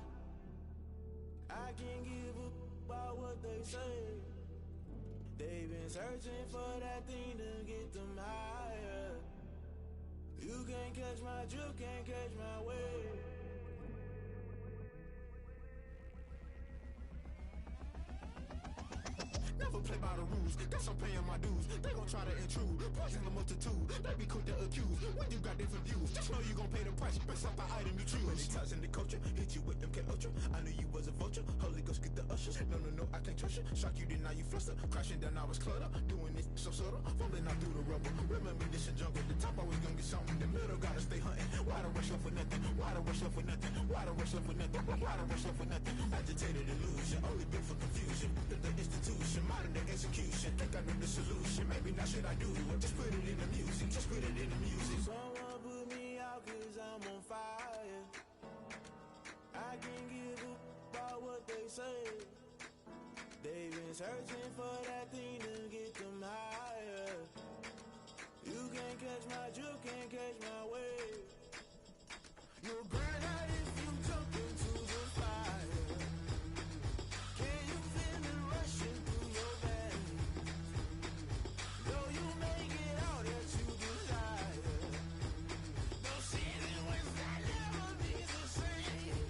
I can't give up about what they say. They've been searching for that thing to get them higher. You can't catch my drift, can't catch my wave. Never play by the rules, guess I'm paying my dues. They gon' try to intrude, poison the multitude. They be quick to accuse, when you got different views. Just know you gon' pay the price, based off the item you choose. Many ties in the culture, hit you with them K-Ultra. I knew you was a vulture, Holy Ghost get the ushers. No, I can't trust you. Shock you, then now you fluster. Crashing down, I was cluttered. Doing this so subtle, falling out through the rubble. Remember this a jungle, the top always gonna get something. The middle gotta stay hunting. Why the rush left for nothing? Why the rush left for nothing? Why the rush left for nothing? Why the rush left for nothing? Agitated illusion, only built for confusion. The institution, modern day execution. Think I know the solution. Maybe now should I do it? Just put it in the music. Just put it in the music. Someone put me out cause I'm on fire. I can't give up about what they say. They've been searching for that thing to get them higher. You can't catch my drift, can't catch my wave. You'll burn out if you jump into the fire. Can you feel it rushing through your veins? Though you make it out that you desire. No season when that never be the same.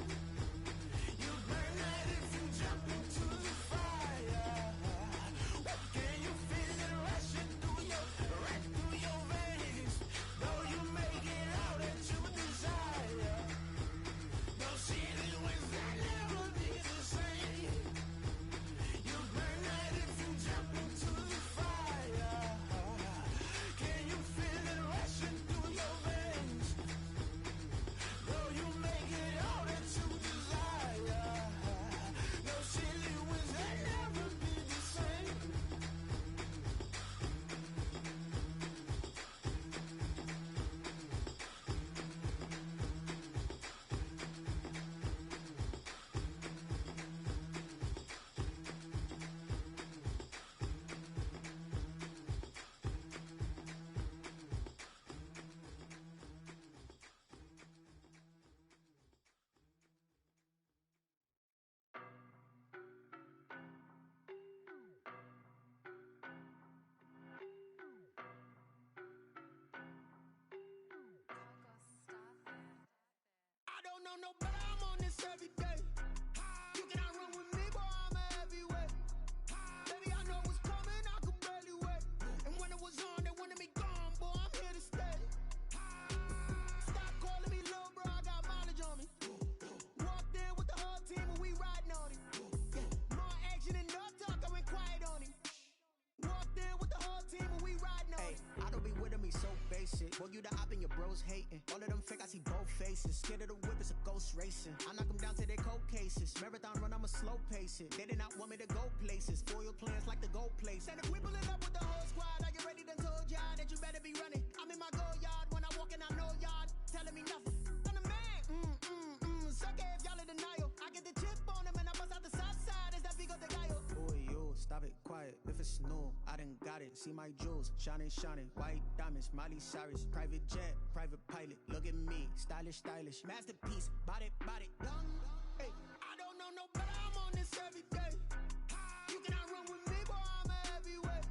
You burn out if you jump into you the op and your bros hating. All of them fake, I see both faces. Scared of the whip, it's a ghost racing. I knock them down to their cold cases. Marathon run, I'ma slow pace it. They did not want me to go places. Foil plans like the gold place. And if we pulling up with the whole squad, are you ready? Done told y'all that you better be running. I'm in my go yard when I walk in, I know y'all telling me nothing. I'm the man. Suck it if y'all in denial. I get the chip on them and I bust out the south side. Is that Vigo de Gallo? Boy, yo, stop it, quiet. If it's new, I done got it. See my jewels, shining, shining. White diamonds, Miley Cyrus. Private jet, private pilot. Look at me, stylish, stylish. Masterpiece, body, body, done. Hey, I don't know no better. I'm on this every day. You cannot run with me, boy, I'm a heavyweight.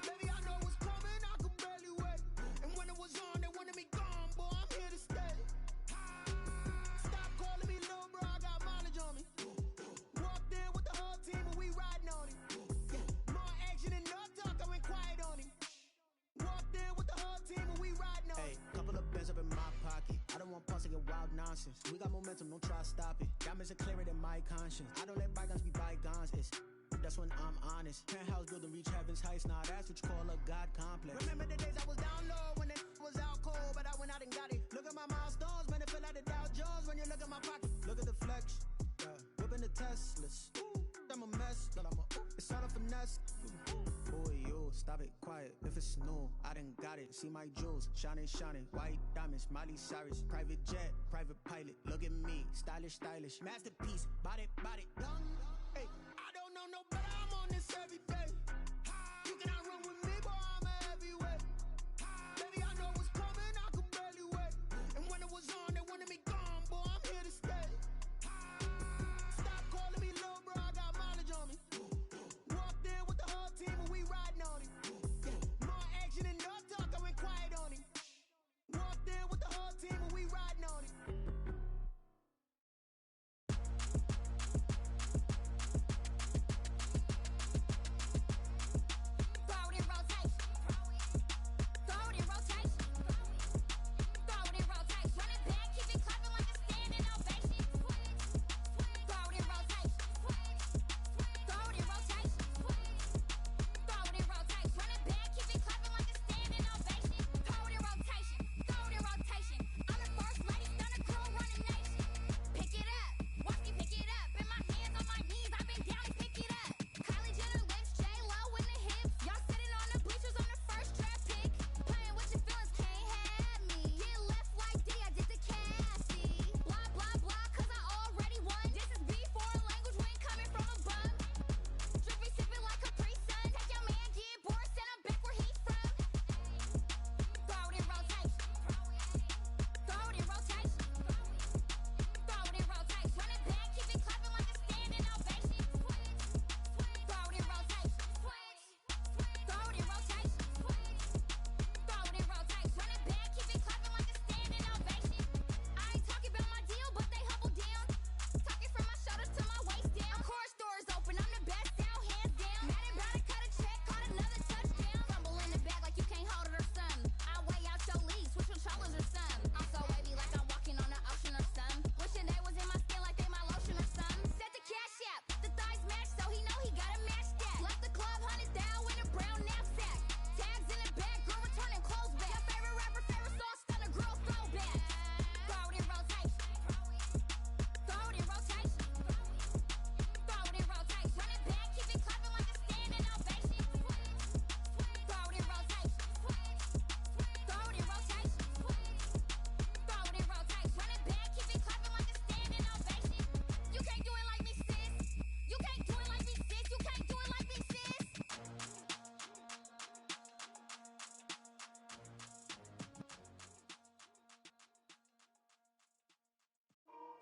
Baby, I know what's coming, I could barely wait. And when it was on, they wanted me gone, boy, I'm here to stay. Stop calling me little bro, I got mileage on me. Walked in with the whole team and we riding on it. More action and no talk, I went quiet on him. Walked in with the whole team and we riding on it. Hey, couple of bands up in my pocket. I don't want pause to get wild nonsense. We got momentum, don't try to stop it. Diamonds are clearer than my conscience. I don't let bygones be bygones. That's when I'm honest. Penthouse building, reach heaven's heights. Now that's what you call a God complex. Remember the days I was down low when it was out cold, but I went out and got it. Look at my milestones, man, it feel like the Dow Jones when you look at my pocket. Look at the flex, whipping the Teslas. I'm a mess, but it's all a finesse. Boy, yo, stop it, quiet. If it's new, I done got it. See my jewels, shining, shining. White diamonds, Miley Cyrus. Private jet, private pilot. Look at me, stylish, stylish. Masterpiece, body, body, done. Hey, I don't know no better. I'm on this every day. You cannot run with me, boy, I'm a heavyweight. Baby, I know what's coming, I could barely wait. And when it was on, they wanted me gone, boy, I'm here to stay. Stop calling me little bro, I got mileage on me. Walked in with the whole team and we riding on it. More action and no talk, I went quiet on him. Walked in with the whole team and we riding on it.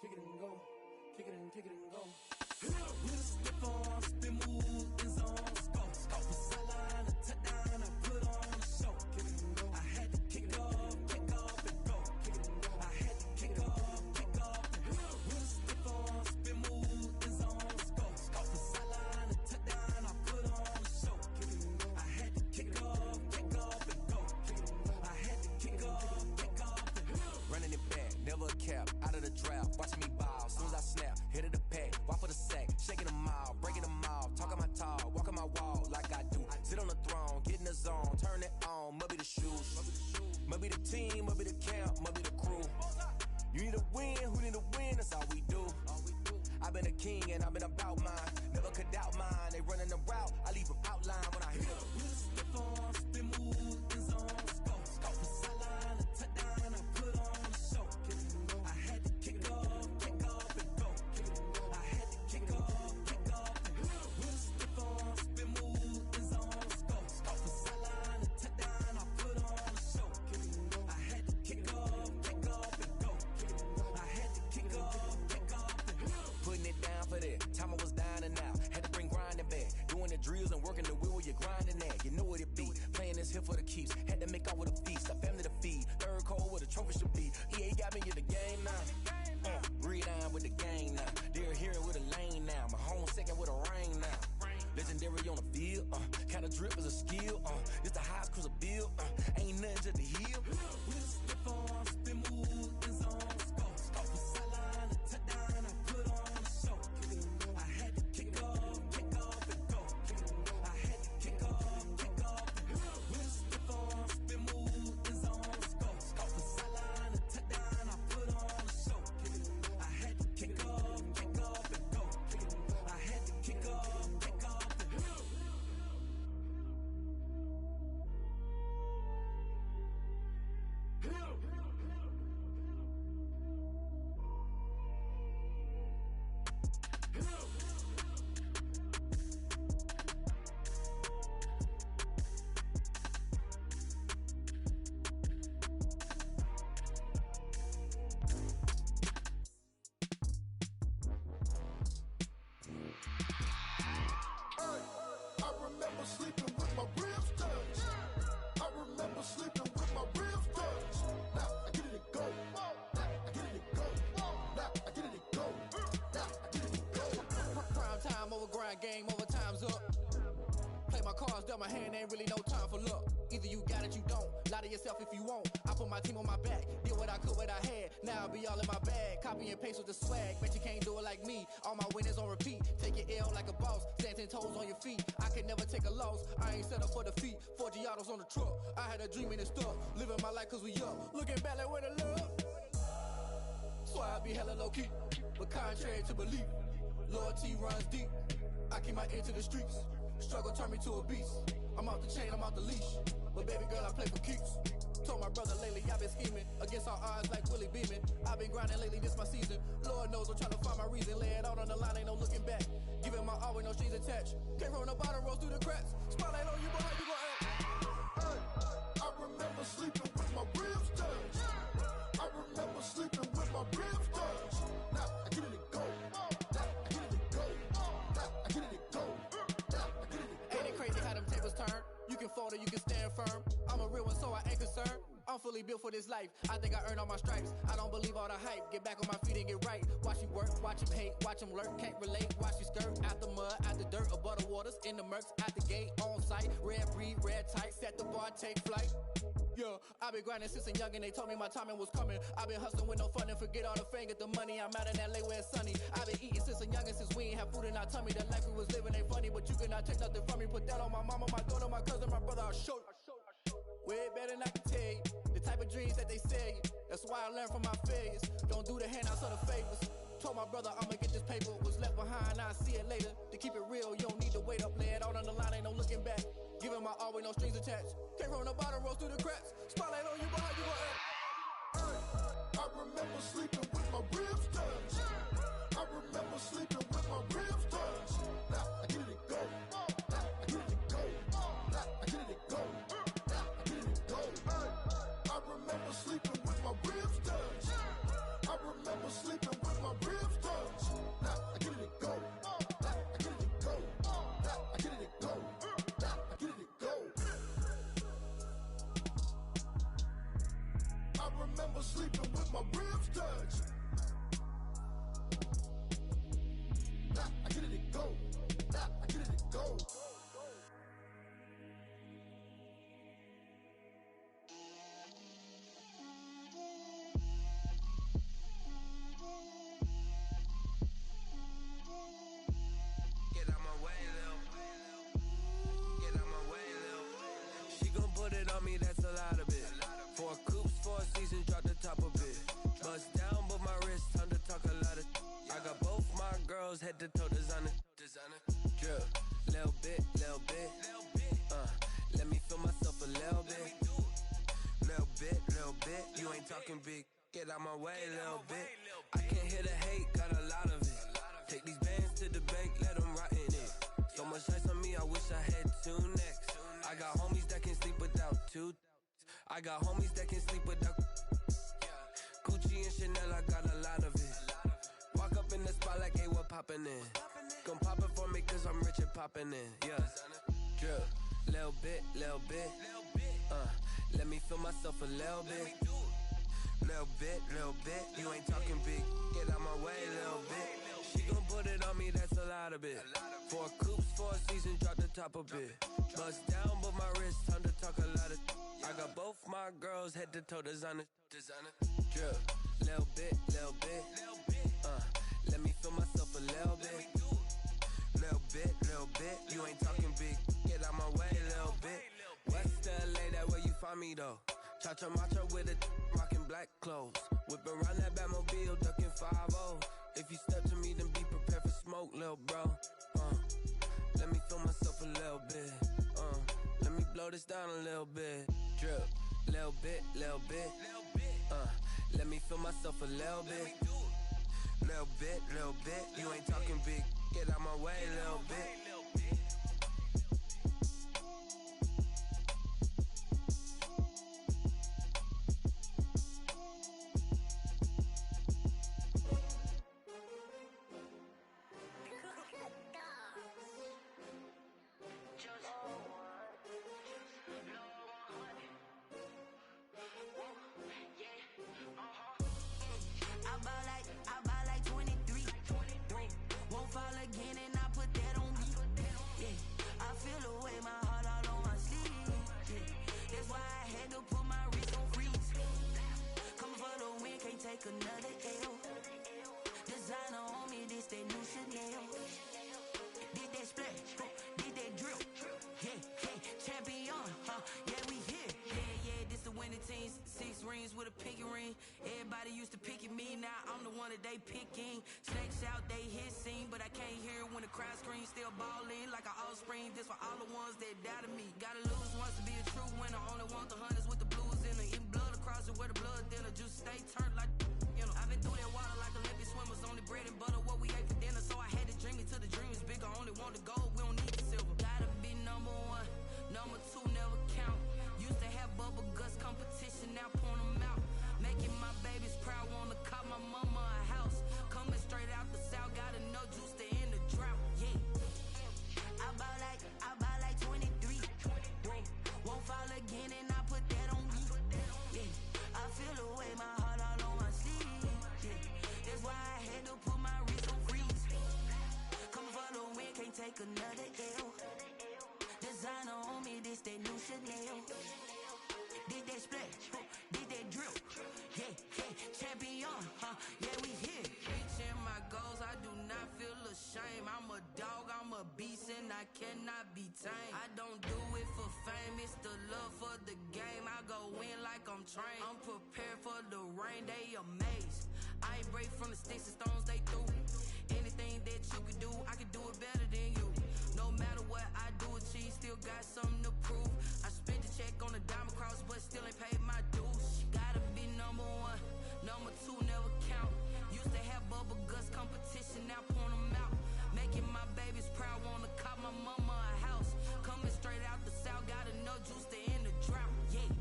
Kick it and go. Kick it and go. With a stiff arm, spin move, in zone, scope. Off the sideline, a touchdown, I put on a show. Kick it and go. I had to kick off and go. Kick it and go. I had to kick off and go. With a stiff arm, spin move, in zone, scope. Off the sideline, a touchdown, I put on a show. Kick it and go. I had to kick off and go. Kick it and go. I had to kick off and go. Running it back, never a cap, out of the draft, watching me ball, soon as I snap, hit of the pack, walk for the sack, shaking them all, breaking them all, talking my talk, walking my be the team, I'll be the camp, I'll be the crew. You need a win, who need a win, that's all we do. I've been a king and I've been about mine. Never could doubt mine. They running the route, I leave them outline when I hit them. With a stiff on, spin move, in zone, scope. Scope the sideline, a touchdown, I put on a show. I had to kick off and go. I had to kick off and go. With a stiff on, spin move, in zone, scope. Scope the sideline, a touchdown, I put on a show. I had to kick off and go. I had to kick off and go. Putting it down for that. Time I was down and out. Had to bring grinding back. Doing the drills and working the wheel where you're grinding at. You know what it be. Playing this here for the keeps. Had to make off with a feast. A family to feed. Third cold where the trophy should be. EA got me in the game now. Breathe down with the game now. They're here with a lane now. My home second with a rain now. Legendary on the field. Kind of drip is a skill. It's the highest cruiser bill. Ain't nothing just the hill. With a stiff on, spin move, in zone, scope. Scope the sideline, a touchdown, I put on a show. I had to kick off and go. I had to kick off and go. With a stiff on, spin move, in zone, scope. Scope the sideline, a touchdown, I put on a show. I had to kick off and go. I had to kick off and go. I remember sleeping with my ribs touched. I remember sleeping with my ribs touched. Now I get it go. Now I get it go. Now I get it go. Now I get it go. Prime time over grind, game over, time's up. Play my cards, dealt my hand, ain't really no time for luck. Either you got it, you don't. Lie to yourself if you won't. I put my team on my back, did what I could, what I had. Now I'll be all in my bag, copy and paste with the swag. Bet you can't do it like me. All my winners on repeat. Take your L like a boss, stand 10 toes on your feet. I can never take a loss. I ain't set up for defeat. 4 Giottos on the truck. I had a dream and it stuck. Living my life cause we up. Looking back like where the love. So I be hella low key, but contrary to belief, loyalty runs deep. I keep my ear to the streets. Struggle turned me to a beast. I'm off the chain, I'm off the leash. But baby girl, I play for keeps. Told my brother lately, I've been scheming against all odds like Willie Beeman. I've been grinding lately, this my season. Lord knows I'm trying to find my reason. Lay it out on the line, ain't no looking back. Giving my all with no strings attached. Came from the bottom, rose through the cracks. Spotlight on you, boy, how you gon' act? I remember sleeping with my ribs touched. I remember sleeping with my ribs touched. Now I get it go. Now I get it go. Now I get it go. Now I get it go. Ain't it crazy how them tables turn? You can fold or you can stand firm. I'm a real one, so I ain't concerned. I'm fully built for this life. I think I earned all my stripes. I don't believe all the hype. Get back on my feet and get right. Watch you work, watch him hate, watch him lurk. Can't relate, watch you skirt. Out the mud, out the dirt, above the waters, in the murks, out the gate, on site. Red breed, red tight, set the bar, take flight. Yeah, I've been grinding since a young and they told me my timing was coming. I've been hustling with no fun and forget all the fame, get the money. I'm out in LA where it's sunny. I've been eating since a young and since we ain't have food in our tummy. The life we was living ain't funny, but you cannot take nothing from me. Put that on my mama, my daughter, my cousin, my brother, I'll show you. Way better than I can tell you. The type of dreams that they sell you. That's why I learned from my failures. Don't do the handouts or the favors. Told my brother I'ma get this paper. Was left behind, I'll see it later. To keep it real, you don't need to wait up. Lay it out on the line, ain't no looking back. Giving my all with no strings attached. Came from the bottom, rose through the cracks. Spotlight on you, boy, how you gon' act? I remember sleeping with my ribs touched. I remember sleeping with my ribs touched. Now I get it go. Now I get it go. Now I get it go. Now I get it go. I remember sleeping with my ribs touched. I remember sleeping with my ribs touched. Now I get it go. Now I get it go. Now I get it go. Now I get it go. I remember sleeping with my ribs touched. Now I get it go. Now I get it go. Get out my way, Lil. Get out my way, Lil. She gon' put it on me, that's a lot of it. For a coupe, to toe designer. Drip, little bit. Let me feel myself a little bit. Little bit. You ain't talking big. Get out my way, little bit. I can't hear the hate, got a lot of it. Take these bands to the bank, let them rot in it. So much ice on me, I wish I had two necks. I got homies that can sleep without two. I got homies that can sleep without Gucci and Chanel, I got a lot of it. Walk up in the spot like, hey, what poppin' in? Gon' pop it for me cause I'm rich and poppin' in, yeah. Drip, little bit. Let me feel myself a little bit. Little bit. You ain't talking big. Get out my way, little bit. She gon' put it on me, that's a lot of it. 4 coops, 4 seasons, drop the top a bit. Bust down, but my wrist, time to talk a lot of. I got both my girls head to toe designer. Drip, little bit. Let me feel myself a little bit. Little bit. You ain't talking big. Get out my way, little bit. West LA, that where you find me though. Cha-cha macha with a rockin' black clothes. Whip around that Batmobile, ducking 5-0. If you step to me, then be prepared for smoke, lil' bro. Let me feel myself a little bit. Let me blow this down a little bit. Drip, little bit. Let me feel myself a little bit. Little bit. You ain't talking big. Get out my way, little bit. I buy like 23. Won't fall again and I put that on me. Yeah, I feel the way my heart all on my sleeve. Yeah, that's why I had to put my wrist on freeze. Coming for the win, can't take another L. Designer on me, this that new Chanel. Did that splash, did that drill. Yeah, champion, yeah, we here. Yeah, this the winning team. 6 rings with a pinky ring. Everybody used to pick at me, now I'm the one that they picking. Snakes out, they hit scene, but I can't hear it when the crowd screams. Still ballin' like an offspring. This for all the ones that doubted me. Gotta lose once to be a true winner. Only want the hunters with the blues in it. Eating blood across it where the blood dinner. Juice stay turned like, you know. I've been through that water like Olympic swimmers. Only bread and butter, what we ate for dinner. So I had to dream it till the dream is bigger. Only want the gold, we don't need the silver. Gotta be number 1, number 2 never count. Used to have bubble guts competition, now point them out. Making my babies proud, wanna call my mama a house. Coming straight out the south, gotta know juice to end the drought. Yeah, I buy like 23. Won't fall again and I put that on me. Yeah, I feel the way my heart all on my sleeve. Yeah, that's why I had to put my wrist on freeze. Coming for the win, can't take another L. Designer on me, this that new Chanel. Did that splash, did that drill. Yeah, champion, yeah, we here. Reaching my goals, I do not feel ashamed. I'm a dog, I'm a beast, and I cannot be tamed. I don't do it for fame, it's the love for the game. I go in like I'm trained. I'm prepared for the rain, they amazed. I ain't break from the sticks and stones they threw. Anything that you can do, I can do it better than you. No matter what I do, achieve, still got something to prove. I spent the check on the diamond cross, but still ain't paid my dues. Gotta be number 1, number 2 never count. Used to have bubble guts competition, now point them out. Making my babies proud, wanna call my mama a house. Coming straight out the south, gotta know juice to end the drought. Yeah,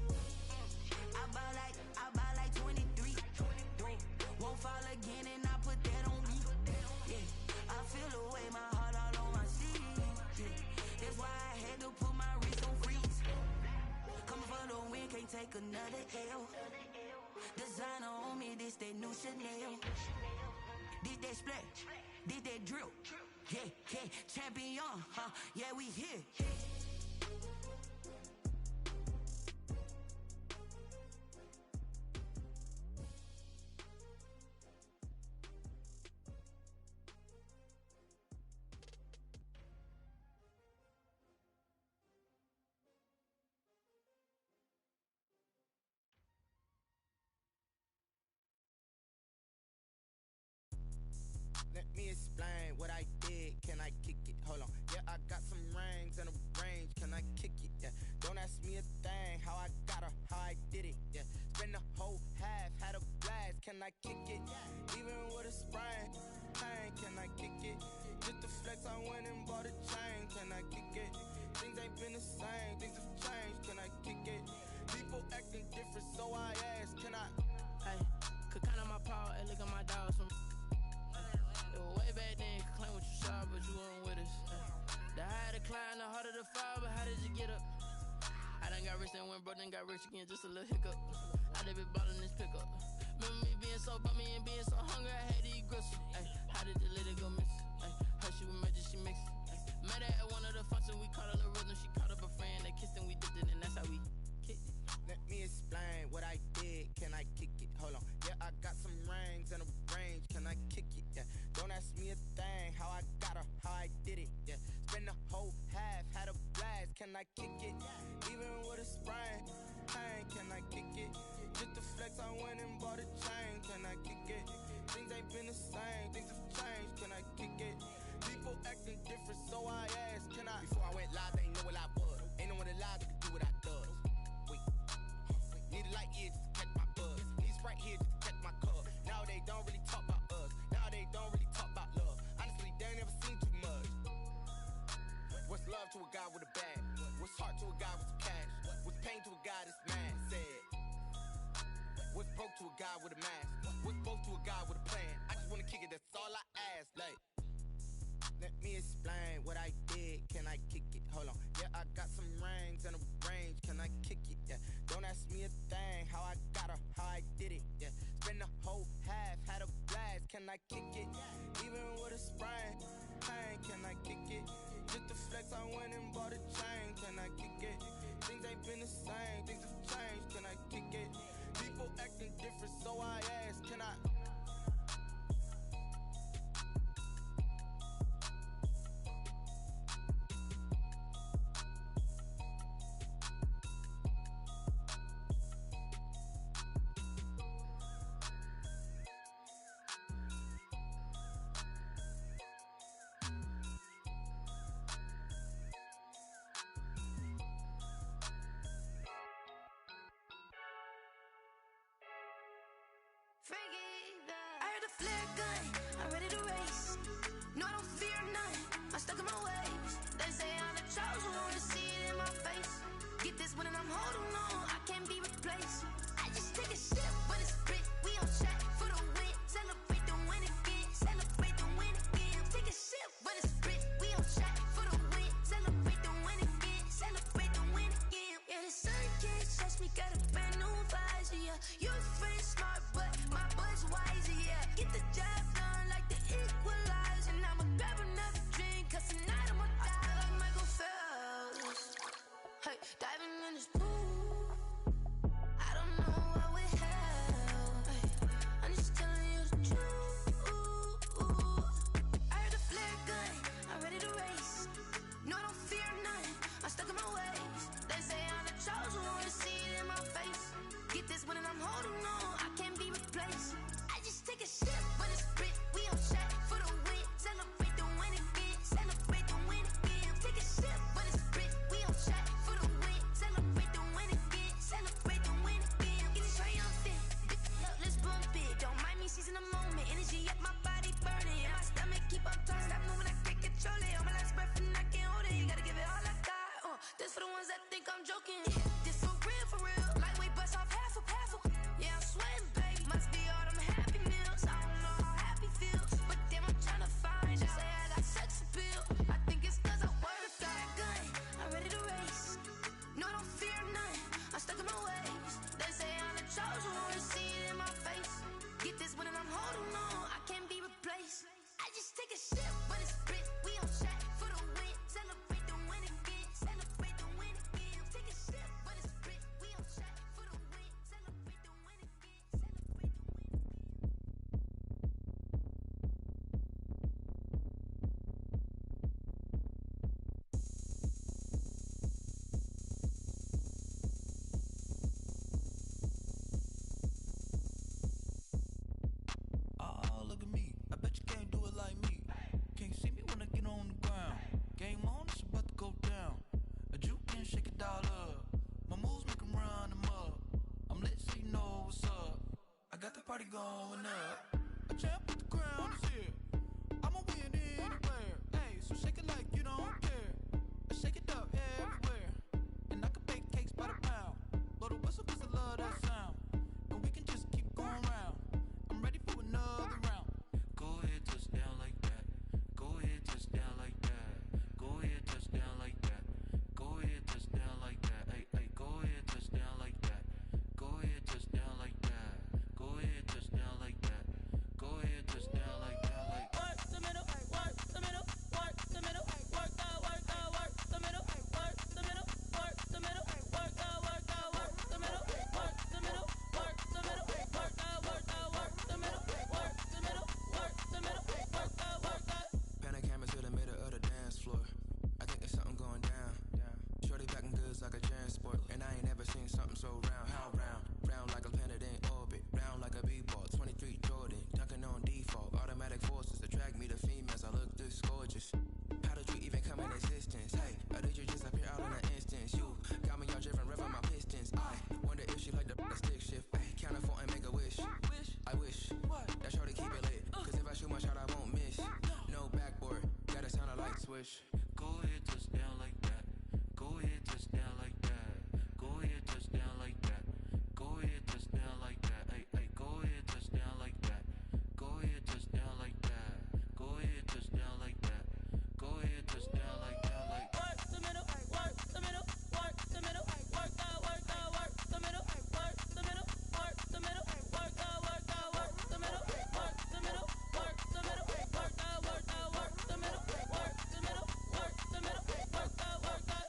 I buy like 23. Won't fall again and I put that on me. Yeah, I feel the way my heart all on my sleeve. Yeah, that's why I had to put my wrist on freeze. Coming for the win, can't take another L. Designer on me, this that new Chanel. Did that splash, did that drill. Yeah, champion, yeah, we here. Let me explain what I I kick it? Hold on. Yeah, I got some rings and a range. Can I kick it? Yeah. Don't ask me a thing. How I got her, how I did it. Yeah. Spend the whole half, had a blast. Can I kick it? Even with a sprain, pain. Can I kick it? Just to flex, I went and bought a chain. Can I kick it? Things ain't been the same. Things have changed. Can I kick it? People acting different, so I ask. Can I? Hey, could count on my power and look at my dogs from. Way back then, you could claim what you saw, but you weren't with us. The higher the climb, the harder the fall, but how did you get up? I done got rich and went broke, then got rich again, just a little hiccup. I done been ballin' this pickup. Remember me being so bummy and being so hungry, I had to eat gristle. Ay, how did the lady go miss? Ay, her she was magic, she mixed. Met her at one of the functions, we caught a little rhythm, she caught up a friend, they kissed and we dipped it, and that's how we kicked it. Let me explain what I did. Can I kick it? Hold on. Yeah, I got some rings and a range. Can I kick it? Yeah. Don't ask me a thing. How I got her, how I did it. Yeah. Spend the whole half, had a blast. Can I kick it? Even with a sprain, pain. Can I kick it? Just to flex, I went and bought a chain. Can I kick it? Things ain't been the same. Things have changed. Can I kick it? People acting different, so I asked. Can I? Before I went live, they ain't know what I was. Ain't no one alive that could do what I does. Need a light year just to catch my buzz. Need Sprite here just to catch my cup. Now they don't really talk about us. Now they don't really talk about love. Honestly, they ain't never seen too much. What's love to a guy with a bag? What's heart to a guy with some cash? What's pain to a guy that's mad? Said. What's broke to a guy with a mask? What's both to a guy with a plan? I just wanna kick it, that's all I ask. Like, let me explain what I did. Can I kick it? Hold on. Yeah, I got some rings and a range. Can I kick it? Yeah. Don't ask me a thing. How I got her, how I did it. Yeah. Spend the whole half, had a blast. Can I kick it? Even with a sprain, pain. Can I kick it? Just to flex, I went and bought a chain. Can I kick it? Things ain't been the same. Things have changed. Can I kick it? People acting different, so I ask. Can I? I heard the flare gun, I'm ready to race. No, I don't fear none, I'm stuck in my ways. They say I'm the chosen one, to see it in my face. Get this one and I'm holding on, I can't be replaced. I just take a sip, but it's spit, we on track for the win. Celebrate the win again, celebrate the win again. Take a sip, but it's spit, we on track for the win. Celebrate the win again, celebrate the win again. Yeah, the sun can't touch me, got a brand new visor, yeah. You friend smart, but my bud's wiser, yeah. Get the job done like the equalizer. And I'ma grab another drink, cause tonight I'ma die like Michael Phelps. Hey, diving in this pool, I don't know what would help. Hey, I'm just telling you the truth. I heard the flare gun, I'm ready to race. No, I don't fear none, I'm stuck in my ways. They say I'm the chosen one, to see it in my face. Get this one and I'm holding on, I can't be replaced. I just take a sip, but it's spit, we on track for the win. Celebrate the win again, celebrate the win again. Take a sip, but it's spit, we on track for the win. Celebrate the win again, celebrate the win again. Get it triumphant, look, let's bump it. Don't mind me seizing the moment, energy up my body burning. And my stomach keep on turning, stop moving, I can't control it. On my last breath and I can't hold it, you gotta give it all I got. This for the ones that think I'm joking. Yeah, this for real, for real. Lightweight bust off half a. Yeah, what's up? I got the party going up. A champ with the crown is here. I'ma win anywhere. Hey, so shake it like you don't care. Shake it up everywhere. And I can bake cakes by the pound. Blow the whistle 'cause I love that sound. And we can just keep going round. I'm ready for another round. Go ahead, touch down like that. Go ahead, touch down like that. Go ahead, touch down like that. Go ahead, touch down like that. Hey, hey, go ahead, touch down like that. Go ahead, touch down like that. Go ahead, touch down like that. Go ahead, touch down like that. Like work the middle, work the middle, work the middle, work the middle, work the middle, work the middle, work the middle, work the middle, work the middle, work the middle, work the middle, work the middle, work the. Pan a camera to the middle of the dance floor. I think there's something going down. Shorty packing goods like a transport, and I ain't never seen something so round. How round? Round like a planet in orbit, round like a b-ball. 23 Jordan, dunking on default. Automatic forces attract me to females. I look this gorgeous. How did you even come in existence? Hey, or did you just appear out in an instance? You got me all driven, revving my pistons. I wonder if she like the stick shift. Hey, count a four and make a wish. I wish that shorty keep it lit. 'Cause if I shoot my shot, I won't miss. No backboard, gotta sound a light switch. go ahead, touch down like that. Go ahead, touch down like that. Go ahead, touch down like that. Go ahead, touch down like that. Hey, hey, go ahead, touch down like that. Go ahead, touch down like that. Go ahead, touch down like that. Go ahead, touch down like that. Like Work the middle, work the middle, work the middle, work the middle, work the middle, work the middle, work the middle, work the middle, work the middle, work the middle, work the middle, work the middle, work the middle, work the middle, work the.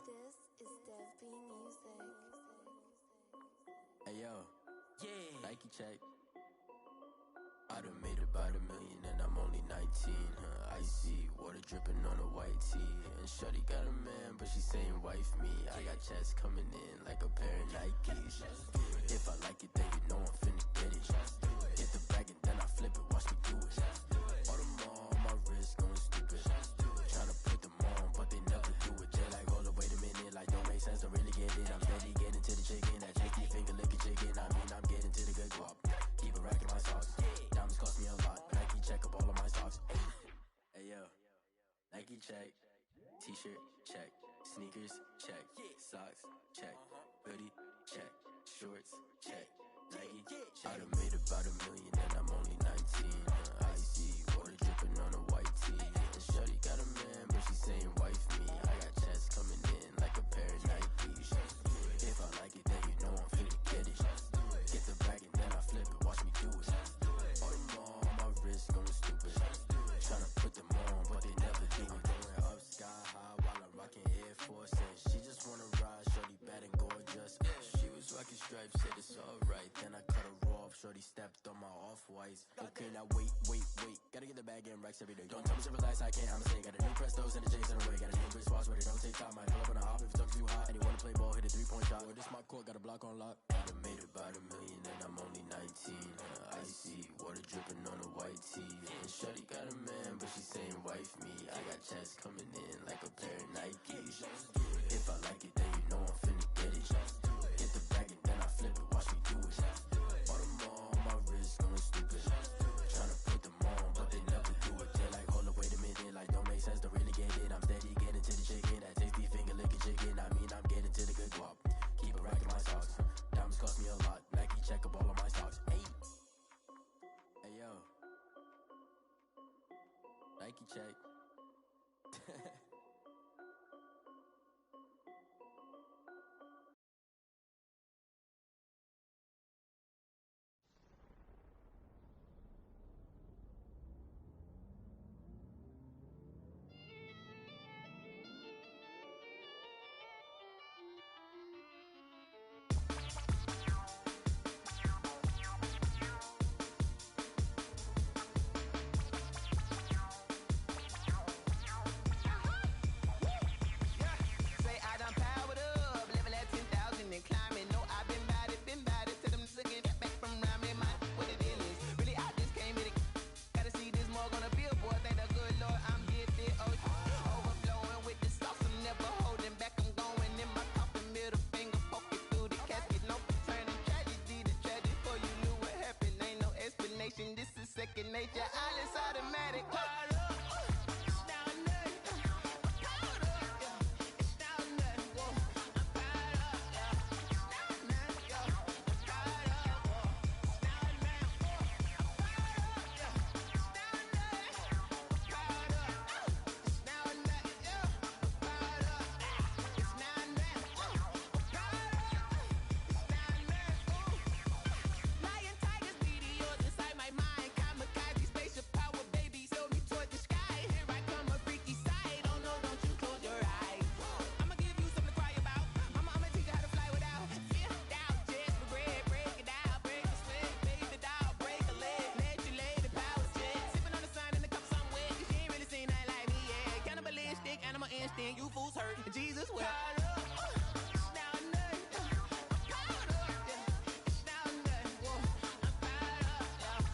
This is Dev B Music. Hey yo, yeah, Nike check. I done made about $1 million and I'm only 19. Icy water dripping on a white tee. And shorty got a man, but she saying wife me. I got checks coming in like a pair of Nikes. If I like it, then you know I'm finna get it. Get the bag and then I flip it, watch me do it. All them on my wrist going stupid. Tryna put them on, but they never do it. They like, hold up, wait a minute, like don't make sense, don't really get it. I'm steady getting to the chicken, that chicky finger licking chicken. I mean, I'm getting to the good guap. Keep a rack in my socks. Diamonds cost me a lot. Nike check up all of my socks. Hey yo, Nike check. T-shirt check. Sneakers check. Socks check. Hoodie check. Shorts check. Nike. I done made about $1 million and I'm only 19. Icy water dripping on a white tee. And shorty got a man, but she saying wife me. I got checks coming in like a pair of Nikes. If I like it, then you know I'm finna get it. Get the bag and then I flip it, watch me do it. All them on my wrist going stupid. Tryna put them on, but they never do it. Going up sky high while I'm rocking Air Force. And she just wanna ride, shorty bad and gorgeous. She was rocking stripes, said it's alright. Then I cut her off, shorty stepped on my off-whites. Okay, now wait. Gotta get the bag and racks every day. Don't tell me to relax, I can't, I'ma say. Got a new Prestos and the J's in the way. Got a new British watch, but it don't take time. I pull up on a hop if it's up too hot. And you wanna play ball, hit a 3-point shot. Or this my court, got a block on lock. I done made about $1 million and I'm only 19. Icy water dripping on a white tee. And shorty got a man, but she saying wife me. I got checks coming in like a pair of Nikes. If I like it, then you know I'm finna get it. Get the bag and then I flip it, watch me do it. All them on my wrist going stupid. Tryna put them on, but they never do it. They like, hold up, wait a minute, like don't make sense, don't really get it. I'm steady getting to the chicken, that tasty finger licking chicken. I mean, I'm getting to the good guap. Keep a rack in my socks. Diamonds cost me a lot. Nike check up all of my stocks. Hey yo, Nike check. straight, yeah, all is automatic. Powered up, it's down there. Powered up, yeah, it's down there. Whoa, I'm powered up, yeah, it's down there, yo. I'm powered up, whoa, it's down there. Whoa, I'm powered up, yeah, it's down there. Powered up, it's down there, yo. I'm powered up, it's down there. Whoa, I'm powered up, it's down there. Lion, tigers, meteors inside my mind. Kamikaze, spaceship power, baby, sail me toward the sky. Here I come, a freaky side. Oh no, don't you close your eyes. I'ma give you something to cry about. I'ma teach you how to fly without fear, doubt, just regret. Break it out, break a sweat, fade the down, break a leg, let you lay the power jet. Sipping on the sun in the cup somewhere. You ain't really seen nothing like me, yeah. Cannibalistic, animal instinct, you fools hurt. Jesus will. It's down there. I'm powered up, yeah. It's down there. Whoa, I'm powered up, yeah. It's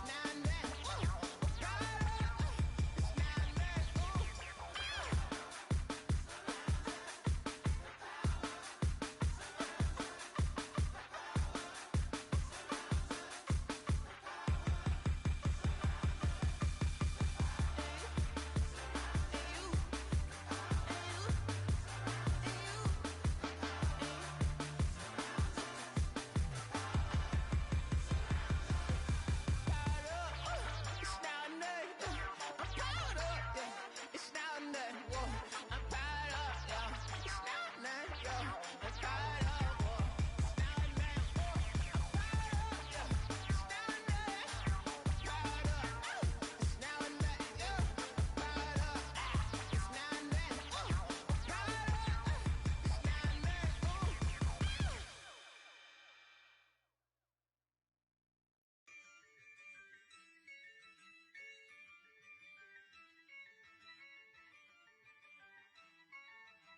down there, yo. I'm powered up, whoa. It's down there. Whoa, I'm powered up, yeah. It's down there. I'm powered up. It's down there, yo. I'm powered up. It's down there. Whoa, I'm powered up. It's down there. It's down there. I'm powered up, yeah. It's down there. Whoa, I'm powered up, yeah. It's down there, yo. I'm powered up, whoa. It's down there. Whoa, I'm powered up, yeah. It's down there. I'm powered up. It's down there, yo. I'm powered up. It's down there. Whoa,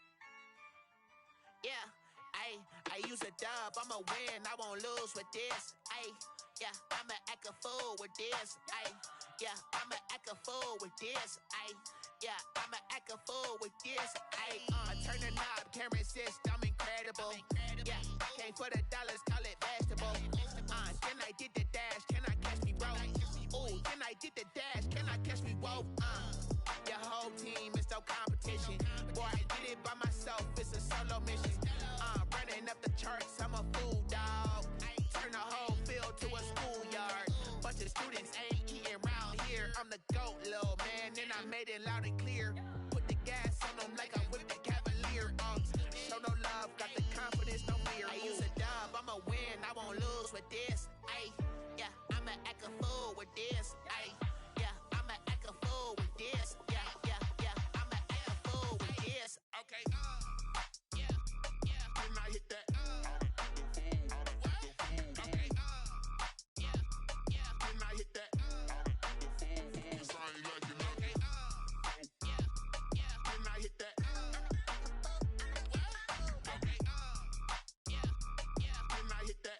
I'm powered up. It's down there. Yeah, I use a dub, I'ma win, I won't lose with this. Yeah, I'ma act a fool with this. Yeah, I'ma act a fool with this. Yeah, I'ma act a fool with this. I turn the knob, can't resist, I'm incredible. Yeah, came for the dollars, call it vegetable. Then I did the dash, can I catch me, bro? Ooh, then I did the dash, can I catch me, whoa? Your whole team is no competition. Boy, I did it by myself, it's a solo mission. Running up the charts, I'm a fool, dog. Turn the whole field to a schoolyard. Bunch of students ain't eating round here. I'm the GOAT, little man, and I made it loud and clear. Put the gas on them like I whipped the Cavalier. Show no love, got the confidence, no fear. I use a dub, I'ma win, I won't lose with this. Yeah, I'ma act a fool with this. Yeah, I'ma act a fool with this. Yeah, I'ma act a fool with this. Okay. Then I hit that. Okay. Then I hit that. Cause I ain't like it, okay. Then I hit that. Okay. Then I hit that.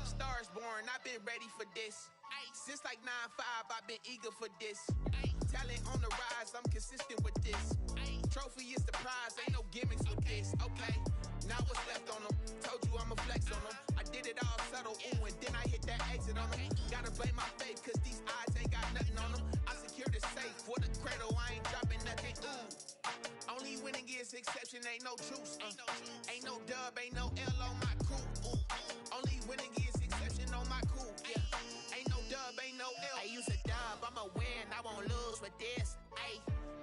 Stars born, I've been ready for this. Since like 9-5, I've been eager for this. Talent on the rise, I'm consistent with this. Trophy is the prize, ain't no gimmicks with this. Okay, now what's left on them? Told you I'ma flex on them. I did it all subtle, ooh, and then I hit that exit on them. Gotta blame my faith, cause these eyes ain't got nothing on them. I secured the safe for the cradle, I ain't dropping nothing, ooh. Only winning is exception, ain't no truce. Ain't no dub, ain't no L on my crew, ooh. Only winning is exception on my crew, yeah. Ain't no dub, ain't no L. I use a dub, I'ma win, I won't lose with this.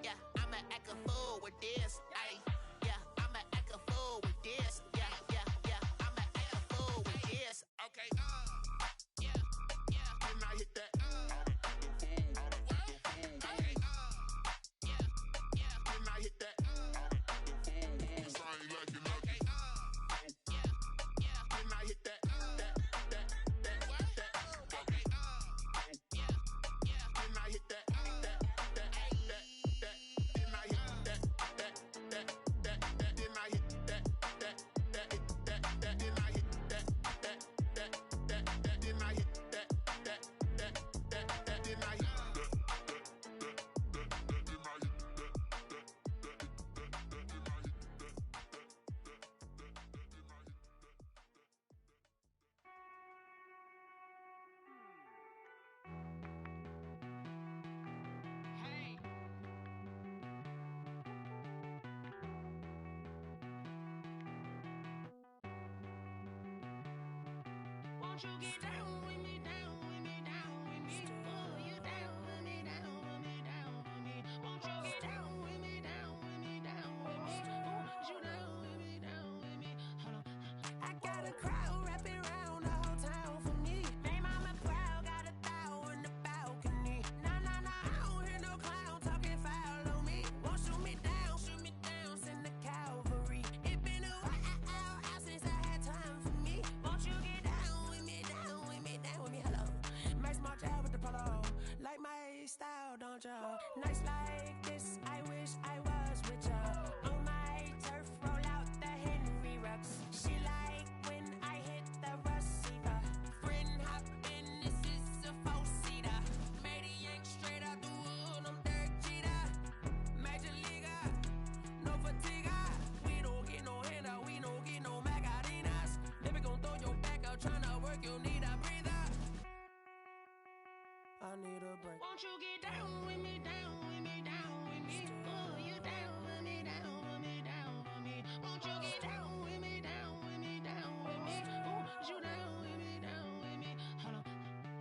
Yeah, I'ma act a fool with this. Yeah, I'ma act a fool with this. Yeah, I'ma act a fool with this. Okay. Then I hit that. Okay. Then I hit that. Cause I ain't like it, okay. Won't you get down with me, down with me, down with me? Oh, you down with me, down with me, down with me. Won't you get down with me, down with me, down with me? Oh, you down with me, down with me? Hold on. I got a crowd wrapping around the whole town for me. They mama proud, got a thou in the balcony. Nah, nah, nah, I don't hear no clown talking foul on me. Won't shoot me down, send the cavalry. It been a while since I had time for me. Won't you get down with me, down with me, down with me? Hello. Max March out with the polo. Like my style, don't ya? Nights like this, I wish I was with ya. On my turf, roll out the Henry Rux. She like when I hit the receiver. Friend hop in, this is a four-seater. Made a yank straight out the wood, I'm Derek Jeter. Major leaguer, no fatigue. We don't get no handout, we don't get no Macarinas. Never gon' throw your back out, tryna work, you need a breather. I need a break. Won't you get down with me, down with me, down with me? Oh, you down with me, down with me, down with me? Won't you get down with me, down with me, down with me? Oh, you down with me, down with me? Hold on.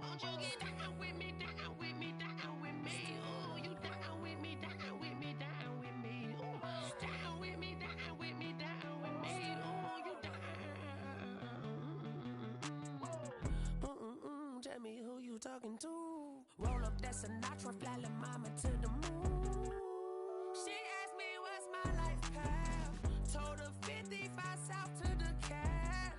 Won't you get down with me, down with me, down with me? Oh, you down with me, down with me, down with me? Oh, down with me, down with me, down with me? Oh, you down. Tell me who you talking to. Roll up that Sinatra, fly la mama to the moon. She asked me what's my life path. Told her 55 south to the cat.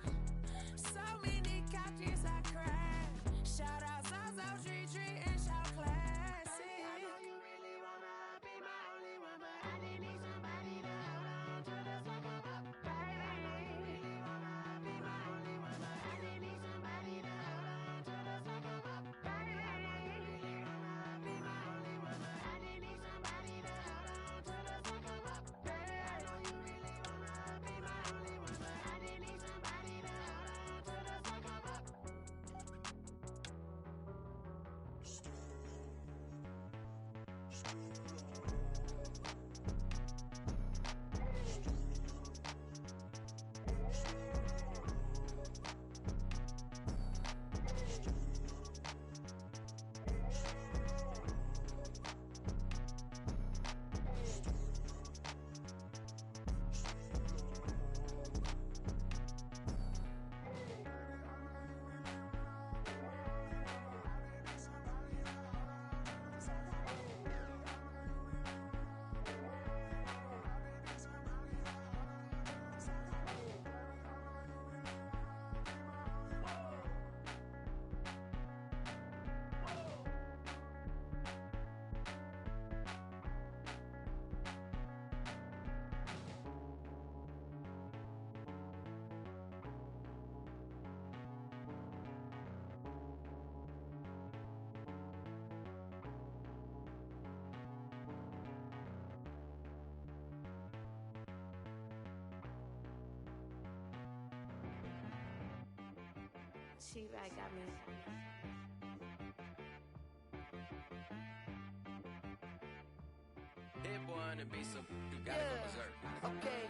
So many couches I cried. Shout out Zaza, Tree, and shout classy. I know you really wanna be my only one, but I didn't need somebody to hold on to the second up. Baby, I know you really wanna be my only one, but I didn't need somebody to hold on to the second up. Baby, I know you really wanna be my only one, but I didn't need somebody to hold on to the second up. Baby, I know you really wanna be my only one, but I didn't need somebody to hold on to the second up. T-Rag got me. Hit boy on the beat, so you gotta go berserk. Okay.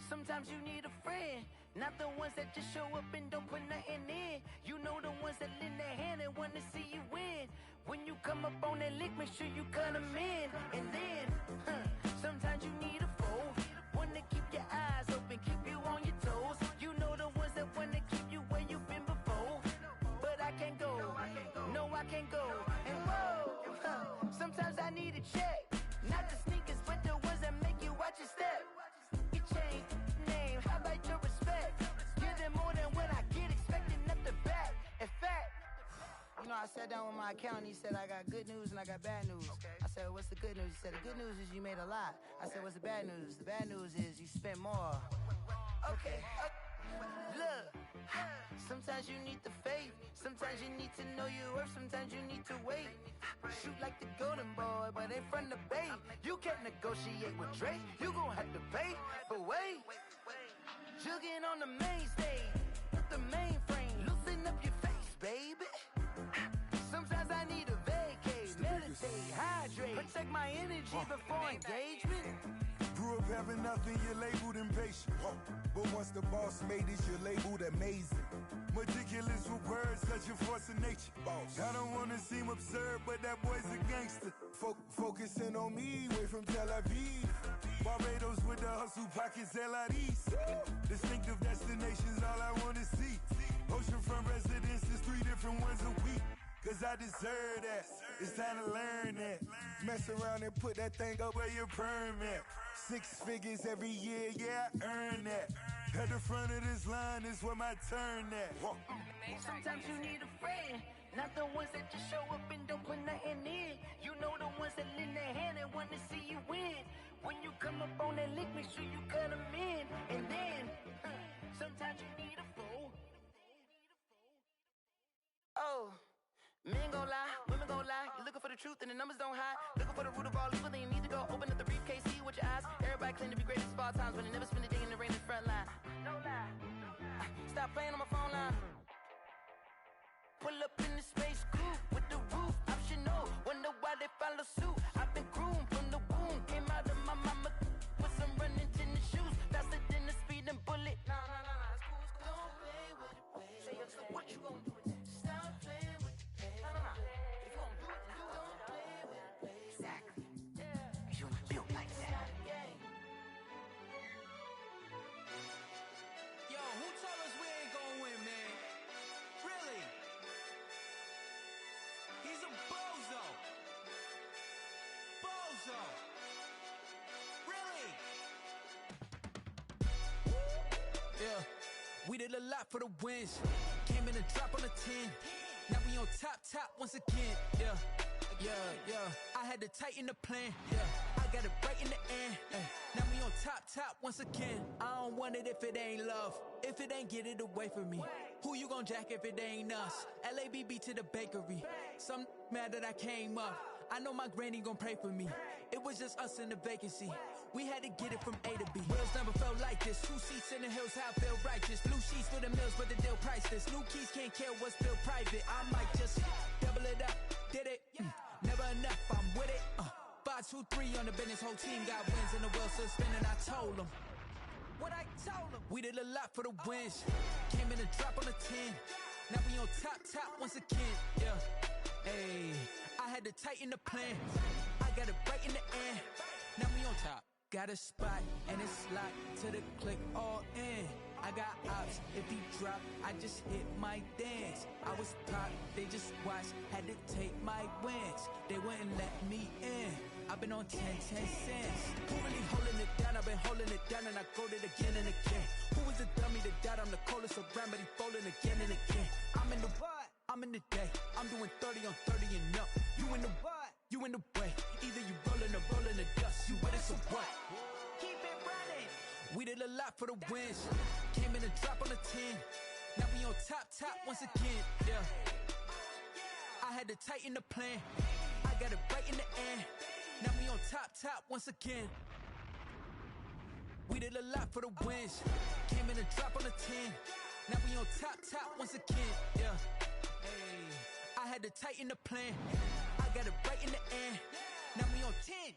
Sometimes you need a friend, not the ones that just show up and don't put nothing in. You know the ones that lend their hand and want to see you win. When you come up on that lick, make sure you cut them in. And then, sometimes you need a foe, one to keep your eyes open, keep you on your toes. You know the ones that want to keep you where you've been before. But I can't go, no I can't go. And whoa, sometimes I need a check. Not the sneakers, but the ones that make you watch your step. You change name, how about your respect? Give them more than what I get, expecting nothing back. In fact, you know, I sat down with my accountant, he said I got good news and I got bad news. I said, what's the good news? He said, the good news is you made a lot. I said, what's the bad news? The bad news is you spent more. Okay, look, sometimes you need the faith, sometimes you need to know your worth, sometimes you need to wait. Shoot like the golden boy, but in front of Bay. You can't negotiate with Drake, you gon' have to pay. But wait, jugging on the main stage, with the mainframe, loosen up your face, baby. Sometimes I need a vacate, meditate, hydrate, protect my energy before engagement. Grew up having nothing, you're labeled impatient. But once the boss made it, you're labeled amazing. Meticulous nature. I don't wanna seem absurd, but that boy's a gangster. Focusing on me, way from Tel Aviv. Barbados with the hustle pockets, LIDs. Distinctive destinations, all I wanna see. Oceanfront residences, 3 different ones a week. Cause I deserve that, it's time to learn that. Mess around and put that thing up where your permit. 6 figures every year, yeah, I earn that. At the front of this line is where my turn at. Sometimes you need a friend, not the ones that just show up and don't put nothing in. You know the ones that lend their hand and want to see you win. When you come up on that lick, make sure you cut them in. And then, sometimes you need a fool. Oh. Men gon' lie, women gon' lie. You're looking for the truth and the numbers don't hide. Looking for the root of all evil, then you need to go open up the briefcase, see with your eyes. Everybody claim to be greatest of all times, but they never spend a day in the rain in the front line. No lie. Stop playing on my phone line. Pull up in the space coupe with the roof optional. Wonder why they follow suit. I've been groomed from the womb. Came out of my mama with some running tennis shoes. Faster than the speeding bullet. Nah, it's cool, it's cool. Don't play with it, baby. Say yo, so what you gon' do with that? Stop playing with it, baby. Nah. If you gon' do it, then you don't play with it, baby. Exactly. Yeah. You built like that. Yo, who told us we ain't gonna win, man? Really? He's a bozo. Bozo. Really? Yeah, we did a lot for the wins. Came in a drop on the 10. Now we on top once again. Yeah. I had to tighten the plan. Yeah, I got it right in the end. Now we on top once again. I don't want it if it ain't love. If it ain't, get it away from me. Who you gon' jack if it ain't us? LABB to the bakery. Some mad that I came up. I know my granny gon' pray for me. It was just us in the vacancy. We had to get it from A to B. Wheels never felt like this. 2 seats in the hills, how I feel righteous. Blue sheets for the mills, but the deal priceless. New keys can't care what's still private. I might just double it up. Did it? Never enough, I'm with it. 5, 2, 3 on the business. Whole team got wins and the wheels still spinning. I told them what I told them. We did a lot for the wins. Came in a drop on the 10. Now we on top once again. Yeah. Hey, I had to tighten the plan. I got it right in the end. Now we on top. Got a spot and it's locked to the click all in. I got ops, if he drop, I just hit my dance. I was top, they just watched, had to take my wins. They wouldn't let me in. I've been on 10 cents. Who really holding it down? I've been holding it down and I go it again and again. Who was the dummy that died? I'm the coldest around, but he folding again and again. I'm in the what? I'm in the day. I'm doing 30 on 30 and up. You in the what? You in the way. Either you rolling or rolling the dust. You with it, so what? Keep it running. We did a lot for the wins. Came in a drop on the 10. Now we on top once again. Yeah. I had to tighten the plan. I got it right in the end. Now we on top once again. We did a lot for the wins. Came in a drop on the 10. Now we on top once again. Yeah. Hey, I had to tighten the plan. I got it right in the end. Now we on 10.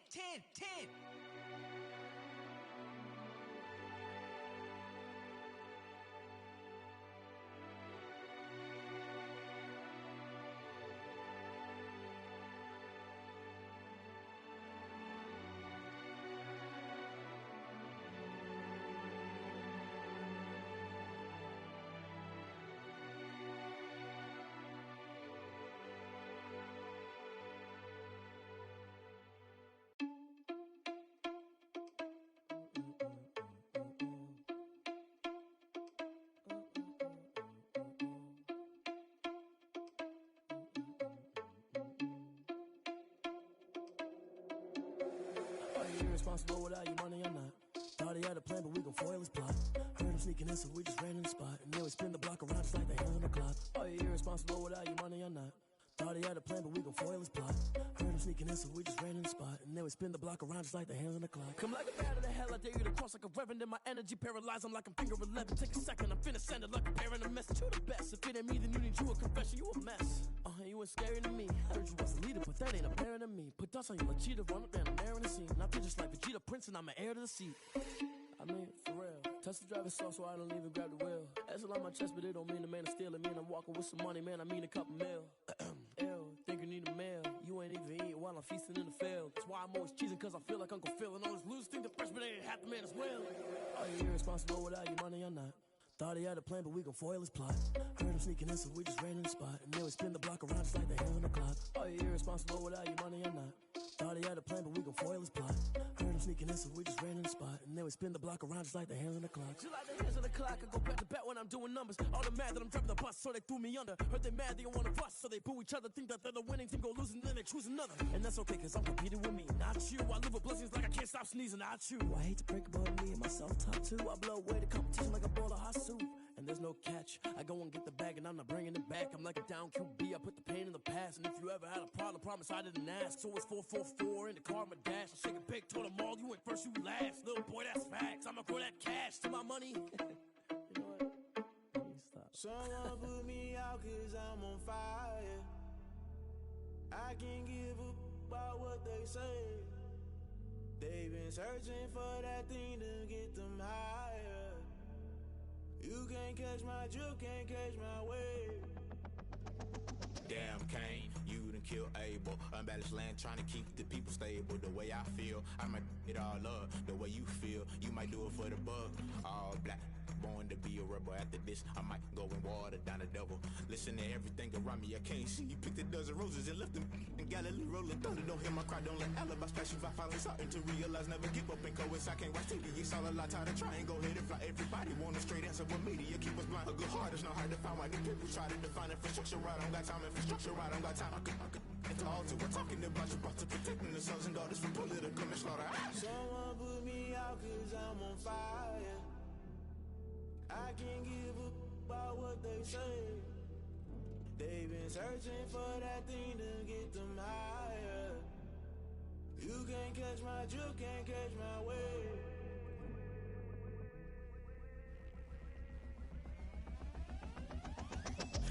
Are you irresponsible without your money or not? Thought he had a plan, but we gon' foil his plot. Heard him sneaking in, so we just ran in the spot. And then we spin the block around just like the hands on the clock. Are you irresponsible without your money or not? Thought he had a plan, but we gon' foil his plot. Heard him sneaking in, so we just ran in the spot. And then we spin the block around just like the hands on the clock. Come like a bat of the hell, I dare you to cross like a reverend. In my energy paralyzed, I'm like I'm finger 11. Take a second, I'm finna send it like a parent a message. You the best, if it ain't me, then you need you a confession. You a mess. You ain't scary to me. Heard you was a leader, but that ain't apparent to me. Put dust on you like cheetah, run up and I'm airing the scene. I feel just like Vegeta Prince and I'm an heir to the seat. I mean, for real. That's the driving sauce, so I don't even grab the wheel. That's a lot on my chest, but it don't mean the man is stealing. Mean I'm walking with some money, man, I mean a couple mil. Ew, think you need a meal. You ain't even eating while I'm feasting in the field. That's why I'm always cheesing, cause I feel like Uncle Phil. And all this losers think the freshman ain't half the man as well. Are you irresponsible without your money or not? Thought he had a plan, but we gon' foil his plot. Heard him sneaking in, so we just ran in the spot. And then we spin the block around just like the hand on the clock. Are you irresponsible without your money or not? Thought he had a plan, but we gon' foil his plot. Heard him sneaking in, so we just ran in the spot. And then we spin the block around just like the hands on the clock. Just like the hands on the clock, I go back to back when I'm doing numbers. All the mad that I'm driving the bus, so they threw me under. Heard they mad, they don't wanna bust, so they boo each other. Think that they're the winning team, go losing, then they choose another. And that's okay, cause I'm competing with me, not you. I live with blessings like I can't stop sneezing, not you. I hate to break about me and my self-talk too. I blow away the competition like a bowl of hot soup. And there's no catch. I go and get the bag and I'm not bringing it back. I'm like a down QB, I put the pain in the past. And if you ever had a problem, promise I didn't ask. So it's 444 in the car, my dash. I shake a big, told them all, you ain't first, you last. Little boy, that's facts. I'ma throw that cash to my money. You know what? Let me stop. Someone put me out cause I'm on fire. I can't give a about what they say. They've been searching for that thing to get them higher. You can't catch my drip, can't catch my wave. Damn, Kane, you done killed Abel. Unbalanced land, trying to keep the people stable. The way I feel, I might it all up. The way you feel, you might do it for the buck. All black, born to be a rebel. After this, I might go and water down the devil. Listen to everything around me, I can't see. Picked a dozen roses and left them in Galilee rolling thunder. Don't hear my cry, don't let alibis pass you. I finally starting to realize, never give up and coincide. Can't watch TV, it's all a lot. Tired of trying, go ahead and fly. Everybody want a straight answer, but media keep us blind. A good heart is not hard to find. Why do people try to define infrastructure right? I don't got time, infrastructure right, I don't got time. I could at the altar, we're talking about you, about to protecting the sons and daughters from political manslaughter. Someone put me out cause I'm on fire. I can't give a about what they say. They've been searching for that thing to get them higher. You can't catch my drip, can't catch my wave.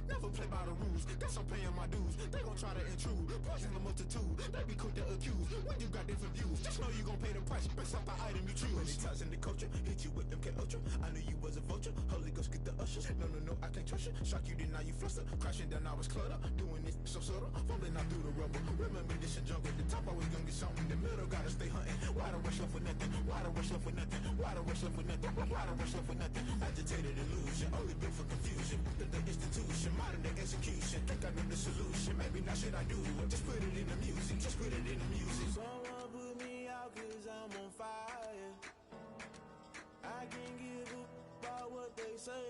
Never play by the rules, guess I'm paying my dues. They gon' try to intrude, poison the multitude. They be quick to accuse, when you got different views. Just know you gon' pay the price, based off the item you choose. Many ties in the culture, hit you with MK Ultra. I knew you was a vulture, Holy Ghost get the ushers. No, I can't trust you. Shock you, then now you fluster. Crashing down, I was cluttered. Doing this so subtle, fumbling out through the rubble. Remember this in jungle, the top I was gonna get something. The middle gotta stay hunting. Why the rush left for nothing? Why the rush left for nothing? Why the rush left for nothing? Why the rush left for nothing? Agitated illusion, only built for confusion. The institution, modern day execution. Think I know the solution, maybe now should I do it? Just put it in the music, just put it in the music. Someone put me out cause I'm on fire. I can't give a about what they say.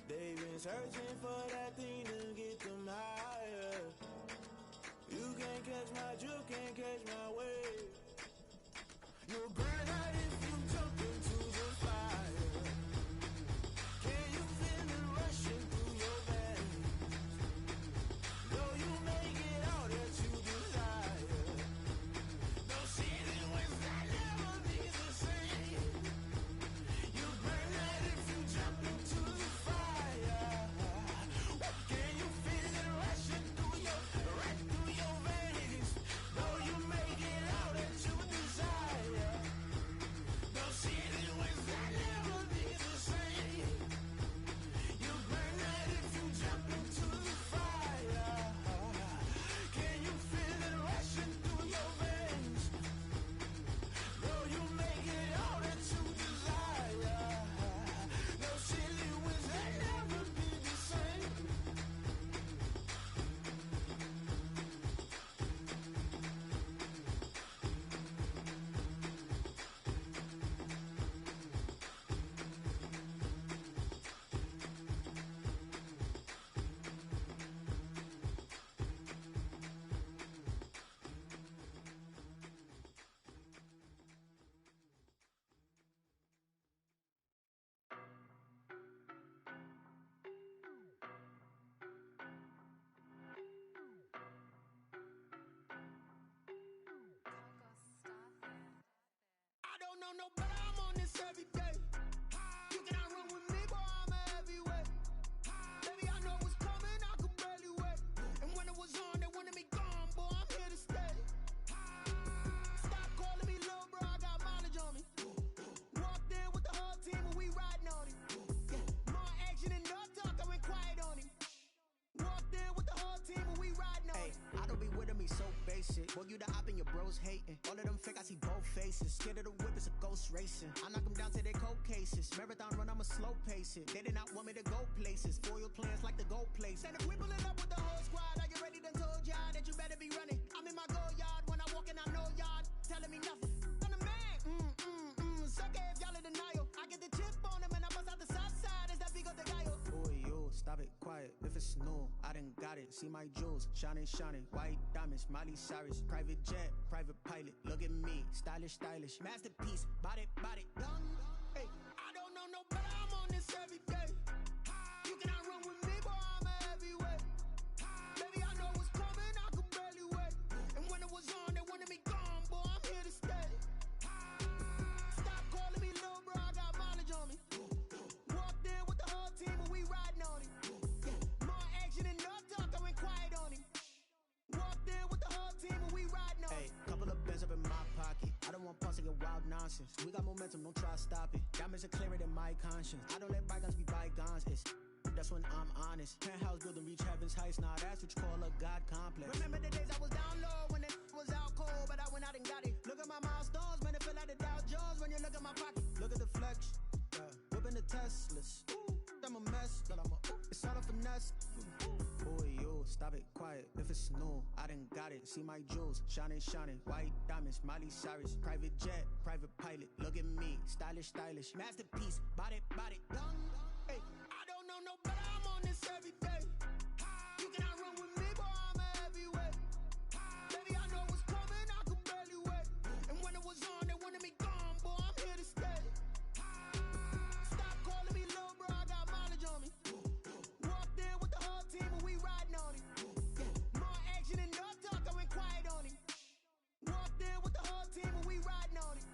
They've been searching for that thing to get them higher. You can't catch my drip, can't catch my wave. You'll burn out if you jump into the fire. Can you feel it rushing through your veins? Though you make it all that you desire. No ceiling was that never be the same. You burn out if you jump into the fire. Can you feel it rushing through your veins? Though you make it all that you desire. No ceiling was that never be the same. You burn out if you jump into the fire. Can you feel it rushing through your veins? Though you make it all that you desire. No ceiling was that never be the same. I don't know no better, I'm on this every day. You cannot run with me, boy, I'm a heavyweight. Baby, I know what's coming, I could barely wait. And when it was on, they wanted me gone, boy, I'm here to stay. Stop calling me little bro, I got mileage on me. Walked in with the whole team, you the op and your bros hating. All of them fake, I see both faces. Scared of the whip, it's a ghost racing. I knock them down to their cold cases. Marathon run, I'ma slow pace it. They did not want me to go places. Foil plans like the gold place. And if we pulling up with the whole squad, are you ready? Done told y'all that you better be running. I'm in my go yard when I walk in, I know y'all telling me nothing. I'm the man. Suck it if y'all in denial. I get the chip on them and I bust out the south side. Is that big of the guy? Boy, yo, stop it, quiet. If it's new, I done got it. See my jewels, shining, shining. White diamonds, Miley Cyrus. Private jet, private pilot. Look at me, stylish, stylish. Masterpiece, body, body, done. Hey, I don't know no better. I'm on this every day. You cannot run with me, boy. I'm a heavyweight. Baby, I know what's coming. I could barely wait. And when it was on, they wanted me gone, boy. I'm here to stay. Stop calling me little bro. I got mileage on me. Walked in with the whole team and we riding on it. More action and no talk. I went quiet on him. Walked in with the whole team and we riding on it. Hey, couple of bands up in my pocket. I don't want pause to get wild nonsense. We got momentum, don't try to stop it. Diamonds are clearer than my conscience. I don't let bygones be bygones. That's when I'm honest. Penthouse building, reach heaven's heights. Nah, that's what you call a God complex. Remember the days I was down low when it was out cold, but I went out and got it. Look at my milestones, man, it feel like the Dow Jones when you look at my pocket. Look at the flex, whipping the Teslas. I'm a mess, but it's all a finesse. Boy, yo, stop it, quiet. If it's new, I done got it. See my jewels, shining, shining. White diamonds, Miley Cyrus. Private jet, private pilot. Look at me, stylish, stylish. Masterpiece, body, body, done. Hey, I don't know no better. I'm on this every day. You cannot run with me, boy. I'm a heavyweight. Baby, I know what's coming. I could barely wait. And when it was on, they wanted me gone, boy. I'm here to stay. Stop calling me little bro. I got mileage on me. Walked in with the whole team and we riding on it. More action and no talk. I went quiet on him. Walked in with the whole team and we riding on it.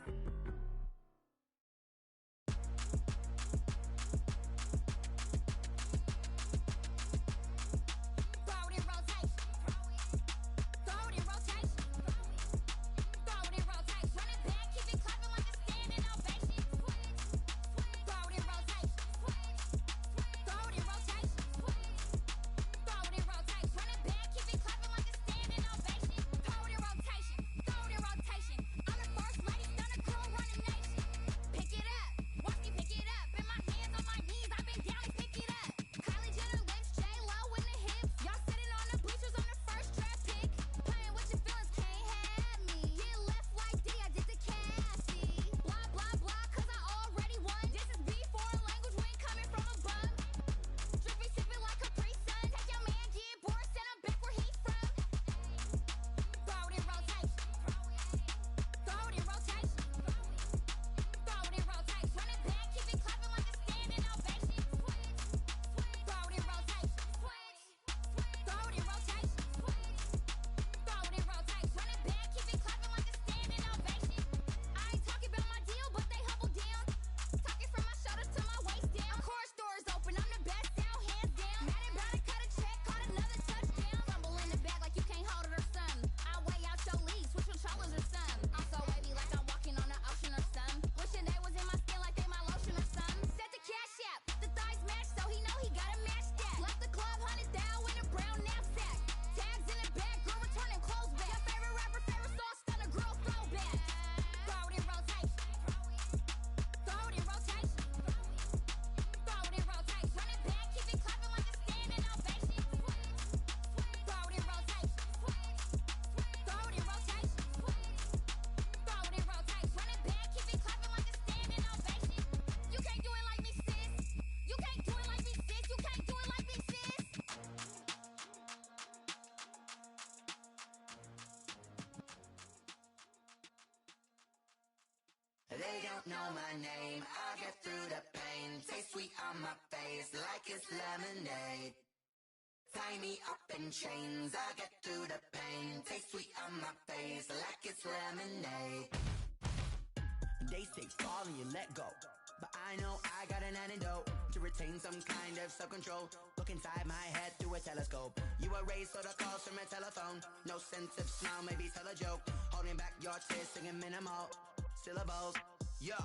They don't know my name, I get through the pain. Taste sweet on my face like it's lemonade. Tie me up in chains, I get through the pain. Taste sweet on my face like it's lemonade. They say fall and you let go, but I know I got an antidote to retain some kind of self-control. Look inside my head through a telescope. You erase all the calls from a telephone. No sense of smile, maybe tell a joke. Holding back your tears, singing minimal syllables. Yeah,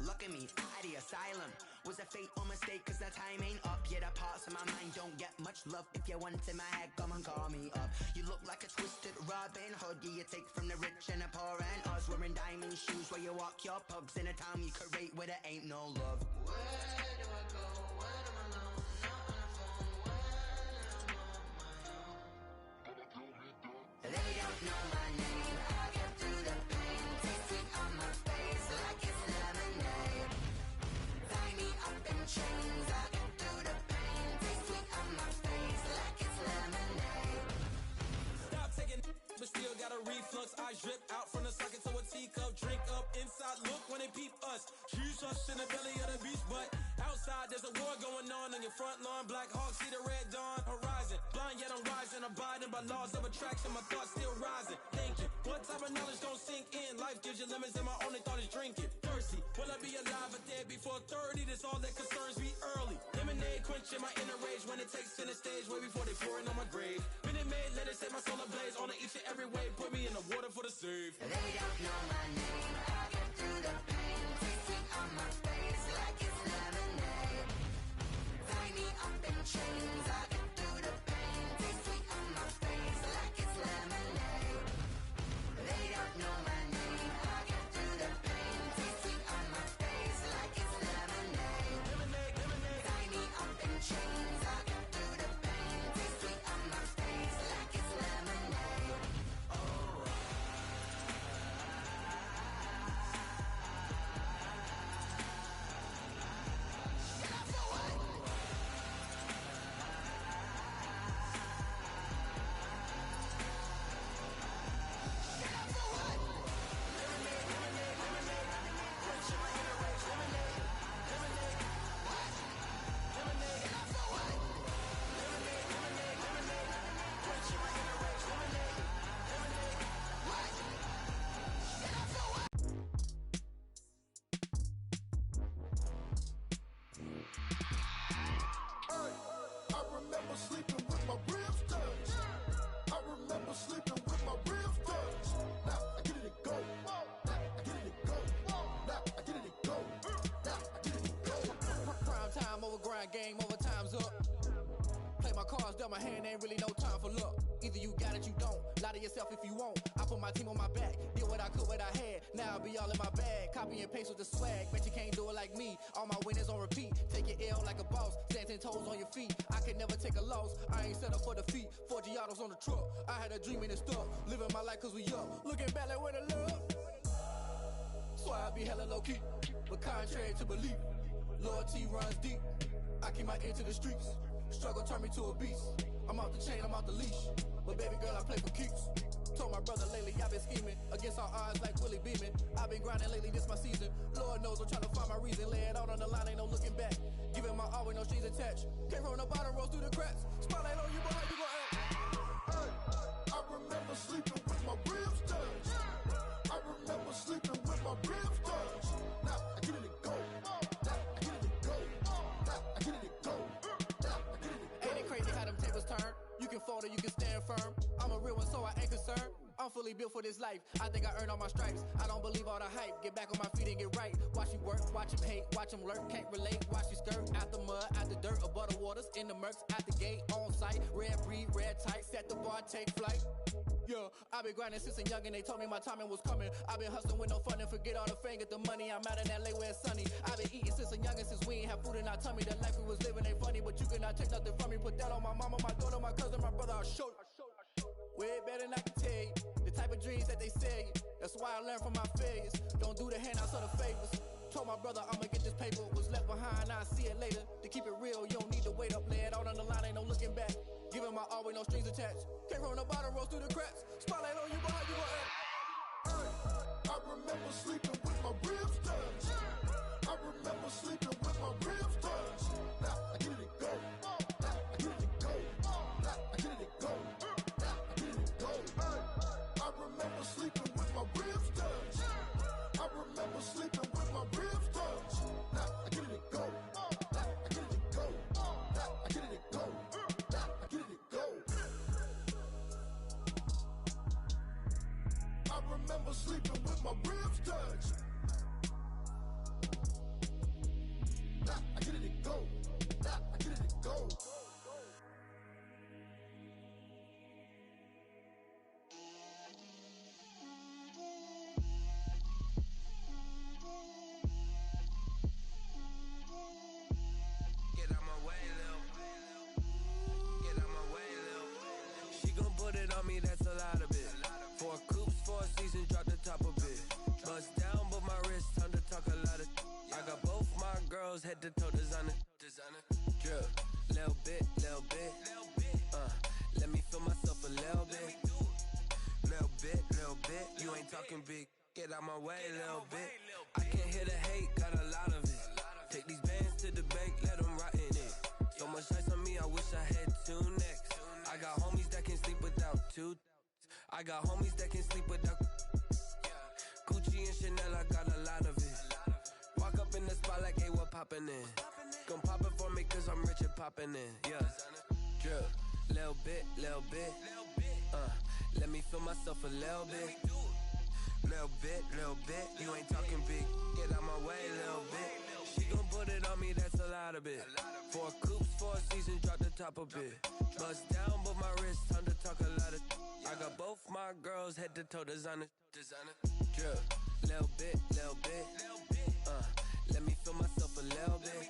look at me, out of the asylum. Was a fate or mistake, cause the time ain't up. Yet the parts of in my mind don't get much love. If you want in my head, come and call me up. You look like a twisted Robin Hood. Yeah, you take from the rich and the poor and us. Wearing diamond shoes where you walk your pugs in a town you create where there ain't no love. Where do I go? When am I alone? Not on the phone. When I'm on my own. They don't know my name. I get through the pain. Taste sweet on my face like it's lemonade. Tie me up in chains. I get through the pain. Taste sweet on my face like it's lemonade. Stop taking but still got a reflux. I drip out from the socket to a teacup. Drink up inside, look when they peep us. Choose us in the belly of the beast, but outside there's a war going on your front lawn. Black Hawk, see the red dawn horizon. Blind yet I'm rising, abiding by laws of attraction. My thoughts still rising, thinking what type of knowledge gon' sink in? Life gives you limits and my only thought is drinking. Thirsty, will I be alive or dead before 30? That's all that concerns me early. Lemonade quenching my inner rage when it takes center stage way before they pouring on my grave. Minute Maid, let it set my soul ablaze on each and every way. Put me in the water for the save. They don't know my name. I get through the pain. Taste sweet on my face like it's lemonade. Tie me up in chains. I get through the pain. Taste sweet on my face like it's lemonade. They don't know my name. I get through the pain. Taste sweet on my face like it's lemonade. Lemonade, lemonade. Tie me up in chains. I get through the pain. Taste sweet on my face like it's lemonade. Oh. I remember sleeping with my ribs touched. I remember sleeping with my ribs touched. Now I get it to go. Now I get it to go. Now I get it to go. Now I get it to go. Prime time over grind game, over time's up. Play my cards, dealt my hand, ain't really no time for luck. Either you got it, you don't. Lie to yourself if you won't. I put my team on my back, did what I could, what I had. Now I'll be all in my bag. Copy and paste with the swag. Bet you can't do it like me. All my winners on repeat. Take your L like a boss. Stand 10 toes on your feet. I can never take a loss. I ain't set up for defeat. 4 Giottos on the truck. I had a dream and it stuck. Living my life cause we up. Looking back like where the love. So I be hella low key. But contrary to belief, loyalty runs deep. I keep my ear to the streets. Struggle turned me to a beast. I'm off the chain, I'm off the leash. But baby girl, I play for keeps. Told my brother lately, I've been scheming against all odds like Willie Beeman. I've been grinding lately, this my season. Lord knows I'm trying to find my reason. Lay it out on the line, ain't no looking back. Giving my all with no strings attached. Came from the bottom, rose through the cracks. Spotlight on you, but how you gon' act? I remember sleeping with my ribs touched. I remember sleeping with my ribs touched. Now I get it to go. Now I get it to go. Now I get it to go. Now I get it to go. Ain't it crazy how them tables turn? You can fold or you can stand firm. I'm a real one, so I ain't concerned. I'm fully built for this life. I think I earned all my stripes. I don't believe all the hype. Get back on my feet and get right. Watch you work, watch him hate, watch him lurk. Can't relate, watch you skirt. Out the mud, out the dirt, above the waters, in the murks, out the gate, on site. Red breed, red tight, set the bar, take flight. Yeah, I been grinding since a youngin'. They told me my timing was coming. I been hustling with no fun and forget all the fame, get the money. I'm out in LA where it's sunny. I been eating since a youngin', since we ain't have food in our tummy. The life we was living ain't funny, but you cannot take nothing from me. Put that on my mama, my daughter, my cousin, my brother. I'll show you. Way better than I can tell you. The type of dreams that they sell you. That's why I learned from my failures. Don't do the handouts or the favors. Told my brother I'ma get this paper. Was left behind, I'll see it later. To keep it real, you don't need to wait up. Lay it out on the line, ain't no looking back. Giving my all with no strings attached. Came from the bottom, rose through the cracks. Spotlight on you, but how you gon' act? I remember sleeping with my ribs touched. I remember sleeping with my ribs touched. Now I get it to go. Now I get it to go. Now I get it to go. Now I get it to go. I remember sleeping with my ribs touched. I remember sleeping with my ribs touched. Now I get it to go. Now I get it to go. Now I get it to go. Now I get it to go. I remember sleeping with my ribs touched. Now I girls head to toe designer. Drip, little bit. Let me feel myself a little bit. Little bit. You ain't talking big. Get out my way, little bit. I can't hear the hate, got a lot of it. Take these bands to the bank, let them rot in it. So much ice on me, I wish I had two necks. I got homies that can sleep without two. I got homies that can sleep without Gucci and Chanel, I got a lot of it. Walk up in the spot like, hey, what poppin' in? Gon' pop it for me cause I'm rich and poppin' in, yeah. Drip, little bit. Let me feel myself a little bit. Little bit. You ain't talking big. Get out my way, little bit. She gon' put it on me, that's a lot of it. 4 coops, 4 seasons, drop the top a bit. Bust down, but my wrist, time to talk a lot of. I got both my girls head to toe designer. Drip, little bit. Let me feel myself a little bit.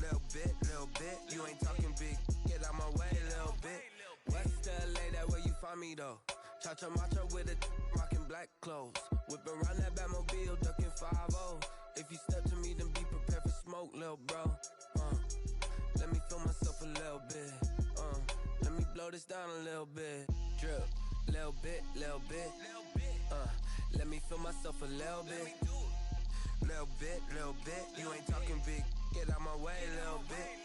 Little bit. You ain't talking big. Get out my way, little bit. West LA, that where you find me though. Cha-cha matcha with a rockin' black clothes. Whippin' around that Batmobile, duckin' 5-0. If you step to me, then be prepared for smoke, lil' bro. Let me feel myself a little bit. Let me blow this down a little bit. Drip, little bit. Let me feel myself a little bit. Little bit. You ain't talking big. Get out my way, little bit.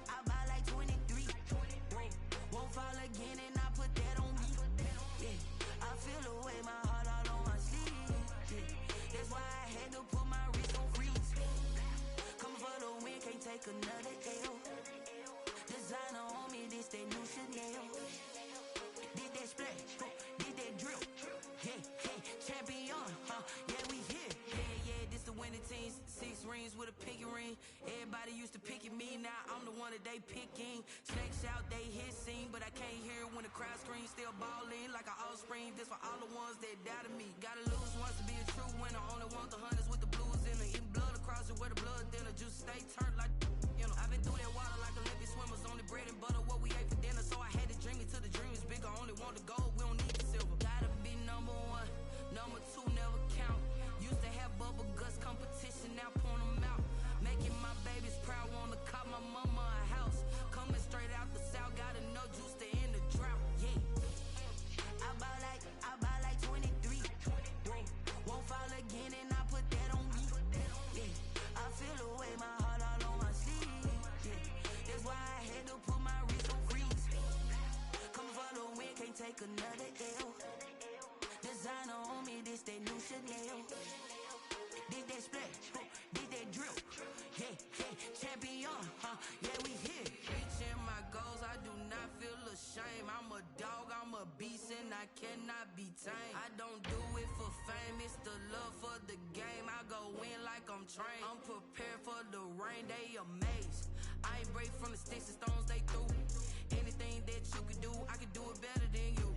I buy like 23. Won't fall again and I put that on me. Yeah, I feel the way, my heart all on my sleeve. Yeah, that's why I had to put my wrist on freeze. Coming for the win, can't take another L. Designer on me, this that new Chanel. Did that splash, did that drill. Yeah, champion, yeah, we here. Yeah, this the winning team. 6 rings with a pinky ring. Everybody used to pick at me, now I'm the one that they picking. Snakes out, they hit scene, but I can't hear when the crowd screams. Still ballin' like an offspring. This for all the ones that doubted me. Gotta lose once to be a true winner. Only want the hunters with the blues in it. Eating blood across it where the blood thinner. Juice stay turned like, you know. I've been through that water like Olympic swimmers. Only bread and butter, what we ate for dinner. So I had to dream it till the dream is bigger. Only want the gold, we don't need the silver. Gotta be number 1, number 2 never count. Used to have bubble guts competition, now point them out. Making my babies proud, wanna cop my mama a house. Coming straight out the south, got enough juice to end the drought. Yeah, I buy like 23. Won't fall again and I put that on me. Yeah, I feel the way, my heart all on my sleeve. Yeah, that's why I had to put my wrist on freeze. Coming for the win, can't take another L. Designer on me, this that new Chanel. Did that splash, did that drill. Yeah, champion, yeah, we here. Reaching my goals, I do not feel ashamed. I'm a dog, I'm a beast, and I cannot be tamed. I don't do it for fame, it's the love for the game. I go in like I'm trained. I'm prepared for the rain, they amazed. I ain't break from the sticks and stones they threw. Anything that you could do, I could do it better than you.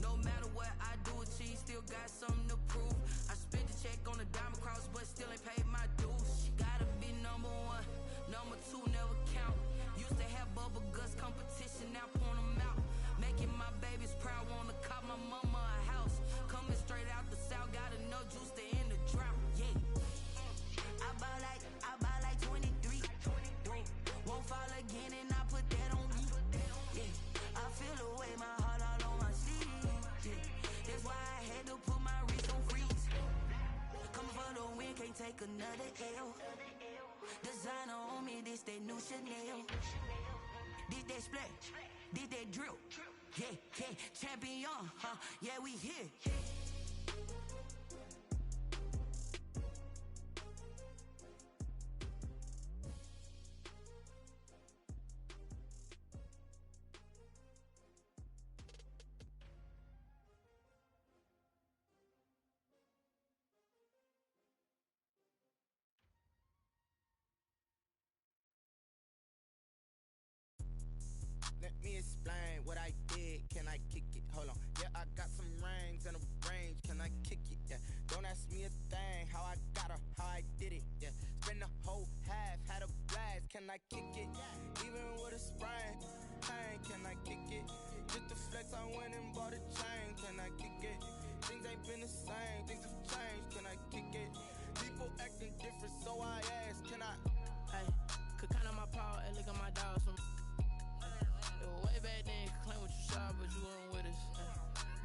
No matter what I do, achieve, still got something to prove. I spent the check on the diamond cross, but still ain't paid my dues. Gotta be number 1, number 2 never count. Used to have bubble guts competition, now point them out. Making my babies proud, wanna cop my mama a house. Coming straight out the south, got enough juice to end the drought. Yeah, I buy like 23. Won't fall again and I put that on me. Yeah, I feel the way, my heart all on my sleeve. Yeah, that's why I had to put my wrist on freeze. Coming for the win, can't take another L. Designer on me, this that new Chanel. Did that splash, did that drill. Yeah, champion, yeah, we here. Let me explain what I can I kick it? Even with a sprain, pain, can I kick it? Just the flex, I went and bought a chain, can I kick it? Things ain't been the same, things have changed, can I kick it? People acting different, so I ask, can I? Hey, could count on my power and look at my dogs from. It was way back then, could claim what you saw, but you weren't with us.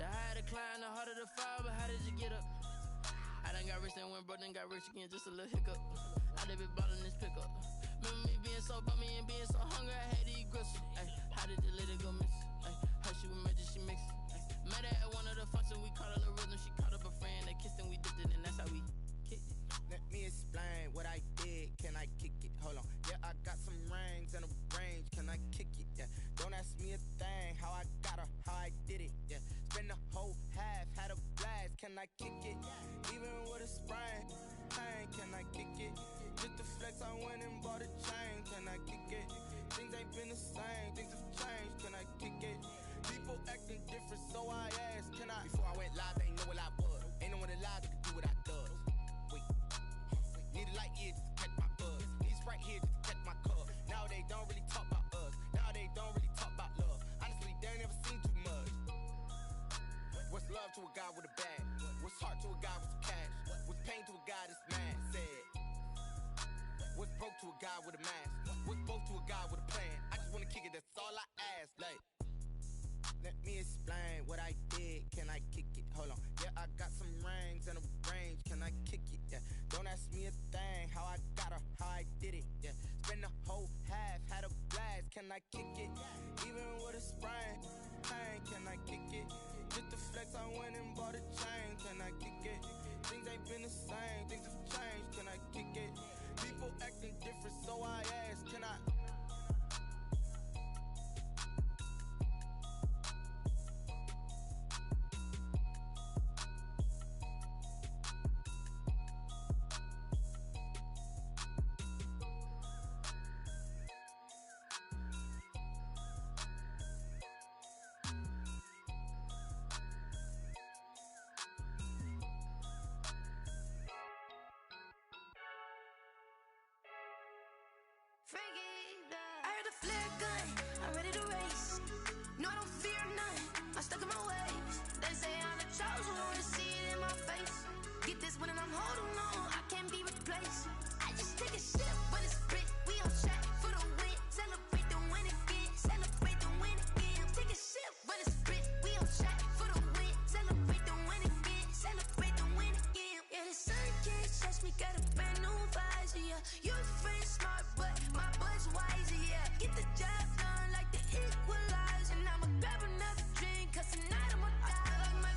The higher the climb, the harder the fall, but how did you get up? I done got rich and went broke, then got rich again, just a little hiccup. I done been ballin' this pickup. Remember me being so bummy and being so hungry, I had to eat gristle. Ay, how did the lady go miss? Ay, how she was magic, she mixed. Met her at one of the functions, we caught a little rhythm. She caught up a friend, they kissed and we dipped it, and that's how we kicked it. Let me explain what I did, can I kick it? Hold on, yeah, I got some rings and a range, can I kick it? Yeah, don't ask me a thing, how I got her, how I did it. Yeah, spend the whole half, had a blast, can I kick it? Even with a sprain, pain, can I kick it? Just the flex, I went and bought a chain, can I kick it? Things ain't been the same, things have changed, can I kick it? People acting different, so I ask, can I? Before I went live, they ain't know what I was. Ain't no one alive that could do what I does. Wait, need a light here just to catch my buzz. Need Sprite here just to catch my cup. Now they don't really talk about us. Now they don't really talk about love. Honestly, they ain't never seen too much. What's love to a guy with a bag? What's heart to a guy with some cash? What's pain to a guy that's mad? Said. What's broke to a guy with a mask? What's broke to a guy with a plan? I just wanna kick it, that's all I ask. Like, let me explain what I did, can I kick it? Hold on, yeah, I got some rings and a range, can I kick it? Yeah, don't ask me a thing, how I got her, how I did it. Yeah, spend the whole half, had a blast, can I kick it? Even with a sprain, pain, can I kick it? Just the flex, I went and bought a chain, can I kick it? Things ain't been the same, things have changed, can I kick it? People acting different, so I ask, can I? I heard the flare gun, I'm ready to race. No, I don't fear none, I'm stuck in my ways. They say I'm the chosen one, to see it in my face. Get this one and I'm holding on, I can't be replaced. I just take a sip, but it's split, we on track for the win. Celebrate the win again, celebrate the win again. Take a sip, but it's split, we on track for the win. Celebrate the win again, celebrate the win again. Yeah, the sun can't touch me, got a brand new visor, yeah. Your friend smart, but my bud's wiser, yeah. Get the job done like the equalizer. And I'ma grab another drink, cause tonight I'ma die like my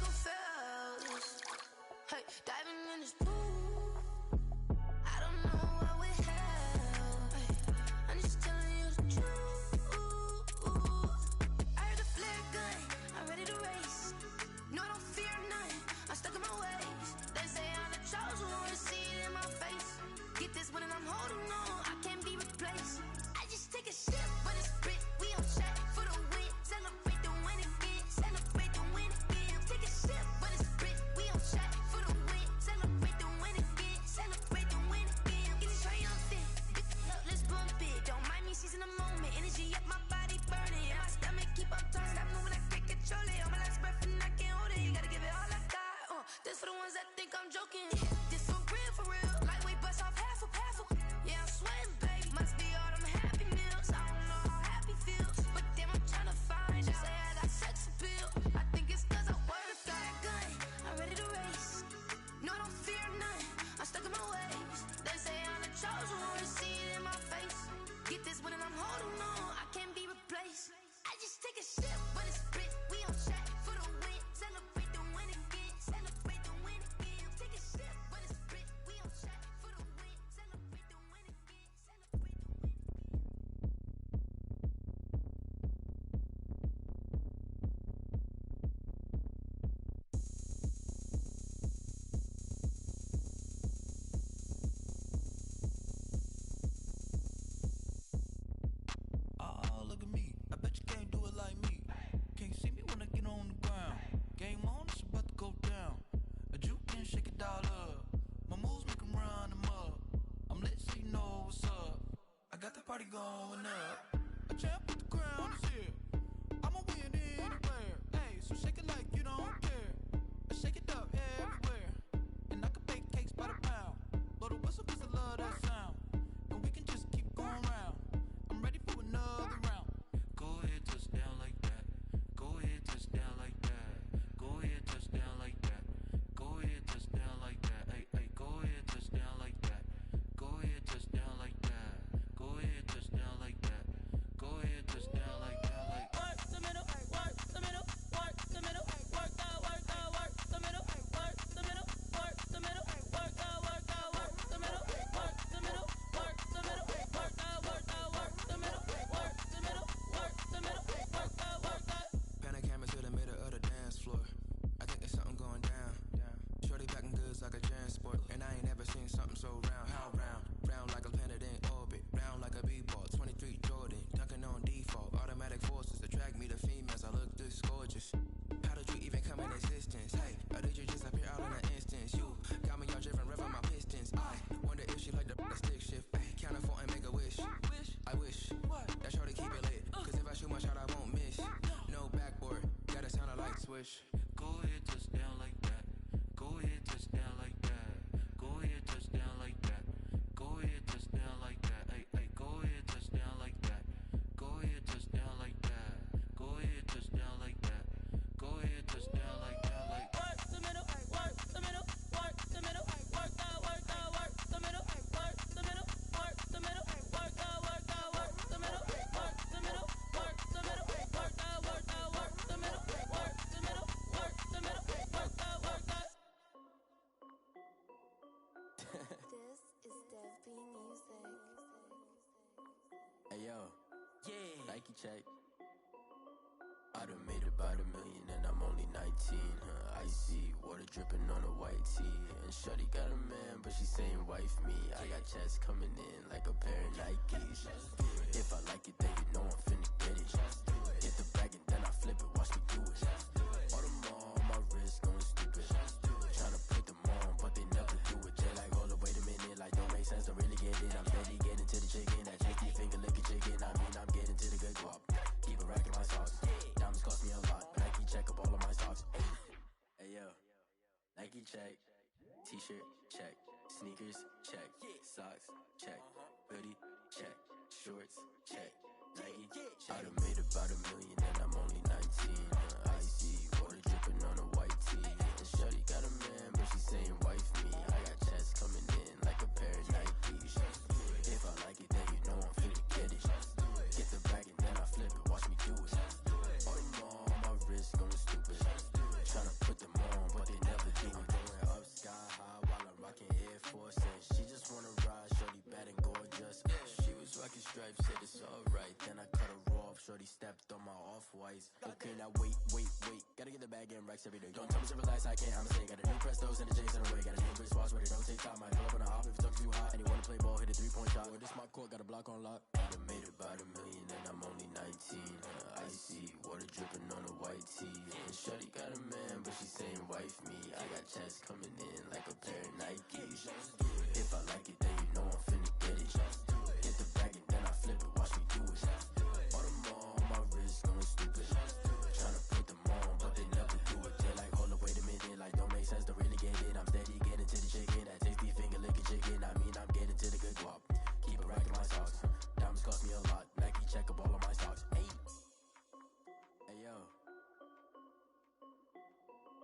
swish. Go ahead, touch down like that. Go ahead, touch down like that. Go ahead, touch down like that. Go ahead, touch down like that. Ay, ay, go ahead, touch down like that. Go ahead, touch down like that. Go ahead, touch down like that. Go ahead, touch down like that. Like work the middle, work the middle, work the middle, work the middle, work the middle, work the middle, work the middle, work the middle, work the middle, work the middle, work the middle, work the middle, work the middle, work the middle, work the. This is Dev B Music. Hey yo, yeah, Nike check. I done made about $1 million and I'm only 19. Icy water dripping on a white tee. And shorty got a man, but she saying wife me. I got checks coming in like a pair of Nikes. If I like it, then you know I'm finna get it. Get the bag and then I flip it, watch me do it. All them on my wrist going stupid. Tryna put them on, but they never do it. They like, hold up, wait a minute, like don't make sense to really get it. I'm steady getting to the chicken, that chicky finger licking chicken. I mean, I'm getting to the good guap. Keep a rack in my socks. Diamonds cost me a lot. Nike check up all of my stocks. Hey yo, Nike check. T-shirt check. Sneakers check. Socks check. Hoodie check. Shorts check. Nike I done made about $1 million and I'm only 19. Icy water dripping on a white tee. And shorty got a man, but she saying wife me. I got checks coming in like a pair of Nikes. If I like it, then you know I'm finna get it. Get the bag and then I flip it, watch me do it. All them on my wrist going stupid. Tryna put them on, but they never do it. Going up sky high while I'm rocking Air Force. And she just wanna ride, shorty bad and gorgeous. She was rocking stripes, said it's alright. Then I cut her off, shorty stepped on my off-whites. Okay, now wait. Gotta get the bag and racks every day. Don't tell me to relax, I can't, I'ma say. Got a new Prestos and a J's in the way. Got a new Chris Foss, but it don't take time. I pull up on a hop if it's too hot. And you wanna play ball, hit a 3-point shot. Or this my court, got a block on lock. I done made about $1 million and I'm only 19. Icy water dripping on a white tee. And shorty got a man, but she saying wife me. I got checks coming in like a pair of Nikes. If I like it, then you know I'm finna get it. Get the bag and then I flip it, watch me do it. All them on my wrist going stupid. Tryna put them on, but they never do it. They like, hold up, wait a minute, like don't make sense to really get it. I'm steady getting to the chicken, that tasty finger licking chicken. I mean, I'm getting to the good guap. Keep a rack in my socks. Diamonds cost me a lot. Nike check up all of my stocks. Hey yo,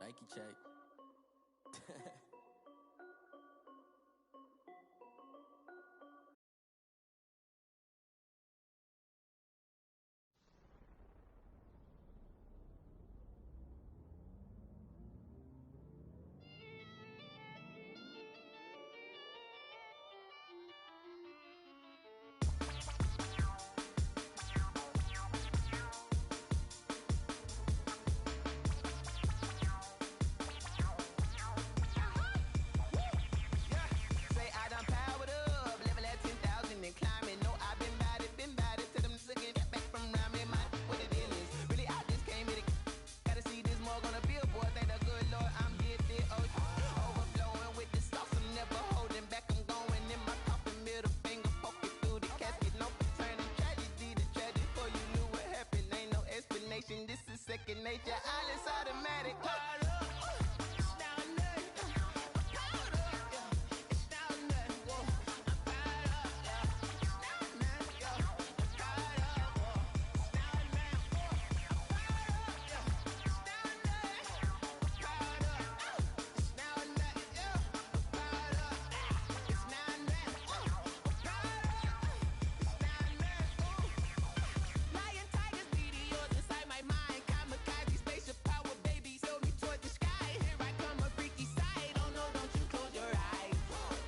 Nike check. Say I done powered up, level at 10,000 and climbing. No, I've been bad it to them looking back from around me. My what the deal is. Really, I just came here to gotta see this mug on a billboard. Thank the good Lord, I'm gifted. Oh, overflowing with the sauce. I'm never holding back. I'm going in my coffin, middle finger poking through the casket. No turning tragedy to tragedy. Before you knew what happened, ain't no explanation. This is second nature. All is automatic. Lion, tigers, meteors inside my mind. Kamikaze, spaceship power, baby, sail me toward the sky. Here I come, a freaky side. Oh no, don't you close your eyes.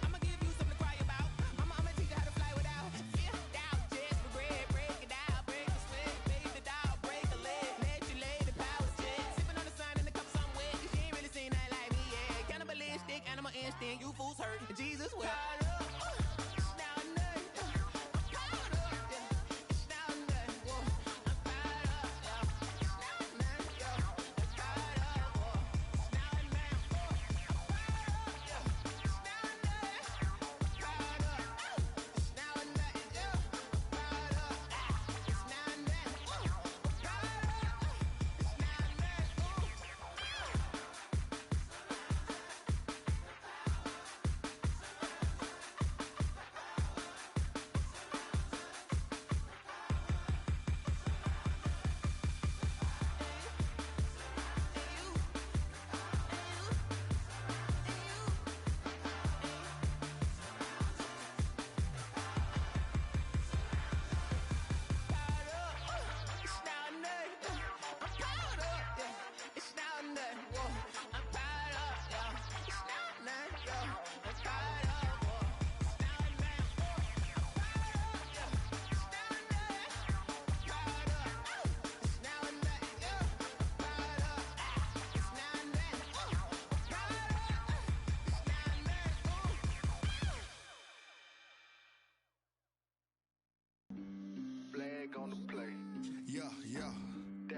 I'ma give you something to cry about. I'ma teach you how to fly without fear. Doubt, just regret. Break it out, break a sweat. Baby, the doll, break a leg. Let you lay the power jet. Sipping on the sun in the cup somewhere. Cause you ain't really seen nothing like me yet. Cannibalistic, animal instinct. You fools hurt. Jesus will.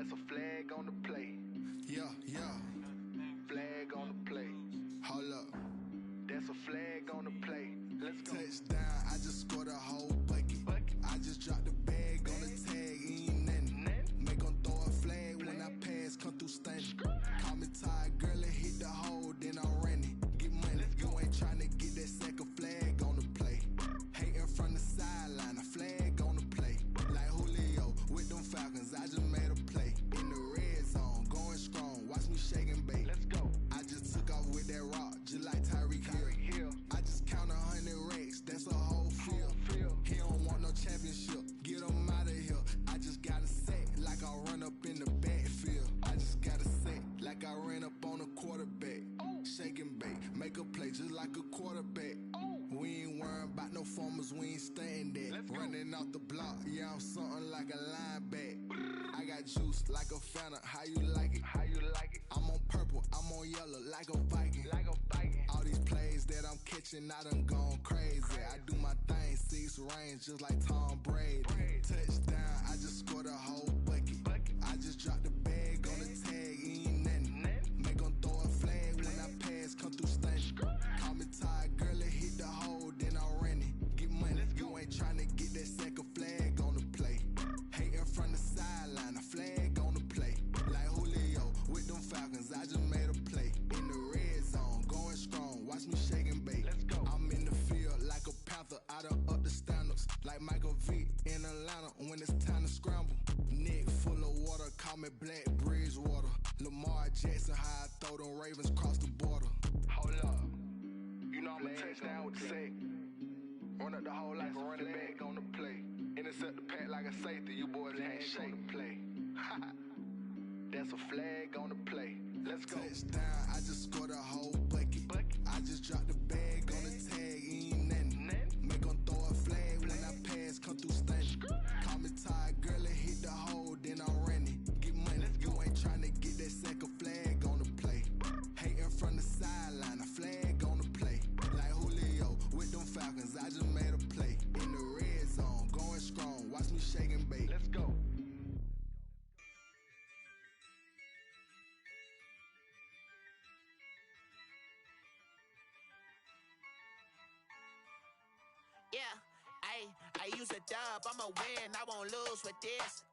That's a flag on the play. Yeah, yeah. Flag on the play. Hold up. That's a flag on the play. Let's go. Touchdown, I just scored a whole bucket. I just dropped the bag on the tag, ain't nothing. Make them throw a flag when I pass, come through stunning. Call me tired, girl, and hit the hole, then I'm running. Get money, you ain't tryna get that second flag on the play. Hating from the sideline, a flag on the play. Like Julio with them Falcons, I just made a play. In the red zone, going strong, watch me shake and bake. Let's go. I just took off with that rock, just like Tyreek Hill. I just count 100 racks, that's a whole field. He don't want no championship, get him out of here. I just got a set, like I run up in the backfield. I just got a set, like I ran up on a quarterback. Shake and bake, make a play just like a quarterback. We ain't worrying about no formers, we ain't staying there. Running out the block, yeah, I'm something like a linebacker. I got juice like a Fanta, how you like it? How you like it? I'm on purple, I'm on yellow, like a Viking. Like a Viking. All these plays that I'm catching, I done gone crazy. I do my thing, 6 range, just like Tom Brady. Touchdown, I just scored a whole bucket. I just dropped the bag on the tag, ain't nothing. Make them throw a flag when I pass, come through stunning. Call me tired, girl, and hit the hole, then I'm running. Get money, you ain't tryna get that second flag on the play. Hating from the sideline, a flag on the play. Like Julio with them Falcons, I just made a play. In the red zone, going strong, watch me shake and bake. Let's go. I'm in the field like a Panther, I done up the standards. Like Michael Vick in Atlanta when it's time to scramble. Neck full of water, call me Black Bridgewater. Lamar Jackson, how I throw them Ravens cross the border. Hold up, you know I'm a touchdown with the sack. Run up the hole like a running back on the play. Intercept the pack like a safety, you boys ain't shake the play. That's a flag on the play. Let's go. Touchdown, I just scored a whole bucket. I just dropped the bag on the tag, ain't nothing. Make them throw a flag when I pass, come through stunning. Call me tired, girl, and hit the hole, then I'm running. Get money, you ain't tryna get that second flag on the play. Hating from the sideline, a flag on the play. Like Julio with them Falcons, I just made a play. In the red zone, going strong, watch me shake and bake. Let's go. Yeah, I use a dub, I'ma win, I won't lose with this.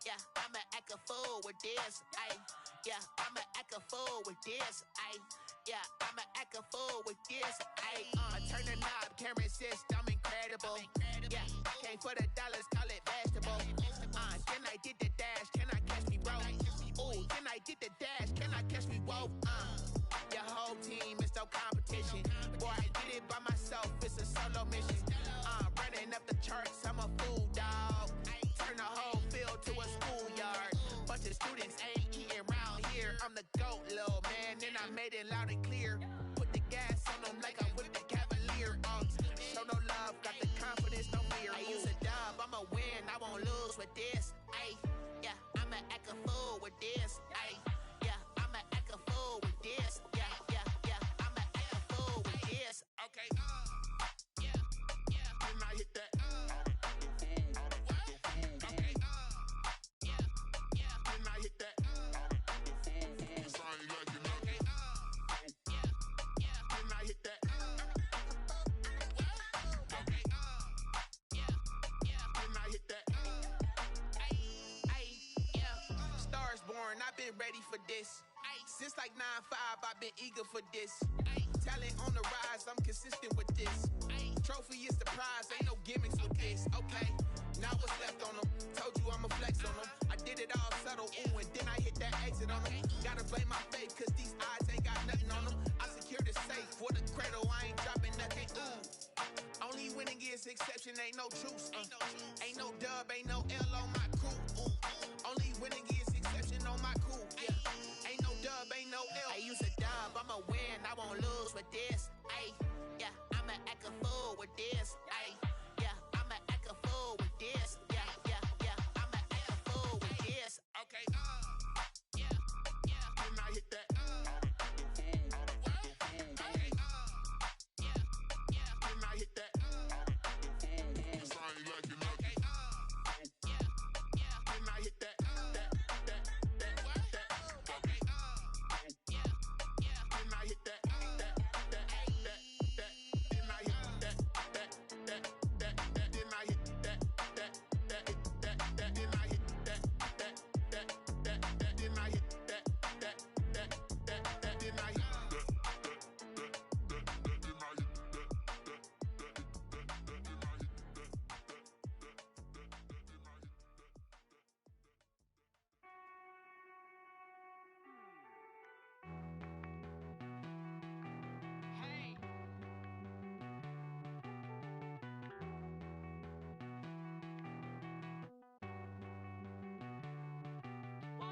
Yeah, I'ma act a fool with this. Yeah, I'ma act a fool with this. Yeah, I'ma act a fool with this. Turn the knob, camera assist, I'm incredible. Yeah, came for the dollars, call it vegetable. Then I did the dash, can I catch me, bro? Ooh, then I did the dash, can I catch me, whoa? Your whole team is no competition. Boy, I did it by myself, it's a solo mission. Running up the charts, I'm a fool, dog. Turn the whole field to a schoolyard. Bunch of students ain't eating round here. I'm the GOAT, little man, and I made it loud and clear. Put the gas on them like I whipped the Cavalier. Show no love, got the confidence, no fear. I use a dub, I'ma win, I won't lose with this. Yeah, I'ma act a fool with this. Yeah, I'ma act a fool with this. Yeah, I'ma act a fool with this. Okay. Can I hit that? Okay. Can I hit that? Cause I ain't like it now. Okay. Can I hit that? Okay. Can I hit that? Stars born, I've been ready for this. Since like 9-5, I've been eager for this. Talent on the rise, I'm consistent with this. Trophy is the prize, ain't no gimmicks with this. Okay, now what's left on them? Told you I'ma flex on them. I did it all subtle, ooh, and then I hit that exit on them. Gotta blame my faith, cause these odds ain't got nothing on them. I secured the safe for the cradle, I ain't dropping nothing, ooh. Only winning is exception, ain't no truce. Ain't no dub, ain't no L on my crew. Only winning is exception on my crew. Yeah, ain't no dub, ain't no L. I use a dub, I'ma win, I won't lose with this. Yeah, I'ma act a fool with this. Yeah, I'ma act a fool with this. Yeah, I'ma act a fool with this. Okay. Can I hit that? Okay. Can I hit that? Cause I ain't like it now. Okay. Can I hit that?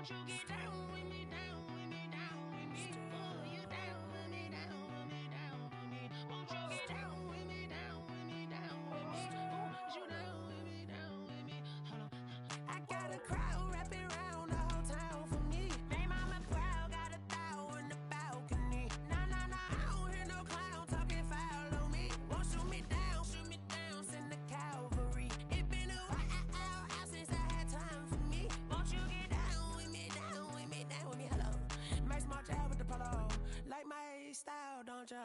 Won't you get down with me, down with me, down with me? Oh, you down with me, down with me, down with me? Won't you get down with me, down with me, down with me? Oh, you down with me, down with me? Hold on. I got a crowd wrapping around the whole town for me. They mama proud, got a thou in the balcony. Nah, nah, nah, I don't hear no clown talking foul on me. Won't shoot me down, send the cavalry. It been a while since I had time for me. Won't you get down with me, down with me, down with me? Hello. Max March out with the polo. Like my style, don't ya?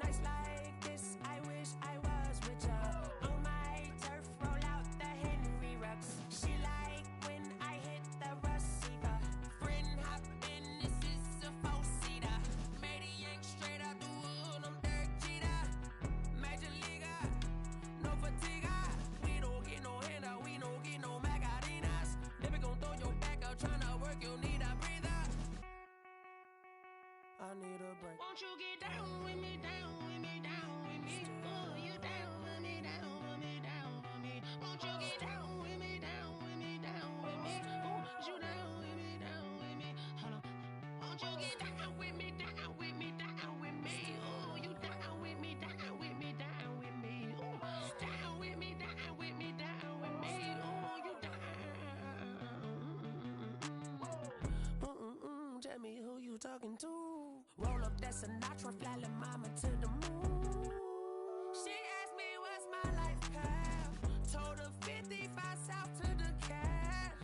Nights like this, I wish I was with ya. On my turf, roll out the Henry Rux. She like when I hit the receiver. Friend hop in, this is a four-seater. Made a yank straight out the wood, I'm Derek Jeter. Major leaguer, no fatigue. We don't get no handout, we don't get no Magarinas. Never gon' throw your back out, tryna work, you need a breather. I need a break. Won't you get down with me, down with me, down with me? Oh, you down with me, down with me, down with me? Won't you get down with me, down with me, down with me? Oh, you down with me, down with me? Hold on. Won't you get down with me, down with me, down with me? Oh, you down with me, down with me, down with me? Oh, down with me, down with me, down with me? Oh, you down. Tell me who you talking to. Roll up that Sinatra, fly la mama to the moon. She asked me what's my life path. Told her 55 south to the cat.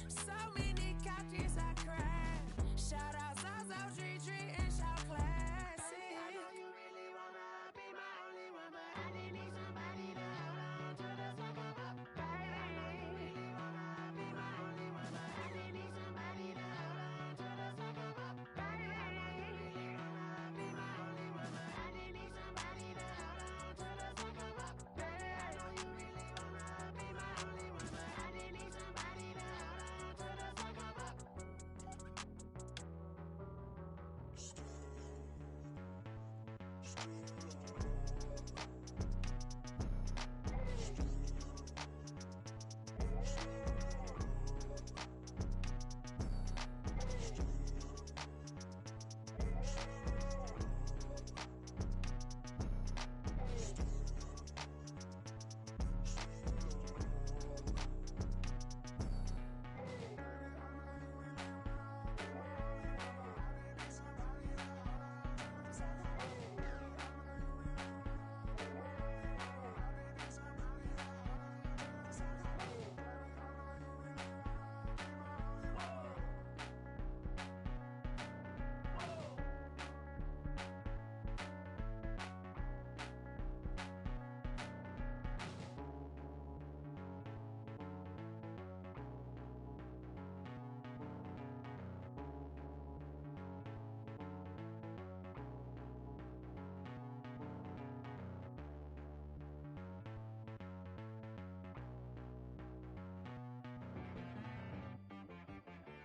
So many couches I cried. Shout out South Tree and shout classic. I know you really wanna be my only one, but I didn't need somebody to hold on to the second up. I know you really wanna be my only one, but I didn't need somebody to hold on to the second up. I know you really wanna be my only one, but I didn't need somebody to hold on to the second up. I know you really wanna be my only one, but I didn't need somebody to hold on to the second up.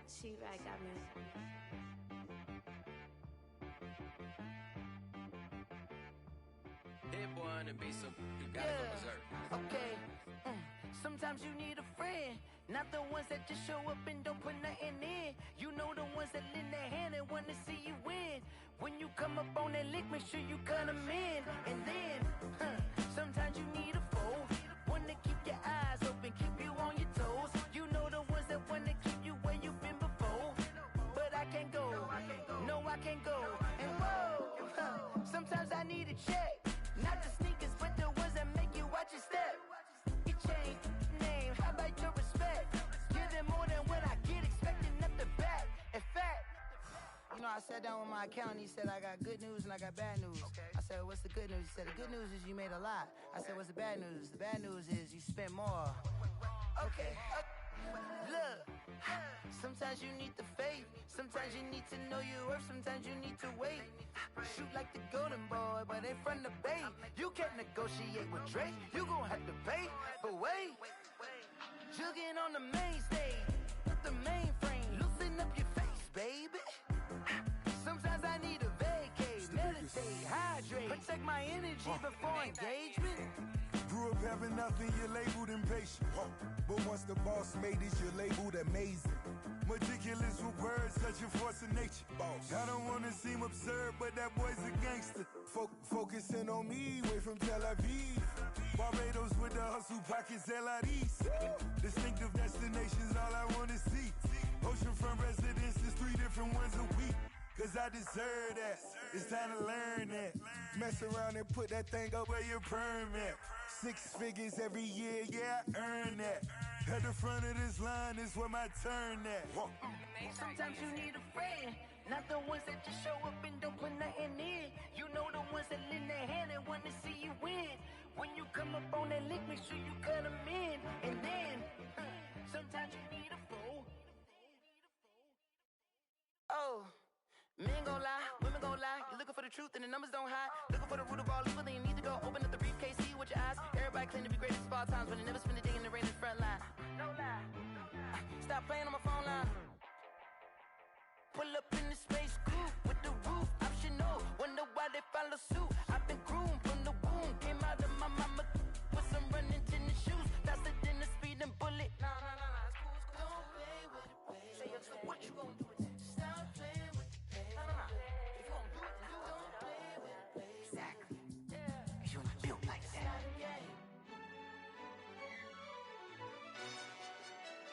She right got me. Hit boy on the beat, so you gotta go berserk. Okay. Sometimes you need a friend, not the ones that just show up and don't put nothing in. You know the ones that lend their hand and wanna see you win. When you come up on that lick, make sure you cut them in. And then, sometimes you need a foe, one to keep your eyes open, keep you on your toes. You know the ones that wanna keep you where you've been before. But I can't go, no I can't go. And whoa, sometimes I need a check. Not the sneakers, but the ones that make you watch your step. You change name, how about your respect? Give them more than what I get, expecting nothing back. In fact, you know, I sat down with my accountant, he said I got good news and I got bad news. I said, what's the good news? He said, the good news is you made a lot. I said, what's the bad news? The bad news is you spent more. Okay, look, sometimes you need the faith, sometimes you need to know your worth, sometimes you need to wait. Shoot like the golden boy, but ain't from the bay. You can't negotiate with Drake, you gon' have to pay. But wait, jugging on the main stage, with the mainframe, loosen up your face, baby. Sometimes I need a vacate, meditate, hydrate, protect my energy before engagement. Grew Grew up having nothing, you're labeled impatient. But once the boss made it, you're labeled amazing. Meticulous with words, such a force of nature. I don't wanna seem absurd, but that boy's a gangster. Focusing on me, way from Tel Aviv. Barbados with the hustle pockets, LIDs. Distinctive destinations, all I wanna see. Oceanfront residences, 3 different ones a week. Cause I deserve that, it's time to learn that. Mess around and put that thing up where your permit. 6 figures every year, yeah, I earn that. At the front of this line is where my turn at. Sometimes you need a friend, not the ones that just show up and don't put nothing in. You know the ones that lend their hand and want to see you win. When you come up on that lick, make sure you cut them in. And then, sometimes you need a fool. Oh. Men gon' lie, women gon' lie. You're looking for the truth and the numbers don't hide. Looking for the root of all evil, then you need to go open up the briefcase, see with your eyes. Everybody claim to be greatest of all times, but they never spend a day in the rain in the front line. No lie. Stop playing on my phone line. Pull up in the space coupe with the roof optional. Wonder why they follow suit. I've been groomed from the womb. Came out of my mama with some running tennis shoes. Faster than a speeding bullet. Nah, it's cool. Don't play with it, baby. Say so what you gon' do with it? Stop playing with it. If you gon' do it, then don't play with it, baby. Exactly. Yeah. Cause you're not built like that.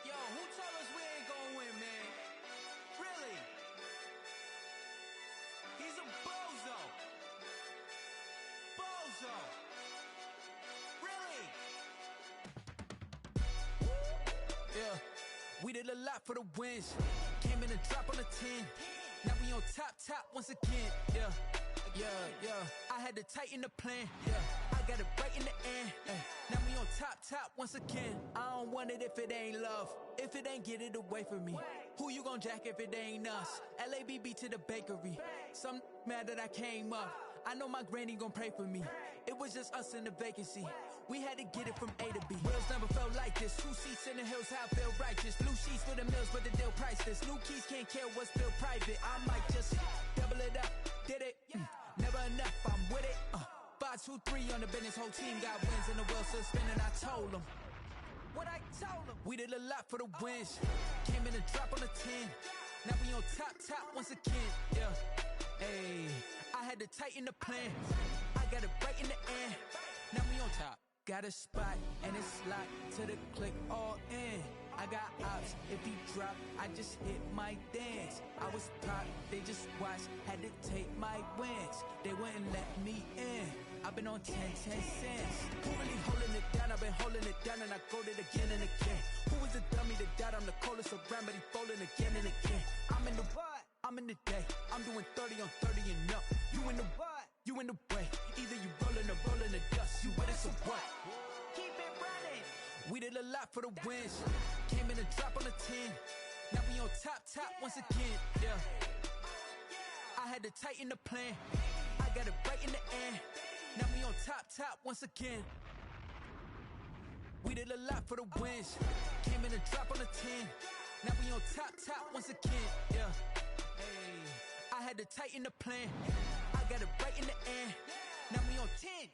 Yo, who told us we ain't gonna win, man? Really? He's a bozo. Bozo. Really? Yeah, we did a lot for the wins. Came in a drop on the 10. Now we on top once again. Yeah. I had to tighten the plan. Yeah, I got it right in the end. Now we on top once again. I don't want it if it ain't love. If it ain't, get it away from me. Who you gon' jack if it ain't us? LABB to the bakery. Some mad that I came up. I know my granny gon' pray for me. It was just us in the vacancy. We had to get it from A to B. Wheels never felt like this. 2 seats in the hills, how I feel righteous. Blue sheets for the mills, but the deal priceless. New keys can't care what's still private. I might just double it up. Did it? Never enough, I'm with it. 5, 2, 3 on the business. Whole team got wins and the wheels still spinning. I told them what I told them. We did a lot for the wins. Came in a drop on the 10. Now we on top once again. Yeah. Hey, I had to tighten the plan. I got it right in the end. Now we on top. Got a spot and it's locked to the click all in. I got ops, if he drop, I just hit my dance. I was pop, they just watched, had to take my wins. They wouldn't let me in. I've been on 10 cents. Who really holding it down? I've been holding it down and I go it again and again. Who was the dummy that died? I'm the coldest around, but he folding again and again. I'm in the what? I'm in the day. I'm doing 30 on 30 and up. You in the what? You in the way. Either you rolling or rolling the dust. You with us or what? Keep it running. We did a lot for the wins. Came in a drop on the 10. Now we on top once again. Yeah. I had to tighten the plan. I got it right in the end. Now we on top once again. We did a lot for the wins. Came in a drop on the 10. Now we on top once again. Yeah. Hey, I had to tighten the plan. I got it right in the end. Now we on 10.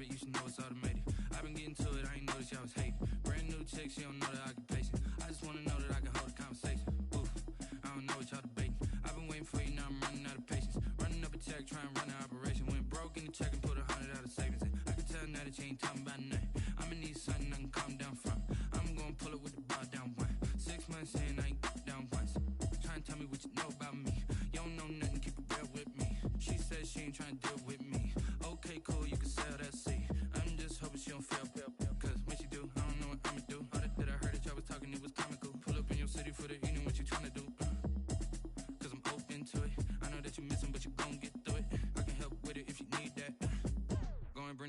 You should know it's automated. I've been getting to it, I ain't noticed y'all was hating. Brand new chick, she don't know the occupation. I just wanna know that I can hold a conversation. Oof, I don't know what y'all debating. I've been waiting for you, now I'm running out of patience. Running up a check, trying to run an operation. Went broke in the check and put 100 out of savings in. I can tell now that you ain't talking about nothing. I'ma need something I can calm down from. I'm gonna pull it with the bar down one. 6 months in, I ain't down once. Trying to tell me what you know about me. You don't know nothing, keep it real with me. She said she ain't trying to deal with me. Okay, cool, you can sell that seat. I'm just hoping she don't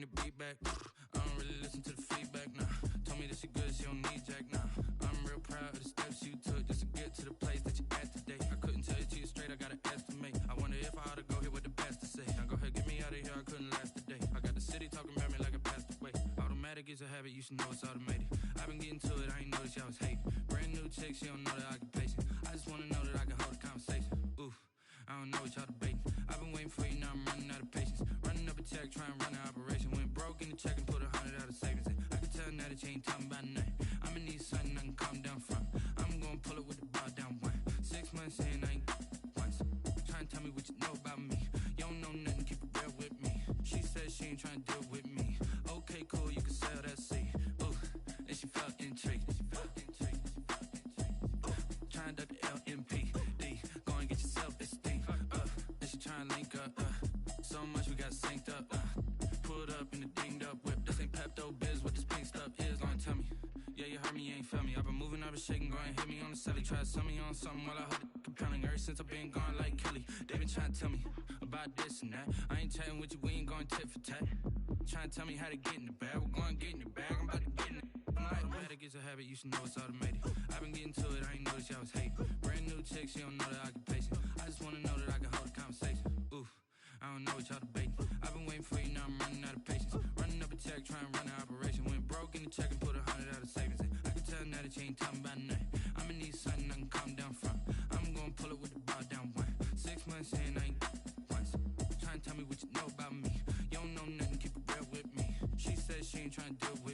the beat back. I don't really listen to the feedback, nah. Told me that she good, she don't need Jack, nah. I'm real proud of the steps you took just to get to the place that you at today. I couldn't tell you to you straight, I gotta estimate. I wonder if I ought to go here with the pastor say. Now go ahead, get me out of here, I couldn't last a day. I got the city talking about me like I passed away. Automatic is a habit, you should know it's automated. I've been getting to it, I ain't noticed y'all was hating. Brand new chick, she don't know that I can pace it. I just wanna know that I can hold a conversation. Oof, I don't know what y'all debating. I've been waiting for you, now I'm running out of patience. Running up a check, trying to run an operation. Went broke in the check and put 100 out of savings in. I can tell now that you ain't talking about nothing. I'ma need something I can calm down from. I'm gonna pull it with the bar down one. 6 months in, I ain't once. Trying to tell me what you know about me. You don't know nothing, keep it real with me. She said she ain't trying to deal with me. Okay, cool, you can sell that seed. Ooh, and she felt intrigued. Trying to duck the LMPD. Go and get yourself esteem. And she trying to link up. So much we got synced up. Pulled up in the dinged up whip. This ain't Pepto Biz, what this pink stuff is. Gonna tell me. Yeah, you heard me, you ain't felt me. I've been moving, I've been shaking, go and hit me on the celly. Try to sell me on something while I hold it compelling. Ever since I've been gone like Kelly, they been trying to tell me about this and that. I ain't chatting with you, we ain't going tit for tat. Trying to tell me how to get in the bag. We're going to get in the bag, I'm about to get in it. Automatic is a habit, you should know it's automated. I've been getting to it, I ain't noticed y'all was hating. Brand new chick, she don't know that I can pace it. I just wanna know that I can hold a conversation. Oof, I don't know what y'all debating. I've been waiting for you, now I'm running out of patience. Running up a check, trying to run an operation. Went broke in the check and put 100 out of savings in. I can tell now that you ain't talking about nothing. I'ma need something I can calm down from. I'm gonna pull it with the bar down one. 6 months in, I ain't once. Trying to tell me what you know about me. You don't know nothing, keep it real with me. She said she ain't trying to deal with